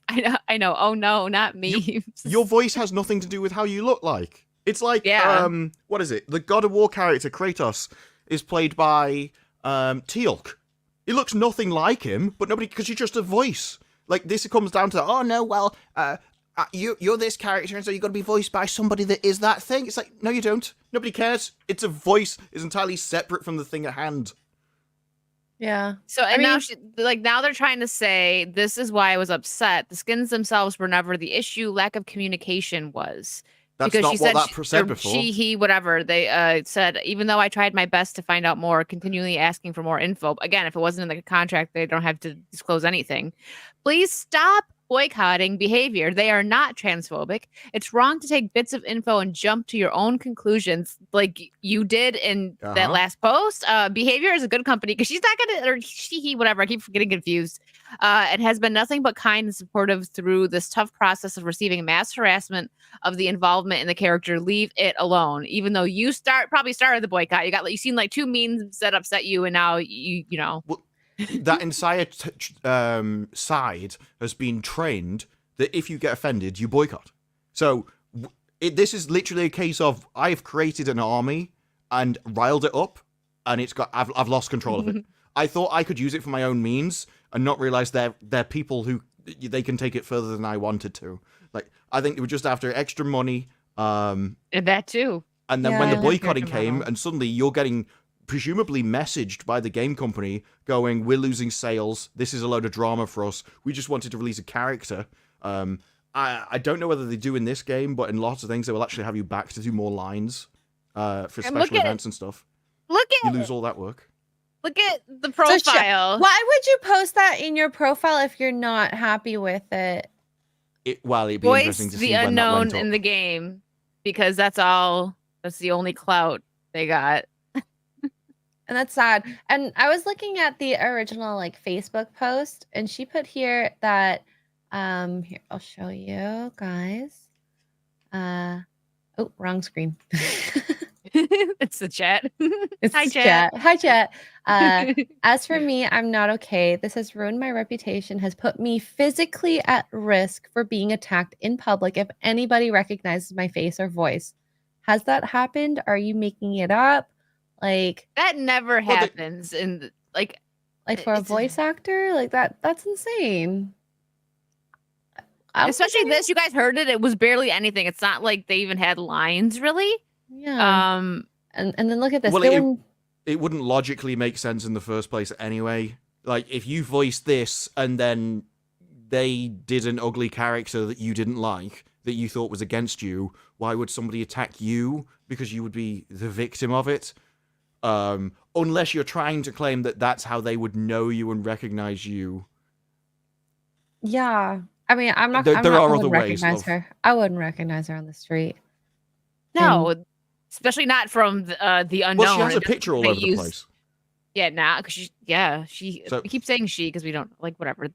[SPEAKER 3] I know. Oh no, not me.
[SPEAKER 1] Your voice has nothing to do with how you look like. It's like,
[SPEAKER 3] Yeah.
[SPEAKER 1] what is it? The God of War character, Kratos, is played by Teal'c. He looks nothing like him, but nobody, because you're just a voice. Like, this comes down to, oh no, well, you're this character, and so you've got to be voiced by somebody that is that thing. It's like, no, you don't. Nobody cares. It's a voice. It's entirely separate from the thing at hand.
[SPEAKER 2] Yeah.
[SPEAKER 3] So now now they're trying to say this is why I was upset. The skins themselves were never the issue. Lack of communication was.
[SPEAKER 1] That's
[SPEAKER 3] because
[SPEAKER 1] not
[SPEAKER 3] she
[SPEAKER 1] what
[SPEAKER 3] said
[SPEAKER 1] that said before.
[SPEAKER 3] She, he, whatever. They said, even though I tried my best to find out more, continually asking for more info. Again, if it wasn't in the contract, they don't have to disclose anything. Please stop boycotting behavior. They are not transphobic. It's wrong to take bits of info and jump to your own conclusions like you did in that last post. Behavior is a good company because she's not going to, or he, whatever. I keep getting confused. And has been nothing but kind and supportive through this tough process of receiving mass harassment of the involvement in the character. Leave it alone. Even though you probably started the boycott, you seen like 2 memes that upset you, and now you know.
[SPEAKER 1] Well, that entire side has been trained that if you get offended, you boycott. So this is literally a case of I've created an army and riled it up, and I've lost control of it. I thought I could use it for my own means and not realize they're people who they can take it further than I wanted to. Like, I think they were just after extra money.
[SPEAKER 3] And that too.
[SPEAKER 1] And then when the boycotting came, and suddenly you're getting presumably messaged by the game company going, we're losing sales. This is a load of drama for us. We just wanted to release a character. I don't know whether they do in this game, but in lots of things, they will actually have you back to do more lines for special events and stuff. You lose all that work.
[SPEAKER 3] Look at the profile.
[SPEAKER 2] So why would you post that in your profile if you're not happy with it?
[SPEAKER 1] It'd be interesting to see
[SPEAKER 3] the
[SPEAKER 1] when that
[SPEAKER 3] unknown
[SPEAKER 1] went up.
[SPEAKER 3] in the game, because that's the only clout they got.
[SPEAKER 2] And that's sad. And I was looking at the original Facebook post, and she put here that here, I'll show you guys. Oh, wrong screen.
[SPEAKER 3] It's the chat.
[SPEAKER 2] Hi, chat. Hi, chat. As for me, I'm not okay. This has ruined my reputation, has put me physically at risk for being attacked in public if anybody recognizes my face or voice. Has that happened? Are you making it up?
[SPEAKER 3] That never happens
[SPEAKER 2] for a voice actor? That's insane.
[SPEAKER 3] Especially this, you guys heard it. It was barely anything. It's not like they even had lines, really.
[SPEAKER 2] Yeah. And then look at this.
[SPEAKER 1] Well, it wouldn't logically make sense in the first place anyway. Like, if you voiced this and then they did an ugly character that you didn't like, that you thought was against you, why would somebody attack you? Because you would be the victim of it. Unless you're trying to claim that that's how they would know you and recognize you.
[SPEAKER 2] Yeah. I mean, I'm not.
[SPEAKER 1] There
[SPEAKER 2] I'm not
[SPEAKER 1] are
[SPEAKER 2] gonna
[SPEAKER 1] other ways.
[SPEAKER 2] recognize her. I wouldn't recognize her on the street.
[SPEAKER 3] No, especially not from the unknown.
[SPEAKER 1] Well, she has a picture all over the place.
[SPEAKER 3] Yeah, because she. We keep saying she because we don't whatever.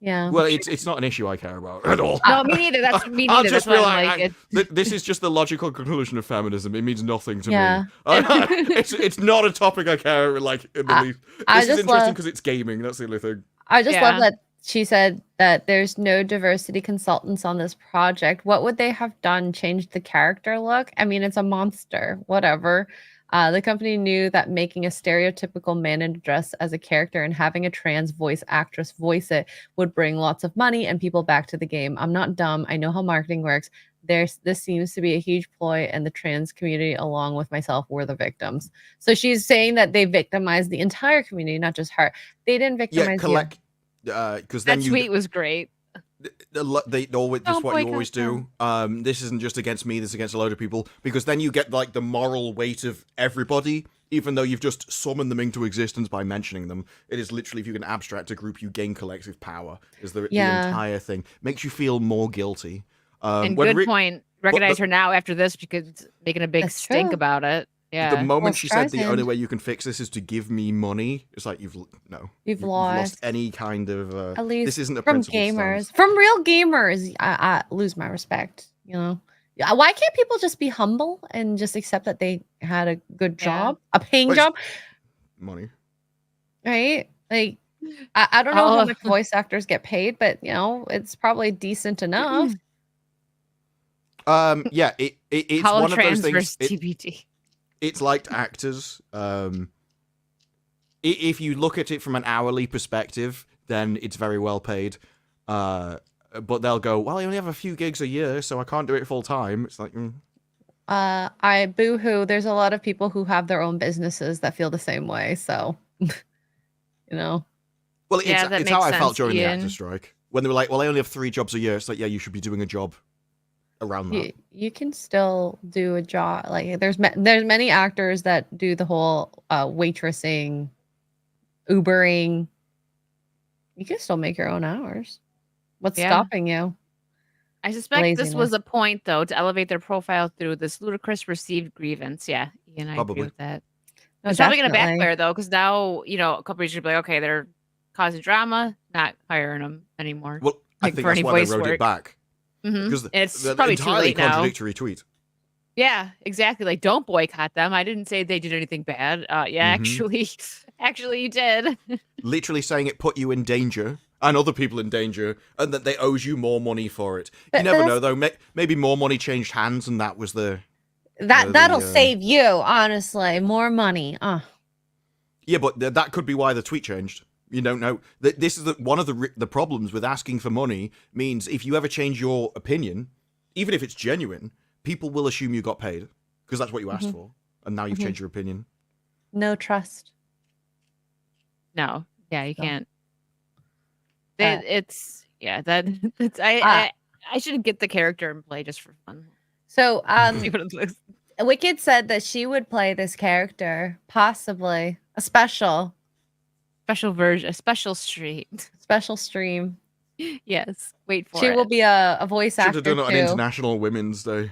[SPEAKER 2] Yeah.
[SPEAKER 1] Well, it's not an issue I care about at all.
[SPEAKER 3] No, me neither. That's me neither.
[SPEAKER 1] Just
[SPEAKER 3] That's why
[SPEAKER 1] this is just the logical conclusion of feminism. It means nothing to
[SPEAKER 2] Yeah.
[SPEAKER 1] me. It's not a topic I care in the least. This is interesting because it's gaming. That's the only thing.
[SPEAKER 2] I just love that she said that there's no diversity consultants on this project. What would they have done? Changed the character look? I mean, it's a monster. Whatever. The company knew that making a stereotypical man in a dress as a character and having a trans voice actress voice it would bring lots of money and people back to the game. I'm not dumb. I know how marketing works. This seems to be a huge ploy, and the trans community, along with myself, were the victims. So she's saying that they victimized the entire community, not just her. They didn't victimize you.
[SPEAKER 1] Because
[SPEAKER 3] that tweet was great.
[SPEAKER 1] They always, this is what you always do. This isn't just against me, this is against a load of people, because then you get the moral weight of everybody, even though you've just summoned them into existence by mentioning them. It is literally, if you can abstract a group, you gain collective power, is the entire thing. Makes you feel more guilty.
[SPEAKER 3] And good point. Recognize her now after this, because making a big stink about it. Yeah.
[SPEAKER 1] The moment she said the only way you can fix this is to give me money, it's like you've lost any kind of.
[SPEAKER 2] At least
[SPEAKER 1] this isn't a
[SPEAKER 2] from
[SPEAKER 1] principle
[SPEAKER 2] gamers,
[SPEAKER 1] stance.
[SPEAKER 2] from real gamers. I lose my respect. Why can't people just be humble and just accept that they had a good job, a paying job?
[SPEAKER 1] Money,
[SPEAKER 2] right? I don't know how much voice actors get paid, but it's probably decent enough.
[SPEAKER 1] Yeah, it's one of those
[SPEAKER 3] Holotrans
[SPEAKER 1] things.
[SPEAKER 3] versus TBT.
[SPEAKER 1] It's like actors. If you look at it from an hourly perspective, then it's very well paid. But they'll go, well, I only have a few gigs a year, so I can't do it full time. It's like,
[SPEAKER 2] I boo-hoo. There's a lot of people who have their own businesses that feel the same way. So, you know.
[SPEAKER 1] Well, it's,
[SPEAKER 3] Yeah, that
[SPEAKER 1] it's how
[SPEAKER 3] makes
[SPEAKER 1] I felt
[SPEAKER 3] sense,
[SPEAKER 1] during the
[SPEAKER 3] Ian.
[SPEAKER 1] actor strike. When they were like, well, I only have 3 jobs a year. It's like, yeah, you should be doing a job around that.
[SPEAKER 2] You can still do a job. Like there's many actors that do the whole waitressing, Ubering. You can still make your own hours. What's
[SPEAKER 3] Yeah.
[SPEAKER 2] stopping you?
[SPEAKER 3] I suspect this
[SPEAKER 2] Laziness.
[SPEAKER 3] was a point, though, to elevate their profile through this ludicrous received grievance. Yeah, Ian, I
[SPEAKER 1] Probably.
[SPEAKER 3] agree with that.
[SPEAKER 2] No,
[SPEAKER 3] It's probably going to
[SPEAKER 2] definitely.
[SPEAKER 3] backfire, though, because now, a couple years should be like, okay, they're causing drama, not hiring them anymore.
[SPEAKER 1] Well, I
[SPEAKER 3] Like,
[SPEAKER 1] think
[SPEAKER 3] for
[SPEAKER 1] that's
[SPEAKER 3] any
[SPEAKER 1] why they
[SPEAKER 3] voice
[SPEAKER 1] wrote it
[SPEAKER 3] work.
[SPEAKER 1] back.
[SPEAKER 3] Mhm.
[SPEAKER 1] Because
[SPEAKER 3] It's
[SPEAKER 1] the
[SPEAKER 3] probably too
[SPEAKER 1] entirely
[SPEAKER 3] late now.
[SPEAKER 1] contradictory tweet.
[SPEAKER 3] Yeah, exactly. Like, don't boycott them. I didn't say they did anything bad. Yeah,
[SPEAKER 1] Mhm.
[SPEAKER 3] actually, you did.
[SPEAKER 1] Literally saying it put you in danger and other people in danger, and that they owes you more money for it. You
[SPEAKER 2] But
[SPEAKER 1] never
[SPEAKER 2] that's-
[SPEAKER 1] know, though. Maybe more money changed hands, and that was the...
[SPEAKER 2] That'll save you, honestly. More money.
[SPEAKER 1] Yeah, but that could be why the tweet changed. You don't know. This is one of the problems with asking for money. Means if you ever change your opinion, even if it's genuine, people will assume you got paid because that's what you asked for, and now you've changed your opinion.
[SPEAKER 2] No trust.
[SPEAKER 3] No. Yeah, you
[SPEAKER 2] So.
[SPEAKER 3] can't.
[SPEAKER 2] That's
[SPEAKER 3] I should get the character and play just for fun.
[SPEAKER 2] So,
[SPEAKER 3] See what it looks.
[SPEAKER 2] Wicked said that she would play this character, possibly a special
[SPEAKER 3] Special stream.
[SPEAKER 2] special stream.
[SPEAKER 3] Yes. Wait for
[SPEAKER 2] She
[SPEAKER 3] it.
[SPEAKER 2] will be a voice
[SPEAKER 1] Should
[SPEAKER 2] actor
[SPEAKER 1] have done it on
[SPEAKER 2] too.
[SPEAKER 1] International Women's Day.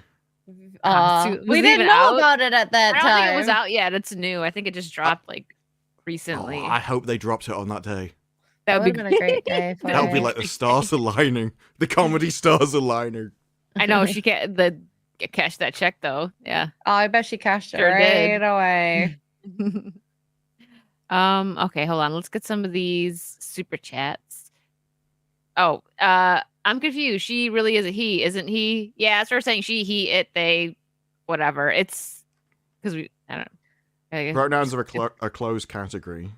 [SPEAKER 3] Was
[SPEAKER 2] We
[SPEAKER 3] it
[SPEAKER 2] didn't
[SPEAKER 3] even
[SPEAKER 2] know
[SPEAKER 3] out?
[SPEAKER 2] about it at that
[SPEAKER 3] I don't
[SPEAKER 2] time.
[SPEAKER 3] think it was out yet. It's new. I think it just dropped like recently.
[SPEAKER 1] Oh, I hope they dropped it on that day.
[SPEAKER 2] That would
[SPEAKER 3] would
[SPEAKER 2] have been a great day. For
[SPEAKER 1] That would be
[SPEAKER 2] it.
[SPEAKER 1] like the stars aligning. The comedy stars aligning.
[SPEAKER 3] I know she can't cash that check though. Yeah.
[SPEAKER 2] Oh, I bet she cashed it
[SPEAKER 3] Sure
[SPEAKER 2] right
[SPEAKER 3] did.
[SPEAKER 2] away.
[SPEAKER 3] Okay, hold on. Let's get some of these super chats. Oh, I'm confused. She really is a he, isn't he? Yeah, that's what we're saying. She, he, it, they, whatever. It's because I don't know.
[SPEAKER 1] Pronouns are a closed category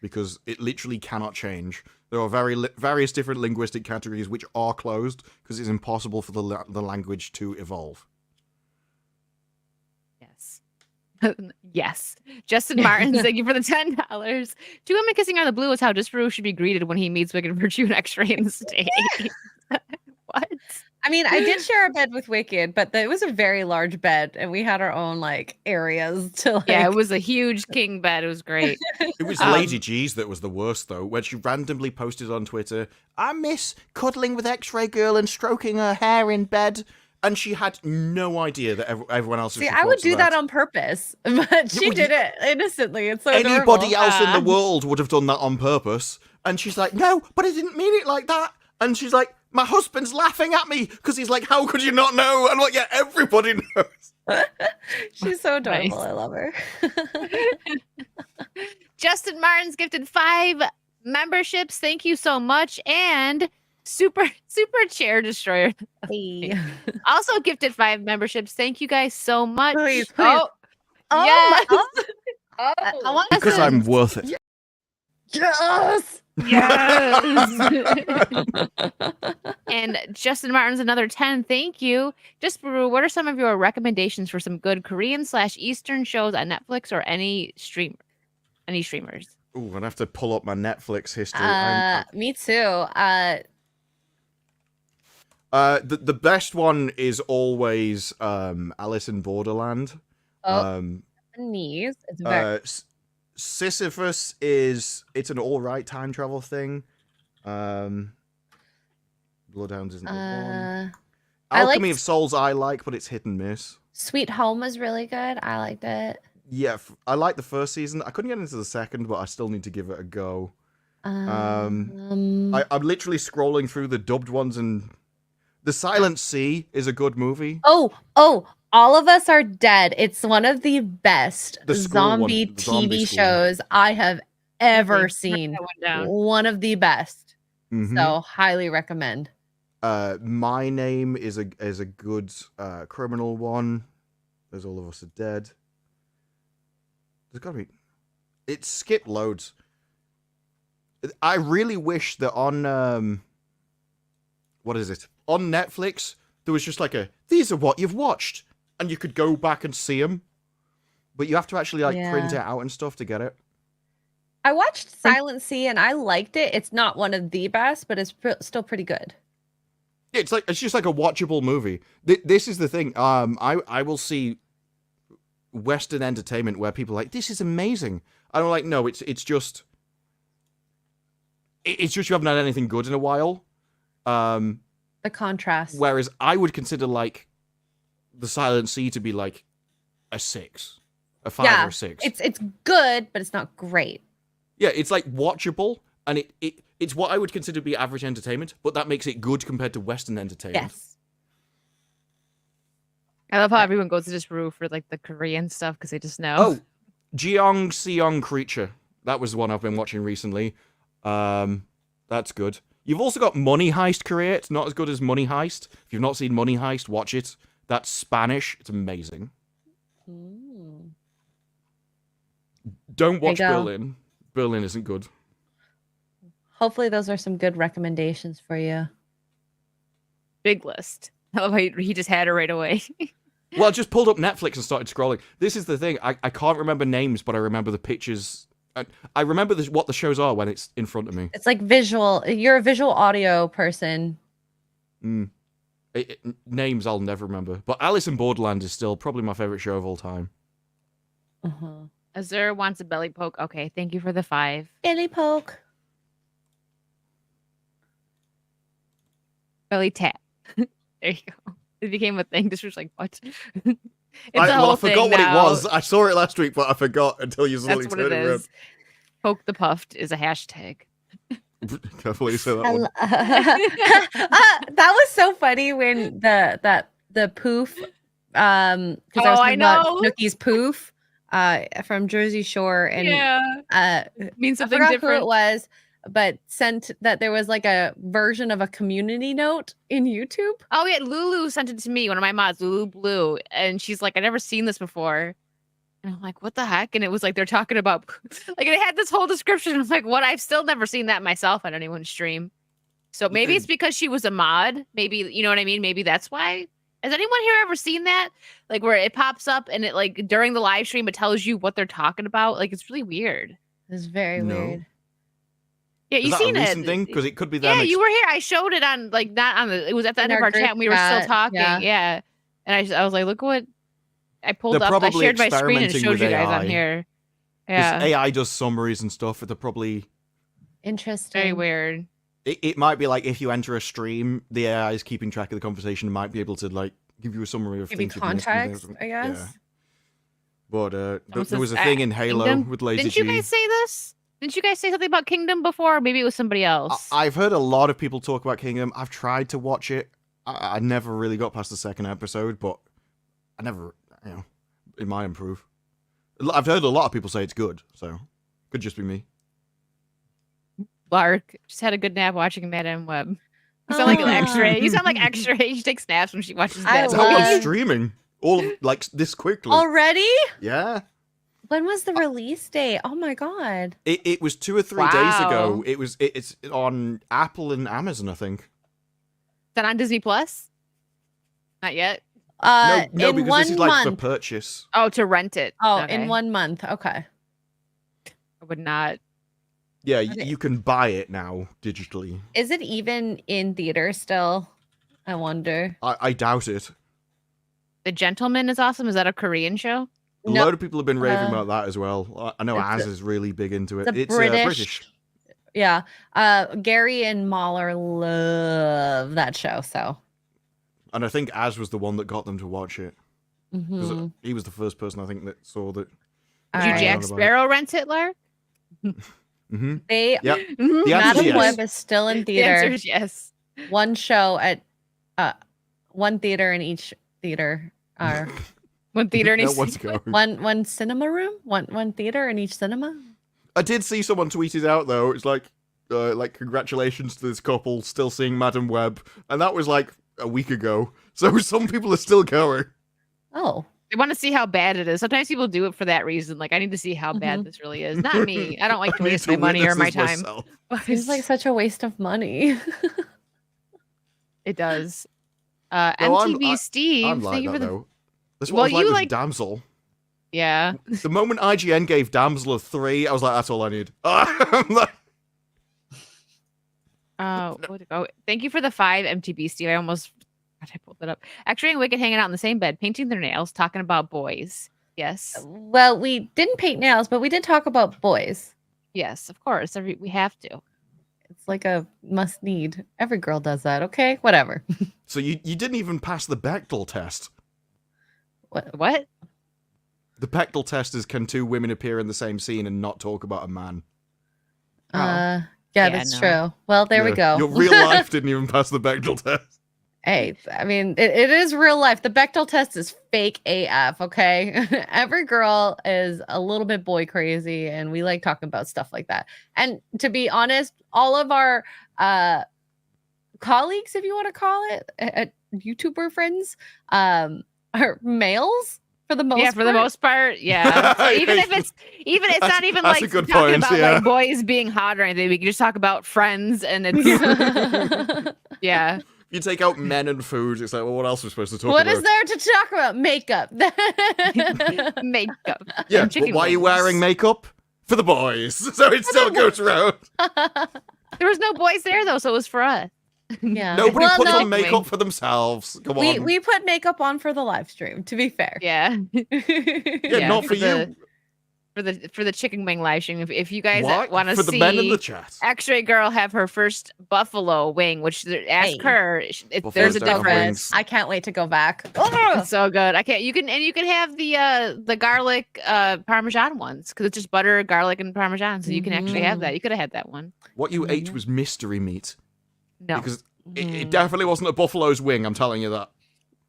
[SPEAKER 1] because it literally cannot change. There are various different linguistic categories which are closed because it's impossible for the language to evolve.
[SPEAKER 3] Yes. Yes. Justin Martin, thank you for the $10. 2 women kissing on the blue is how Disparu should be greeted when he meets WickedVirtue and Xray in the state. What?
[SPEAKER 2] I mean, I did share a bed with Wicked, but it was a very large bed, and we had our own like areas to like.
[SPEAKER 3] Yeah, it was a huge king bed. It was great.
[SPEAKER 1] It was Lady G's that was the worst, though, when she randomly posted on Twitter, I miss cuddling with Xray Girl and stroking her hair in bed. And she had no idea that everyone else.
[SPEAKER 2] See, I would do that on purpose, but she did it innocently. It's so
[SPEAKER 1] anybody
[SPEAKER 2] adorable.
[SPEAKER 1] else in the world would have done that on purpose. And she's like, no, but I didn't mean it like that. And she's like, my husband's laughing at me because he's like, how could you not know? And I'm like, yeah, everybody knows.
[SPEAKER 2] She's so adorable.
[SPEAKER 3] Nice.
[SPEAKER 2] I love her.
[SPEAKER 3] Justin Martin's gifted 5 memberships. Thank you so much. And Super Chair Destroyer
[SPEAKER 2] Hey.
[SPEAKER 3] also gifted 5 memberships. Thank you guys so much.
[SPEAKER 2] Please.
[SPEAKER 3] Oh,
[SPEAKER 2] Yes.
[SPEAKER 3] I want
[SPEAKER 1] Because I'm worth it.
[SPEAKER 2] Yes.
[SPEAKER 3] Yes. And Justin Martin's another 10. Thank you. Disparu, what are some of your recommendations for some good Korean/Eastern shows on Netflix or any streamers?
[SPEAKER 1] Ooh, I'd have to pull up my Netflix history.
[SPEAKER 2] Me too.
[SPEAKER 1] The best one is always Alice in Borderland.
[SPEAKER 2] Japanese. It's very
[SPEAKER 1] Sisyphus it's an alright time travel thing. Bloodhounds isn't the one. Alchemy of Souls I like, but it's hit and miss.
[SPEAKER 2] Sweet Home was really good. I liked it.
[SPEAKER 1] Yeah, I liked the first season. I couldn't get into the second, but I still need to give it a go. I'm literally scrolling through the dubbed ones, and The Silent Sea is a good movie.
[SPEAKER 2] Oh, All of Us Are Dead. It's one of the best zombie TV shows I have ever seen.
[SPEAKER 3] That one down.
[SPEAKER 2] One of the best.
[SPEAKER 1] Mhm.
[SPEAKER 2] So highly recommend.
[SPEAKER 1] My Name is a good criminal one. There's All of Us Are Dead. There's gotta be. It's skipped loads. I really wish that on what is it? On Netflix, there was just like these are what you've watched, and you could go back and see them. But you have to actually print it out and stuff to get it.
[SPEAKER 2] I watched Silent Sea and I liked it. It's not one of the best, but it's still pretty good.
[SPEAKER 1] It's just like a watchable movie. This is the thing. I will see Western entertainment where people are like, this is amazing. I'm like, no, it's just you haven't had anything good in a while.
[SPEAKER 2] The contrast.
[SPEAKER 1] Whereas I would consider like the Silent Sea to be like a 6, a 5 or a 6.
[SPEAKER 2] It's good, but it's not great.
[SPEAKER 1] Yeah, it's like watchable, and it's what I would consider to be average entertainment, but that makes it good compared to Western entertainment.
[SPEAKER 2] Yes.
[SPEAKER 3] I love how everyone goes to Disparu for like the Korean stuff because they just know.
[SPEAKER 1] Oh, Jeong Seong Creature. That was the one I've been watching recently. That's good. You've also got Money Heist Korea. It's not as good as Money Heist. If you've not seen Money Heist, watch it. That's Spanish. It's amazing. Don't watch Berlin. Berlin isn't good.
[SPEAKER 2] Hopefully those are some good recommendations for you.
[SPEAKER 3] Big list. I love how he just had it right away.
[SPEAKER 1] Well, I just pulled up Netflix and started scrolling. This is the thing. I can't remember names, but I remember the pictures. I remember what the shows are when it's in front of me.
[SPEAKER 2] It's like visual. You're a visual audio person.
[SPEAKER 1] Names I'll never remember. But Alice in Borderland is still probably my favorite show of all time.
[SPEAKER 3] Azure wants a belly poke. Okay, thank you for the 5.
[SPEAKER 2] Belly poke.
[SPEAKER 3] Belly tap. There you go. It became a thing. This was like, what?
[SPEAKER 1] I forgot what it was. I saw it last week, but I forgot until you suddenly turned it around.
[SPEAKER 3] Poke the puffed is a hashtag.
[SPEAKER 1] Careful you say that one.
[SPEAKER 2] That was so funny when the poof. Because I was talking about Nookie's poof. From Jersey Shore, and
[SPEAKER 3] means something
[SPEAKER 2] I forgot
[SPEAKER 3] different.
[SPEAKER 2] who it was, but sent that there was like a version of a community note in YouTube.
[SPEAKER 3] Oh yeah, Lulu sent it to me. One of my mods, Lulu Blue, and she's like, "I never seen this before," and I'm like, "What the heck?" And it was like they're talking about like it had this whole description. I'm like, "What?" I've still never seen that myself on anyone's stream. So maybe it's because she was a mod. Maybe you know what I mean. Maybe that's why. Has anyone here ever seen that? Like where it pops up and it like during the live stream it tells you what they're talking about? Like it's really weird.
[SPEAKER 2] It's very weird.
[SPEAKER 3] Yeah, you've seen it.
[SPEAKER 1] Thing because it could be them.
[SPEAKER 3] Yeah, you were here. I showed it on like not on the. It was at the end of our chat and we were still talking. Yeah, and I was like, look what I pulled up. I shared my screen and showed you guys on here. Yeah,
[SPEAKER 1] AI does summaries and stuff. They're probably
[SPEAKER 2] interesting.
[SPEAKER 3] Very weird.
[SPEAKER 1] It might be like if you enter a stream, the AI is keeping track of the conversation and might be able to like give you a summary of things.
[SPEAKER 2] Context, I guess.
[SPEAKER 1] Yeah. But there was a thing in Halo
[SPEAKER 3] Kingdom?
[SPEAKER 1] with Lazy
[SPEAKER 3] Didn't
[SPEAKER 1] G.
[SPEAKER 3] you guys say this? Didn't you guys say something about Kingdom before? Or maybe it was somebody else.
[SPEAKER 1] I've heard a lot of people talk about Kingdom. I've tried to watch it. I never really got past the second episode, but I never, it might improve. I've heard a lot of people say it's good, so could just be me.
[SPEAKER 3] Lark just had a good nap watching Madame Web. You sound like an Xray. You sound like Xray. She takes naps when she watches that.
[SPEAKER 1] How I'm streaming all like this quickly
[SPEAKER 2] already.
[SPEAKER 1] Yeah.
[SPEAKER 2] When was the release date? Oh my god.
[SPEAKER 1] It was 2 or 3 days ago. It's on Apple and Amazon, I think. Is
[SPEAKER 3] that on Disney Plus? Not yet.
[SPEAKER 1] No, because this is like for purchase.
[SPEAKER 3] Oh, to rent it.
[SPEAKER 2] Oh, okay. In 1 month. Okay.
[SPEAKER 3] I would not.
[SPEAKER 1] Yeah, you can buy it now digitally.
[SPEAKER 2] Is it even in theater still? I wonder.
[SPEAKER 1] I doubt it.
[SPEAKER 3] The Gentleman is awesome. Is that a Korean show?
[SPEAKER 1] A lot of people have been raving about that as well. I know Az is really big into it. It's British.
[SPEAKER 2] Yeah. Gary and Mahler love that show. So.
[SPEAKER 1] And I think Az was the one that got them to watch it. Because he was the first person I think that saw that.
[SPEAKER 3] Did you Jack Sparrow rent it, Lark?
[SPEAKER 2] They
[SPEAKER 1] Madam
[SPEAKER 2] Web is still in theater.
[SPEAKER 3] The answer is yes.
[SPEAKER 2] One show at one theater in each theater.
[SPEAKER 3] One theater in each
[SPEAKER 2] one cinema room? One theater in each cinema?
[SPEAKER 1] I did see someone tweet it out though. It's like like, congratulations to this couple, still seeing Madam Web. And that was like a week ago. So some people are still going.
[SPEAKER 2] Oh.
[SPEAKER 3] They want to see how bad it is. Sometimes people do it for that reason. Like, I need to see how bad this really is. Not me. I don't like to
[SPEAKER 1] I need
[SPEAKER 3] waste my money or my
[SPEAKER 1] witness this
[SPEAKER 3] time.
[SPEAKER 1] myself.
[SPEAKER 2] Seems like such a waste of money.
[SPEAKER 3] It does.
[SPEAKER 1] No,
[SPEAKER 3] MTV Steve,
[SPEAKER 1] I'm
[SPEAKER 3] thank
[SPEAKER 1] like
[SPEAKER 3] you
[SPEAKER 1] that,
[SPEAKER 3] for the.
[SPEAKER 1] though. That's what
[SPEAKER 3] Well,
[SPEAKER 1] I was like
[SPEAKER 3] you
[SPEAKER 1] with
[SPEAKER 3] like-
[SPEAKER 1] Damsel.
[SPEAKER 3] Yeah.
[SPEAKER 1] The moment IGN gave Damsel a 3, I was like, that's all I need. I'm like,
[SPEAKER 3] Oh, thank you for the 5 MTV Steve. I pulled it up. Xray and Wicked hanging out in the same bed, painting their nails, talking about boys. Yes.
[SPEAKER 2] Well, we didn't paint nails, but we did talk about boys.
[SPEAKER 3] Yes, of course. We have to.
[SPEAKER 2] It's like a must need. Every girl does that, okay? Whatever.
[SPEAKER 1] so you didn't even pass the Bechdel test.
[SPEAKER 3] What?
[SPEAKER 1] The Bechdel test is, can 2 women appear in the same scene and not talk about a man?
[SPEAKER 3] Oh.
[SPEAKER 2] Yeah,
[SPEAKER 3] Yeah,
[SPEAKER 2] that's
[SPEAKER 3] no.
[SPEAKER 2] true. Well, there we go.
[SPEAKER 1] Your real life didn't even pass the Bechdel test.
[SPEAKER 2] Hey, I mean, it is real life. The Bechdel test is fake AF, okay? Every girl is a little bit boy crazy, and we like talking about stuff like that. And to be honest, all of our colleagues, if you want to call it, YouTuber friends, are males for the most part.
[SPEAKER 3] Yeah, for the most part, yeah. So even if it's not even
[SPEAKER 1] That's
[SPEAKER 3] like
[SPEAKER 1] a good
[SPEAKER 3] talking
[SPEAKER 1] point,
[SPEAKER 3] about
[SPEAKER 1] yeah.
[SPEAKER 3] like boys being hot or anything. We can just talk about friends, and it's yeah.
[SPEAKER 1] You take out men and food, it's like, well, what else are we supposed to talk
[SPEAKER 2] What
[SPEAKER 1] about?
[SPEAKER 2] is there to talk about? Makeup.
[SPEAKER 3] Makeup.
[SPEAKER 1] Yeah,
[SPEAKER 3] and
[SPEAKER 1] but
[SPEAKER 3] chicken
[SPEAKER 1] why are you
[SPEAKER 3] wings.
[SPEAKER 1] wearing makeup? For the boys. So it still goes around.
[SPEAKER 3] There was no boys there though, so it was for us.
[SPEAKER 2] Yeah.
[SPEAKER 1] Nobody
[SPEAKER 2] Well,
[SPEAKER 1] puts
[SPEAKER 2] no,
[SPEAKER 1] on makeup for themselves. Come on.
[SPEAKER 2] we put makeup on for the live stream, to be fair.
[SPEAKER 3] Yeah.
[SPEAKER 1] yeah, not for you.
[SPEAKER 3] For the chicken wing live stream. If you guys
[SPEAKER 1] What?
[SPEAKER 3] want to
[SPEAKER 1] For
[SPEAKER 3] see
[SPEAKER 1] the men in the chat.
[SPEAKER 3] Xray girl have her first buffalo wing, which ask
[SPEAKER 2] Hey.
[SPEAKER 3] her.
[SPEAKER 1] Buffaloes
[SPEAKER 3] There's a
[SPEAKER 1] don't have
[SPEAKER 3] difference.
[SPEAKER 1] wings.
[SPEAKER 2] I can't wait to go back.
[SPEAKER 3] It's so good. I can't. You can have the garlic parmesan ones because it's just butter, garlic, and parmesan. So you can actually have that. You could have had that one.
[SPEAKER 1] What you ate was mystery meat.
[SPEAKER 3] No.
[SPEAKER 1] Because it definitely wasn't a buffalo's wing, I'm telling you that.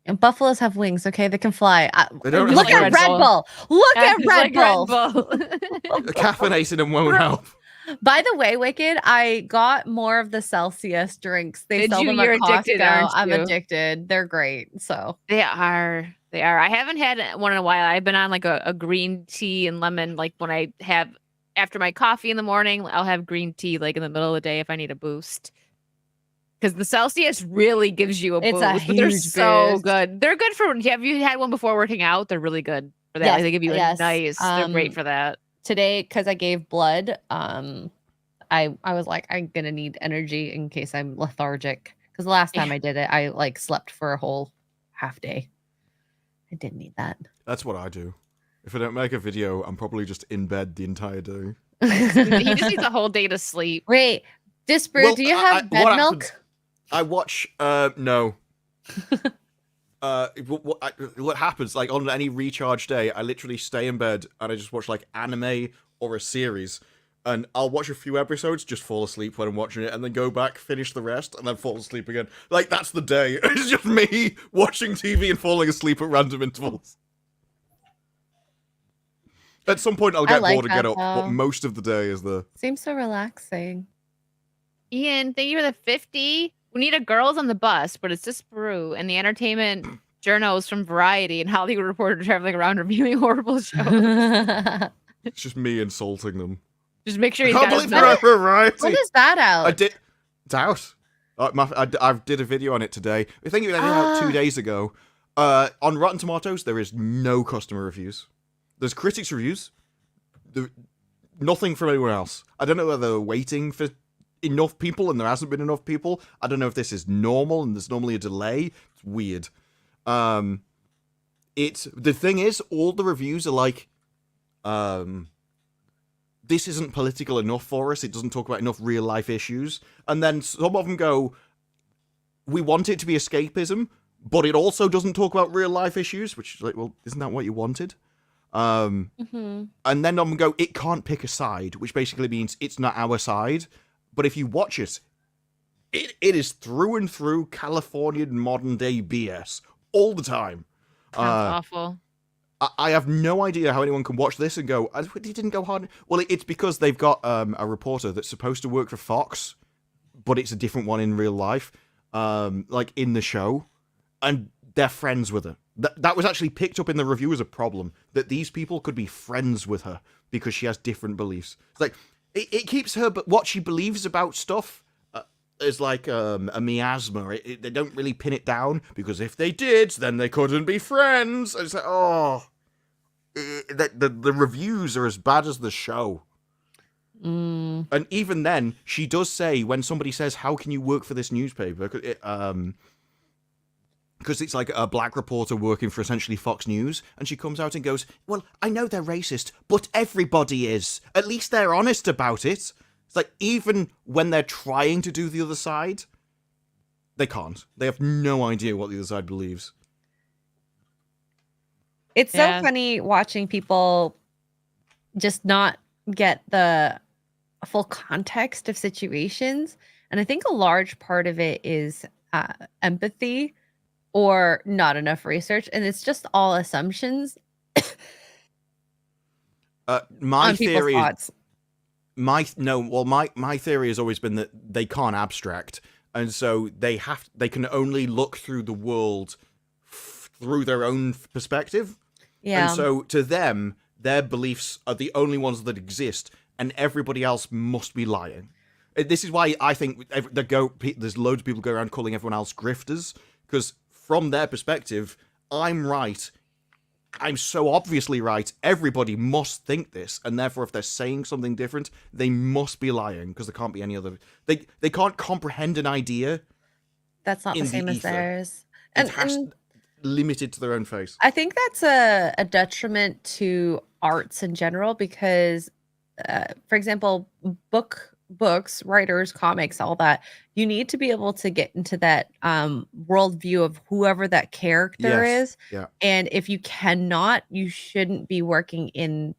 [SPEAKER 2] And buffaloes have wings, okay? They can fly.
[SPEAKER 1] They don't
[SPEAKER 2] Look
[SPEAKER 1] have
[SPEAKER 2] at
[SPEAKER 1] wings.
[SPEAKER 2] Red Bull. Look
[SPEAKER 3] Yeah,
[SPEAKER 2] at
[SPEAKER 3] it's
[SPEAKER 2] Red
[SPEAKER 3] like
[SPEAKER 2] Bull.
[SPEAKER 1] Caffeinating them won't help.
[SPEAKER 2] By the way, Wicked, I got more of the Celsius drinks. They
[SPEAKER 3] Did
[SPEAKER 2] sell
[SPEAKER 3] you?
[SPEAKER 2] them
[SPEAKER 3] You're
[SPEAKER 2] at Costco.
[SPEAKER 3] addicted, aren't
[SPEAKER 2] I'm
[SPEAKER 3] you?
[SPEAKER 2] addicted. They're great. So
[SPEAKER 3] They are. I haven't had one in a while. I've been on like a green tea and lemon. Like when I have after my coffee in the morning, I'll have green tea like in the middle of the day if I need a boost. Because the Celsius really gives you a
[SPEAKER 2] It's
[SPEAKER 3] boost.
[SPEAKER 2] a
[SPEAKER 3] But they're
[SPEAKER 2] huge
[SPEAKER 3] so
[SPEAKER 2] boost.
[SPEAKER 3] good. They're good for. Have you had one before working out? They're really good for that.
[SPEAKER 2] Yes,
[SPEAKER 3] They give you
[SPEAKER 2] yes.
[SPEAKER 3] a nice. They're great for that.
[SPEAKER 2] today, because I gave blood, I was like, I'm gonna need energy in case I'm lethargic. Because the last time I did it, I like slept for a whole half day. I didn't need that.
[SPEAKER 1] That's what I do. If I don't make a video, I'm probably just in bed the entire day.
[SPEAKER 3] He just needs a whole day to sleep.
[SPEAKER 2] Wait, Disparu,
[SPEAKER 1] Well,
[SPEAKER 2] do you have bed
[SPEAKER 1] what
[SPEAKER 2] milk?
[SPEAKER 1] happens- I watch, no. What happens, like, on any recharge day, I literally stay in bed and I just watch, like, anime or a series. And I'll watch a few episodes, just fall asleep when I'm watching it, and then go back, finish the rest, and then fall asleep again. Like, that's the day. It's just me watching TV and falling asleep at random intervals. At some point, I'll get
[SPEAKER 2] like
[SPEAKER 1] bored and get
[SPEAKER 2] that,
[SPEAKER 1] up, but
[SPEAKER 2] though.
[SPEAKER 1] most of the day is the...
[SPEAKER 2] Seems so relaxing.
[SPEAKER 3] Ian, thank you for the 50. We need a girls on the bus, but it's just Disparu and the entertainment journos from Variety and Hollywood Reporter traveling around reviewing horrible shows.
[SPEAKER 1] It's just me insulting them.
[SPEAKER 3] Just make sure
[SPEAKER 1] I
[SPEAKER 3] he's
[SPEAKER 1] can't
[SPEAKER 3] got
[SPEAKER 1] believe
[SPEAKER 3] his
[SPEAKER 1] you're at Variety!
[SPEAKER 2] When is that out?
[SPEAKER 1] I did. It's out. I did a video on it today. I think it was out 2 days ago. On Rotten Tomatoes, there is no customer reviews. There's critics reviews. Nothing from anyone else. I don't know whether they're waiting for enough people and there hasn't been enough people. I don't know if this is normal and there's normally a delay. It's weird. The thing is, all the reviews are like, this isn't political enough for us. It doesn't talk about enough real life issues. And then some of them go, we want it to be escapism, but it also doesn't talk about real life issues, which is like, well, isn't that what you wanted? And then them go, it can't pick a side, which basically means it's not our side. But if you watch it, it is through and through Californian modern day BS all the time.
[SPEAKER 3] Sounds awful.
[SPEAKER 1] I have no idea how anyone can watch this and go, "He didn't go hard." Well, it's because they've got a reporter that's supposed to work for Fox, but it's a different one in real life, like in the show, and they're friends with her. That was actually picked up in the review as a problem, that these people could be friends with her because she has different beliefs. It's like, it keeps her, but what she believes about stuff is like a miasma. They don't really pin it down, because if they did, then they couldn't be friends. It's like, the reviews are as bad as the show. And even then, she does say, when somebody says, "How can you work for this newspaper?" Because it's like a black reporter working for essentially Fox News, and she comes out and goes, "Well, I know they're racist, but everybody is. At least they're honest about it." It's like, even when they're trying to do the other side, they can't. They have no idea what the other side believes.
[SPEAKER 2] It's so funny watching people just not get the full context of situations. And I think a large part of it is empathy or not enough research. And it's just all assumptions.
[SPEAKER 1] My
[SPEAKER 2] on
[SPEAKER 1] theory
[SPEAKER 2] thoughts.
[SPEAKER 1] My theory has always been that they can't abstract, and so they can only look through the world through their own perspective.
[SPEAKER 2] Yeah.
[SPEAKER 1] And so to them, their beliefs are the only ones that exist, and everybody else must be lying. This is why I think there's loads of people go around calling everyone else grifters, because from their perspective, I'm right. I'm so obviously right. Everybody must think this, and therefore, if they're saying something different, they must be lying, because there can't be any other. They can't comprehend an idea.
[SPEAKER 2] That's not the same as theirs, and
[SPEAKER 1] limited to their own face.
[SPEAKER 2] I think that's a detriment to arts in general, because, for example, books, writers, comics, all that, you need to be able to get into that worldview of whoever that character is.
[SPEAKER 1] Yeah.
[SPEAKER 2] And if you cannot, you shouldn't be working in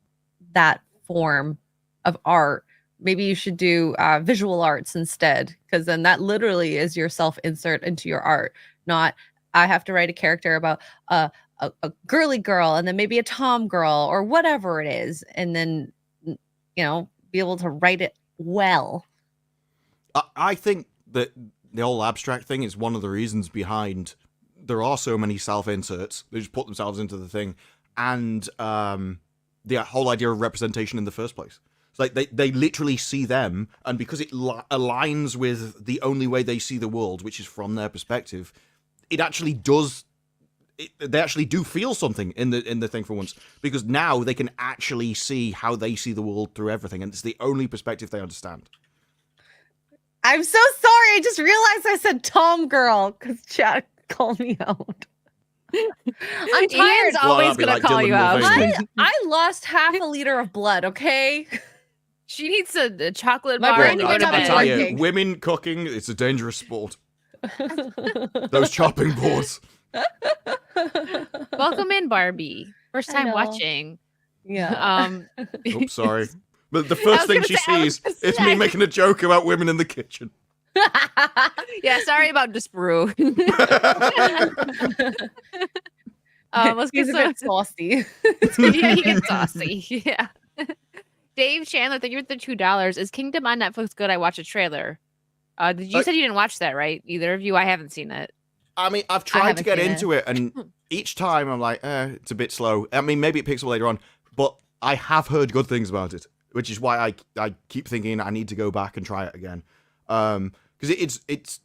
[SPEAKER 2] that form of art. Maybe you should do visual arts instead, because then that literally is your self-insert into your art. Not, I have to write a character about a girly girl and then maybe a tom girl or whatever it is, and then, be able to write it well.
[SPEAKER 1] I think that the whole abstract thing is one of the reasons behind there are so many self-inserts. They just put themselves into the thing, and the whole idea of representation in the first place. It's like they literally see them, and because it aligns with the only way they see the world, which is from their perspective, it actually does. They actually do feel something in the thing for once, because now they can actually see how they see the world through everything, and it's the only perspective they understand.
[SPEAKER 2] I'm so sorry. I just realized I said Tom girl because Chad called me out. I'm tired.
[SPEAKER 3] Ian's always going to call you out.
[SPEAKER 2] I lost half a liter of blood, okay?
[SPEAKER 3] She needs a chocolate
[SPEAKER 2] My
[SPEAKER 3] bar.
[SPEAKER 2] brain
[SPEAKER 3] And
[SPEAKER 2] would not be
[SPEAKER 1] I tell you,
[SPEAKER 2] working.
[SPEAKER 1] women cooking, it's a dangerous sport. Those chopping boards.
[SPEAKER 3] Welcome in, Barbie. First time watching.
[SPEAKER 2] Yeah.
[SPEAKER 1] Oops, sorry. But the first thing she sees is me making a joke about women in the kitchen.
[SPEAKER 3] Yeah, sorry about Disparu.
[SPEAKER 2] He's a bit saucy.
[SPEAKER 3] Yeah, he gets saucy. Yeah. Dave Chandler, thank you for the $2. Is Kingdom on Netflix good? I watched a trailer. You said you didn't watch that, right? Either of you? I haven't seen it.
[SPEAKER 1] I mean, I've tried to get into it, and each time I'm like, it's a bit slow. I mean, maybe it picks up later on, but I have heard good things about it, which is why I keep thinking I need to go back and try it again. Because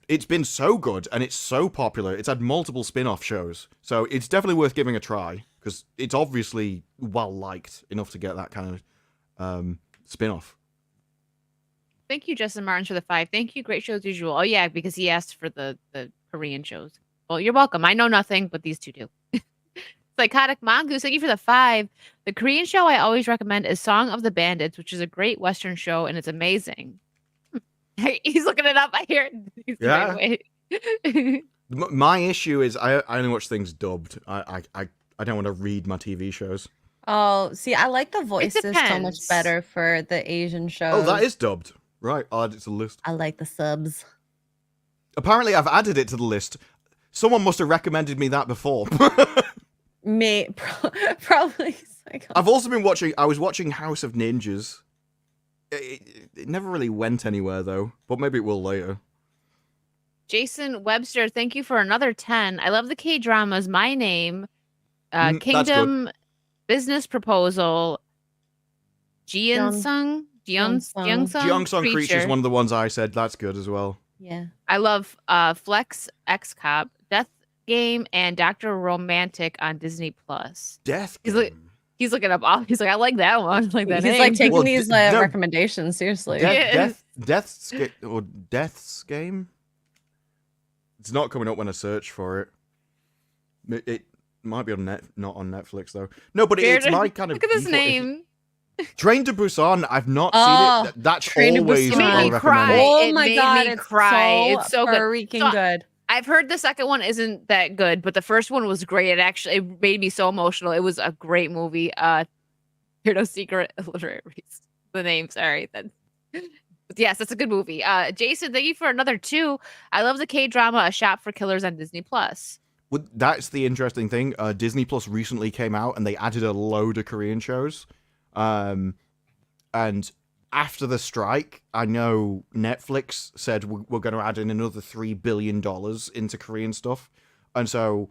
[SPEAKER 1] it's been so good, and it's so popular. It's had multiple spin-off shows, so it's definitely worth giving a try, because it's obviously well-liked enough to get that kind of spin-off.
[SPEAKER 3] Thank you, Justin Martins, for the 5. Thank you. Great show as usual. Oh, yeah, because he asked for the Korean shows. Well, you're welcome. I know nothing, but these two do. Psychotic Mongoose, thank you for the 5. The Korean show I always recommend is Song of the Bandits, which is a great Western show, and it's amazing. He's looking it up. I hear it.
[SPEAKER 1] Yeah. My issue is I only watch things dubbed. I don't want to read my TV shows.
[SPEAKER 2] Oh, see, I like the voices so much better for the Asian shows.
[SPEAKER 1] Oh, that is dubbed. Right, I'll add it to the list.
[SPEAKER 2] I like the subs.
[SPEAKER 1] Apparently, I've added it to the list. Someone must have recommended me that before.
[SPEAKER 2] Probably.
[SPEAKER 1] I've also been watching. I was watching House of Ninjas. It never really went anywhere though, but maybe it will later.
[SPEAKER 3] Jason Webster, thank you for another 10. I love the K dramas. My Name,
[SPEAKER 1] That's
[SPEAKER 3] Kingdom, Business Proposal, Jeonsung,
[SPEAKER 1] Jeonsung Creature is one of the ones I said. That's good as well.
[SPEAKER 2] Yeah.
[SPEAKER 3] I love Flex X Cop, Death Game, and Dr. Romantic on Disney Plus.
[SPEAKER 1] Death
[SPEAKER 3] He's
[SPEAKER 1] Game.
[SPEAKER 3] like, he's looking up all. He's like, I like that one. Like that.
[SPEAKER 2] He's
[SPEAKER 3] name.
[SPEAKER 2] like taking
[SPEAKER 1] Well,
[SPEAKER 2] these
[SPEAKER 1] no.
[SPEAKER 2] recommendations seriously.
[SPEAKER 1] Death's Game. It's not coming up when I search for it. It might be on not on Netflix though. No, but it's my kind of.
[SPEAKER 3] Look at this name.
[SPEAKER 1] Train to Busan. I've not seen it. That's
[SPEAKER 2] Train to
[SPEAKER 1] always
[SPEAKER 2] Busan.
[SPEAKER 3] It made
[SPEAKER 1] I
[SPEAKER 3] me
[SPEAKER 1] recommend
[SPEAKER 3] cry.
[SPEAKER 1] it.
[SPEAKER 2] Oh
[SPEAKER 3] It
[SPEAKER 2] my
[SPEAKER 3] made
[SPEAKER 2] god,
[SPEAKER 3] me
[SPEAKER 2] it's
[SPEAKER 3] cry.
[SPEAKER 2] so
[SPEAKER 3] It's so good.
[SPEAKER 2] freaking
[SPEAKER 3] So,
[SPEAKER 2] good.
[SPEAKER 3] I've heard the second one isn't that good, but the first one was great. It made me so emotional. It was a great movie. Hear No Secret, Illiteraries. The name, sorry. But yes, that's a good movie. Jason, thank you for another 2. I love the K-drama A Shop for Killers on Disney Plus.
[SPEAKER 1] Well, that's the interesting thing. Disney Plus recently came out and they added a load of Korean shows. And after the strike, I know Netflix said we're going to add in another $3 billion into Korean stuff. And so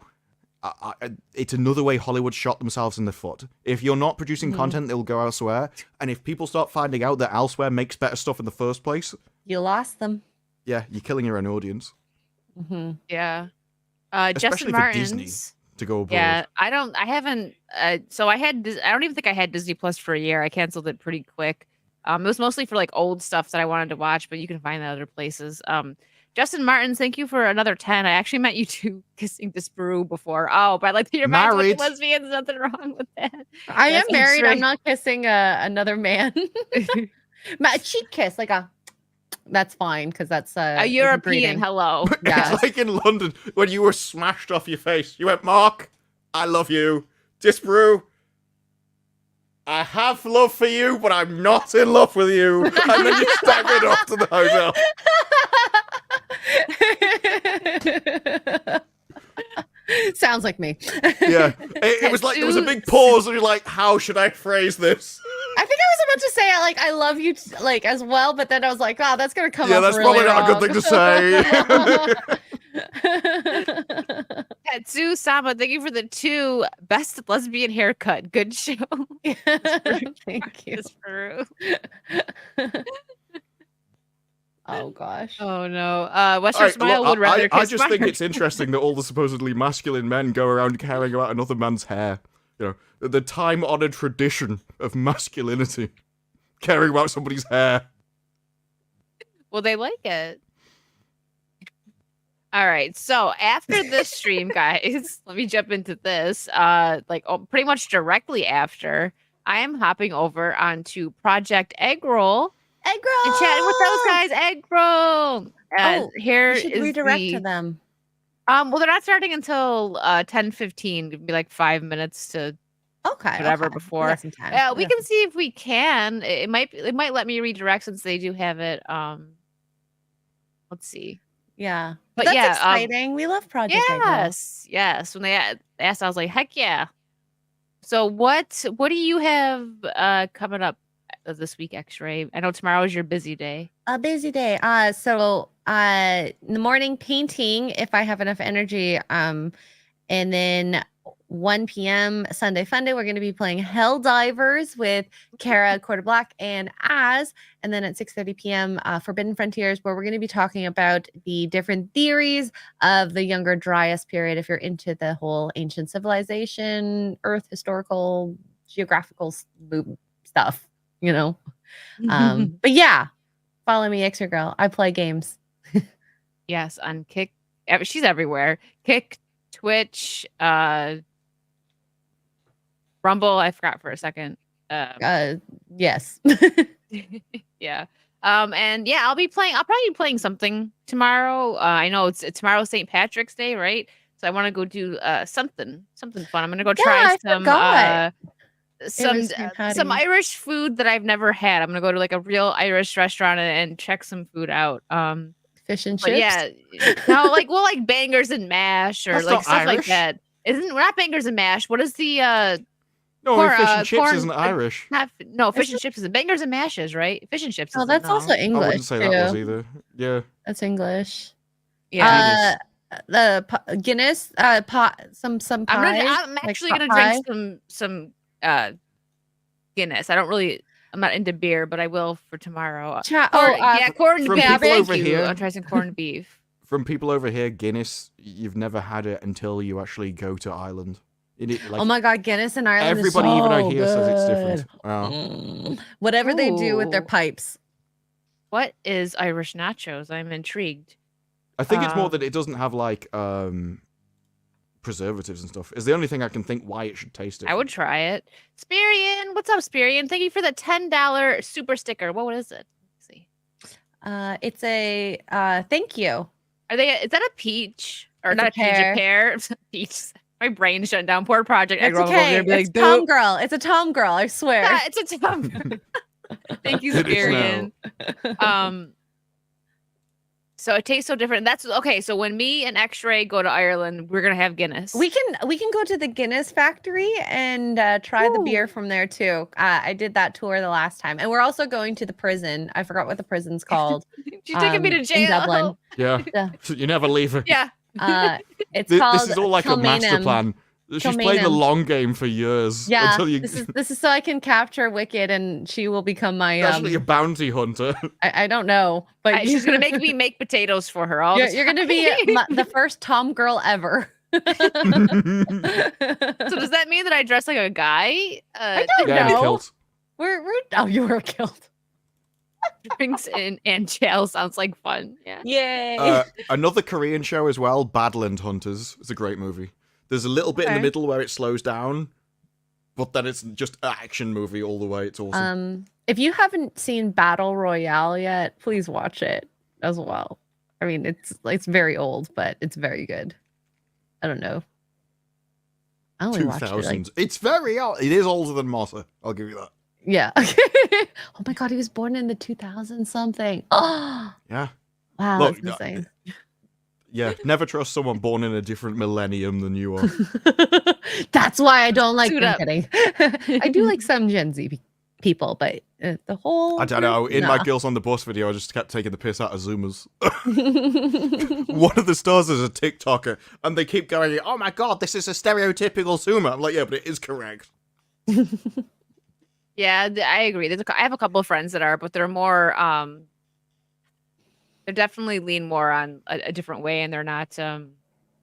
[SPEAKER 1] it's another way Hollywood shot themselves in the foot. If you're not producing content, they'll go elsewhere. And if people start finding out that elsewhere makes better stuff in the first place,
[SPEAKER 2] You lost them.
[SPEAKER 1] yeah, you're killing your own audience.
[SPEAKER 3] Yeah.
[SPEAKER 1] Especially
[SPEAKER 3] Justin
[SPEAKER 1] for
[SPEAKER 3] Martin's.
[SPEAKER 1] Disney to go abroad.
[SPEAKER 3] Yeah, I don't even think I had Disney Plus for a year. I canceled it pretty quick. It was mostly for like old stuff that I wanted to watch, but you can find that other places. Justin Martins, thank you for another 10. I actually met you 2 kissing Disparu before. Oh, but I like that you're married. Lesbians, nothing wrong with that.
[SPEAKER 2] I am married.
[SPEAKER 3] Xray.
[SPEAKER 2] I'm not kissing another man. A cheek kiss, like a. That's fine because that's
[SPEAKER 3] a European hello.
[SPEAKER 2] Yeah.
[SPEAKER 1] It's like in London when you were smashed off your face. You went, Mark, I love you. Disparu, I have love for you, but I'm not in love with you. And then you staggered off to the hotel.
[SPEAKER 2] Sounds like me.
[SPEAKER 1] Yeah. It was like there was a big pause and you're like, how should I phrase this?
[SPEAKER 2] I think I was about to say like I love you like as well, but then I was like, wow, that's gonna come
[SPEAKER 1] Yeah,
[SPEAKER 2] up
[SPEAKER 1] that's
[SPEAKER 2] really
[SPEAKER 1] probably not a good thing to say.
[SPEAKER 3] Tetsu Sama, thank you for the 2 best lesbian haircut. Good show.
[SPEAKER 2] Thank you.
[SPEAKER 3] Disparu.
[SPEAKER 2] Oh gosh.
[SPEAKER 3] Oh no. Western
[SPEAKER 1] Right,
[SPEAKER 3] Smile
[SPEAKER 1] look,
[SPEAKER 3] would rather
[SPEAKER 1] I
[SPEAKER 3] kiss
[SPEAKER 1] just
[SPEAKER 3] my
[SPEAKER 1] think it's interesting that all the supposedly masculine men go around caring about another man's hair. You know, the time-honored tradition of masculinity. Caring about somebody's hair.
[SPEAKER 3] Well, they like it. All right. So after this stream, guys, let me jump into this. Pretty much directly after, I am hopping over onto Project Egg Roll.
[SPEAKER 2] Egg roll.
[SPEAKER 3] And chatting with those guys. Egg Roll. And here
[SPEAKER 2] you should
[SPEAKER 3] is
[SPEAKER 2] redirect to them.
[SPEAKER 3] Well, they're not starting until 10:15. It'd be like 5 minutes to whatever before.
[SPEAKER 2] We got some time.
[SPEAKER 3] We can see if we can. It might let me redirect since they do have it. Let's see.
[SPEAKER 2] Yeah,
[SPEAKER 3] But
[SPEAKER 2] that's
[SPEAKER 3] yeah,
[SPEAKER 2] exciting. We love Project Egg Roll.
[SPEAKER 3] Yes. When they asked, I was like, heck yeah. So what do you have coming up this week, Xray? I know tomorrow is your busy day.
[SPEAKER 2] A busy day. So in the morning painting if I have enough energy. And then 1 p.m. Sunday Funday, we're going to be playing Helldivers with Kara, Quarter Black, and Az. And then at 6:30 p.m. Forbidden Frontiers, where we're going to be talking about the different theories of the Younger Dryas period. If you're into the whole ancient civilization, Earth, historical, geographical stuff, you know. But yeah, follow me, Xray Girl. I play games.
[SPEAKER 3] Yes, on Kick. She's everywhere. Kick, Twitch, Rumble. I forgot for a second.
[SPEAKER 2] Yes.
[SPEAKER 3] Yeah. And yeah, I'll probably be playing something tomorrow. I know it's tomorrow St. Patrick's Day, right? So I want to go do something fun. I'm gonna go try some Irish food that I've never had. I'm gonna go to like a real Irish restaurant and check some food out.
[SPEAKER 2] Fish and chips.
[SPEAKER 3] Yeah, no, like bangers and mash or
[SPEAKER 1] That's
[SPEAKER 3] like
[SPEAKER 1] not
[SPEAKER 3] stuff like
[SPEAKER 1] Irish.
[SPEAKER 3] that. We're not bangers and mash. What is the
[SPEAKER 1] No,
[SPEAKER 3] Corn-
[SPEAKER 1] fish and chips
[SPEAKER 3] corn-
[SPEAKER 1] isn't Irish.
[SPEAKER 3] fish and chips is bangers and mashes, right? Fish and chips.
[SPEAKER 2] Oh,
[SPEAKER 3] isn't,
[SPEAKER 2] that's
[SPEAKER 3] no.
[SPEAKER 2] also
[SPEAKER 1] I
[SPEAKER 2] English.
[SPEAKER 1] wouldn't say that was
[SPEAKER 2] too.
[SPEAKER 1] either. Yeah.
[SPEAKER 2] That's English.
[SPEAKER 3] Yeah.
[SPEAKER 2] The Guinness, some
[SPEAKER 3] I'm
[SPEAKER 2] pie.
[SPEAKER 3] actually
[SPEAKER 2] pot
[SPEAKER 3] gonna
[SPEAKER 2] pie.
[SPEAKER 3] drink some Guinness. I'm not into beer, but I will for tomorrow. Corned
[SPEAKER 1] from
[SPEAKER 3] beef.
[SPEAKER 1] people
[SPEAKER 3] Thank
[SPEAKER 1] over
[SPEAKER 3] you.
[SPEAKER 1] here-
[SPEAKER 3] I'll try some corned beef.
[SPEAKER 1] From people over here, Guinness, you've never had it until you actually go to Ireland.
[SPEAKER 2] Oh my God, Guinness in Ireland.
[SPEAKER 1] Everybody,
[SPEAKER 2] is so
[SPEAKER 1] even out here, says it's
[SPEAKER 2] good.
[SPEAKER 1] different. Wow.
[SPEAKER 2] Whatever they do with their
[SPEAKER 3] Ooh.
[SPEAKER 2] pipes.
[SPEAKER 3] What is Irish nachos? I'm intrigued.
[SPEAKER 1] I think it's more that it doesn't have like preservatives and stuff. Is the only thing I can think why it should taste it.
[SPEAKER 3] I would try it. Spirian, what's up, Spirian? Thank you for the $10 super sticker. What is it? Let's see.
[SPEAKER 2] It's a thank you.
[SPEAKER 3] Is that a peach or
[SPEAKER 2] It's
[SPEAKER 3] not
[SPEAKER 2] a
[SPEAKER 3] a peach? A pear? Peach. My brain shut down. Poor project. I
[SPEAKER 2] It's
[SPEAKER 3] grew up over
[SPEAKER 2] okay.
[SPEAKER 3] there and be
[SPEAKER 2] It's
[SPEAKER 3] like,
[SPEAKER 2] Tom
[SPEAKER 3] "Dope."
[SPEAKER 2] Girl. It's a Tom Girl. I swear.
[SPEAKER 3] Yeah, it's a Tom. Thank you,
[SPEAKER 1] It is
[SPEAKER 3] Spirian. So it tastes so different. That's okay. So when me and Xray go to Ireland, we're gonna have Guinness.
[SPEAKER 2] We can go to the Guinness factory and try the beer from there too. I did that tour the last time, and we're also going to the prison. I forgot what the prison's called.
[SPEAKER 3] She's taking me to
[SPEAKER 2] in
[SPEAKER 3] jail.
[SPEAKER 2] Dublin.
[SPEAKER 1] Yeah.
[SPEAKER 2] Yeah.
[SPEAKER 1] You never leave her.
[SPEAKER 3] Yeah.
[SPEAKER 2] It's called.
[SPEAKER 1] This is all like a master
[SPEAKER 2] Kilmainham.
[SPEAKER 1] plan. She's playing the
[SPEAKER 2] Kilmainham.
[SPEAKER 1] long game for years.
[SPEAKER 2] Yeah,
[SPEAKER 1] Until you
[SPEAKER 2] this is so I can capture Wicked, and she will become my.
[SPEAKER 1] actually a bounty hunter.
[SPEAKER 2] I don't know, but
[SPEAKER 3] She's gonna make me make potatoes for her. All
[SPEAKER 2] you're gonna be the first Tom Girl ever.
[SPEAKER 3] So does that mean that I dress like a guy?
[SPEAKER 2] I don't
[SPEAKER 1] Yeah,
[SPEAKER 2] know.
[SPEAKER 1] killed.
[SPEAKER 2] We're oh, you were killed.
[SPEAKER 3] Drinks and jail sounds like fun. Yeah.
[SPEAKER 2] Yay!
[SPEAKER 1] Another Korean show as well, Badland Hunters. It's a great movie. There's a little bit in the
[SPEAKER 3] Okay.
[SPEAKER 1] middle where it slows down, but then it's just an action movie all the way. It's awesome.
[SPEAKER 2] If you haven't seen Battle Royale yet, please watch it as well. I mean, it's very old, but it's very good. I don't know. I only watched it
[SPEAKER 1] 2000s. It's very old. It is older than Mossa. I'll give you that.
[SPEAKER 2] yeah. Oh my God, he was born in the 2000 something. Oh,
[SPEAKER 1] Yeah.
[SPEAKER 2] wow,
[SPEAKER 1] Look,
[SPEAKER 2] that's insane.
[SPEAKER 1] Yeah. Never trust someone born in a different millennium than you are.
[SPEAKER 2] That's why I don't like
[SPEAKER 3] Suit
[SPEAKER 2] them.
[SPEAKER 3] up.
[SPEAKER 2] Kidding. I do like some Gen Z people, but the whole.
[SPEAKER 1] I don't know. In my
[SPEAKER 2] Nah.
[SPEAKER 1] Girls on the Bus video, I just kept taking the piss out of Zoomers. One of the stars is a TikToker, and they keep going, "Oh my God, this is a stereotypical Zoomer." I'm like, yeah, but it is correct.
[SPEAKER 3] Yeah, I agree. I have a couple of friends that are, but they're more they definitely lean more on a different way, and they're not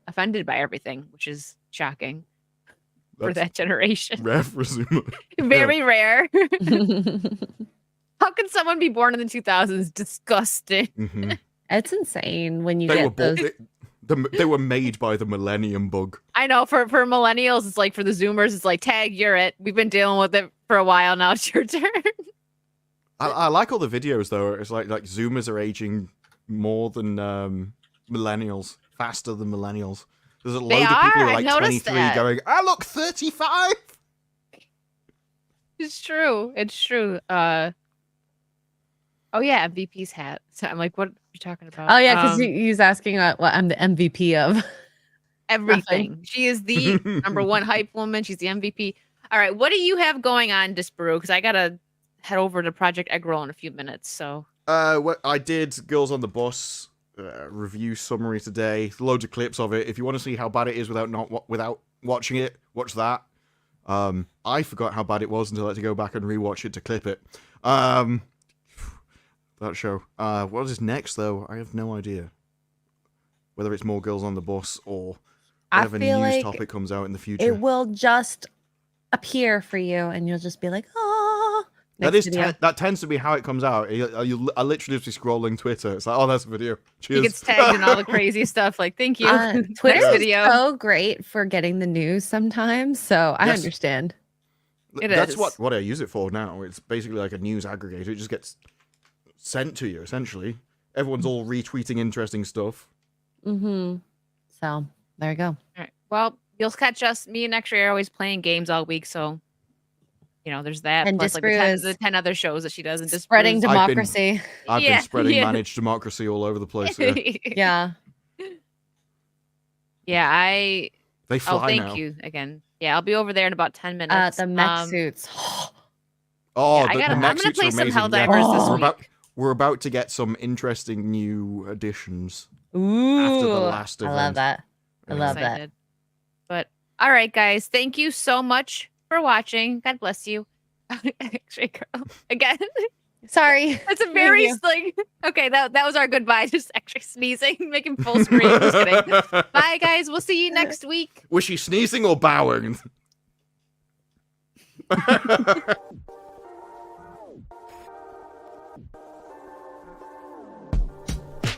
[SPEAKER 3] offended by everything, which is shocking for
[SPEAKER 1] That's
[SPEAKER 3] that generation.
[SPEAKER 1] rare for a Zoomer.
[SPEAKER 3] Very rare. How can someone be born in the 2000s? Disgusting.
[SPEAKER 1] Mhm.
[SPEAKER 2] It's insane when you
[SPEAKER 1] They were
[SPEAKER 2] get those.
[SPEAKER 1] they were made by the Millennium Bug.
[SPEAKER 3] I know for millennials, it's like for the Zoomers, it's like tag, you're it. We've been dealing with it for a while now. It's your turn.
[SPEAKER 1] I like all the videos though. It's like Zoomers are aging more than millennials, faster than millennials. There's a load of people
[SPEAKER 3] are,
[SPEAKER 1] who are
[SPEAKER 3] I've
[SPEAKER 1] like
[SPEAKER 3] noticed
[SPEAKER 1] 23
[SPEAKER 3] that.
[SPEAKER 1] going, "I look 35."
[SPEAKER 3] It's true. It's true. Oh yeah, MVP's hat. So I'm like, what are you talking about?
[SPEAKER 2] Oh yeah, because he's asking what I'm the MVP of.
[SPEAKER 3] everything. She is the number one hype woman. She's the MVP. All right, what do you have going on, Disparu? Because I gotta head over to Project Eggroll in a few minutes. So
[SPEAKER 1] I did Girls on the Bus review summary today. Loads of clips of it. If you want to see how bad it is without watching it, watch that. I forgot how bad it was until I had to go back and rewatch it to clip it. That show. What is next though? I have no idea. Whether it's more Girls on the Bus or whatever
[SPEAKER 2] feel
[SPEAKER 1] news
[SPEAKER 2] like
[SPEAKER 1] topic comes out in the future.
[SPEAKER 2] It will just appear for you, and you'll just be like, "Oh."
[SPEAKER 1] That tends to be how it comes out. I literally just be scrolling Twitter. It's like, oh, that's a video. Cheers.
[SPEAKER 3] he gets tagged in all the crazy stuff. Like, thank you.
[SPEAKER 2] Twitter
[SPEAKER 3] Next
[SPEAKER 2] is
[SPEAKER 3] video.
[SPEAKER 2] so great for getting the news sometimes, so I
[SPEAKER 1] Yes.
[SPEAKER 2] understand.
[SPEAKER 1] That's
[SPEAKER 3] is.
[SPEAKER 1] what I use it for now. It's basically like a news aggregator. It just gets sent to you, essentially. Everyone's all retweeting interesting stuff.
[SPEAKER 2] Mm-hmm. So there you go.
[SPEAKER 3] All right. Well, you'll catch us. Me and Xray are always playing games all week, so you know there's that.
[SPEAKER 2] And
[SPEAKER 3] Plus, like
[SPEAKER 2] Disparu is
[SPEAKER 3] the 10 other shows that she does, and
[SPEAKER 2] Spreading
[SPEAKER 3] Disparu's-
[SPEAKER 1] I've been-
[SPEAKER 2] democracy.
[SPEAKER 1] I've
[SPEAKER 3] Yeah,
[SPEAKER 1] been spreading
[SPEAKER 3] yeah.
[SPEAKER 1] managed democracy all over the place. Yeah.
[SPEAKER 2] Yeah.
[SPEAKER 3] Yeah,
[SPEAKER 1] They fly
[SPEAKER 3] Oh, thank
[SPEAKER 1] now.
[SPEAKER 3] you again. Yeah, I'll be over there in about 10 minutes.
[SPEAKER 2] The mech suits.
[SPEAKER 1] Oh,
[SPEAKER 3] Yeah,
[SPEAKER 1] the
[SPEAKER 3] I'm
[SPEAKER 1] mech
[SPEAKER 3] gonna
[SPEAKER 1] suits
[SPEAKER 3] play
[SPEAKER 1] are
[SPEAKER 3] some
[SPEAKER 1] amazing.
[SPEAKER 3] Helldivers this
[SPEAKER 1] we're
[SPEAKER 3] week.
[SPEAKER 1] we're about to get some interesting new additions.
[SPEAKER 2] Ooh,
[SPEAKER 1] After the last
[SPEAKER 2] I
[SPEAKER 1] event.
[SPEAKER 2] love that. I
[SPEAKER 1] Yeah.
[SPEAKER 2] love that.
[SPEAKER 3] Excited. But all right, guys, thank you so much for watching. God bless you. Xray girl again.
[SPEAKER 2] Sorry.
[SPEAKER 3] It's a
[SPEAKER 2] Thank
[SPEAKER 3] very
[SPEAKER 2] you.
[SPEAKER 3] like. Okay, that was our goodbye. Just actually sneezing, making full screen. Just kidding. Bye, guys. We'll see you next week.
[SPEAKER 1] Was she sneezing or bowing?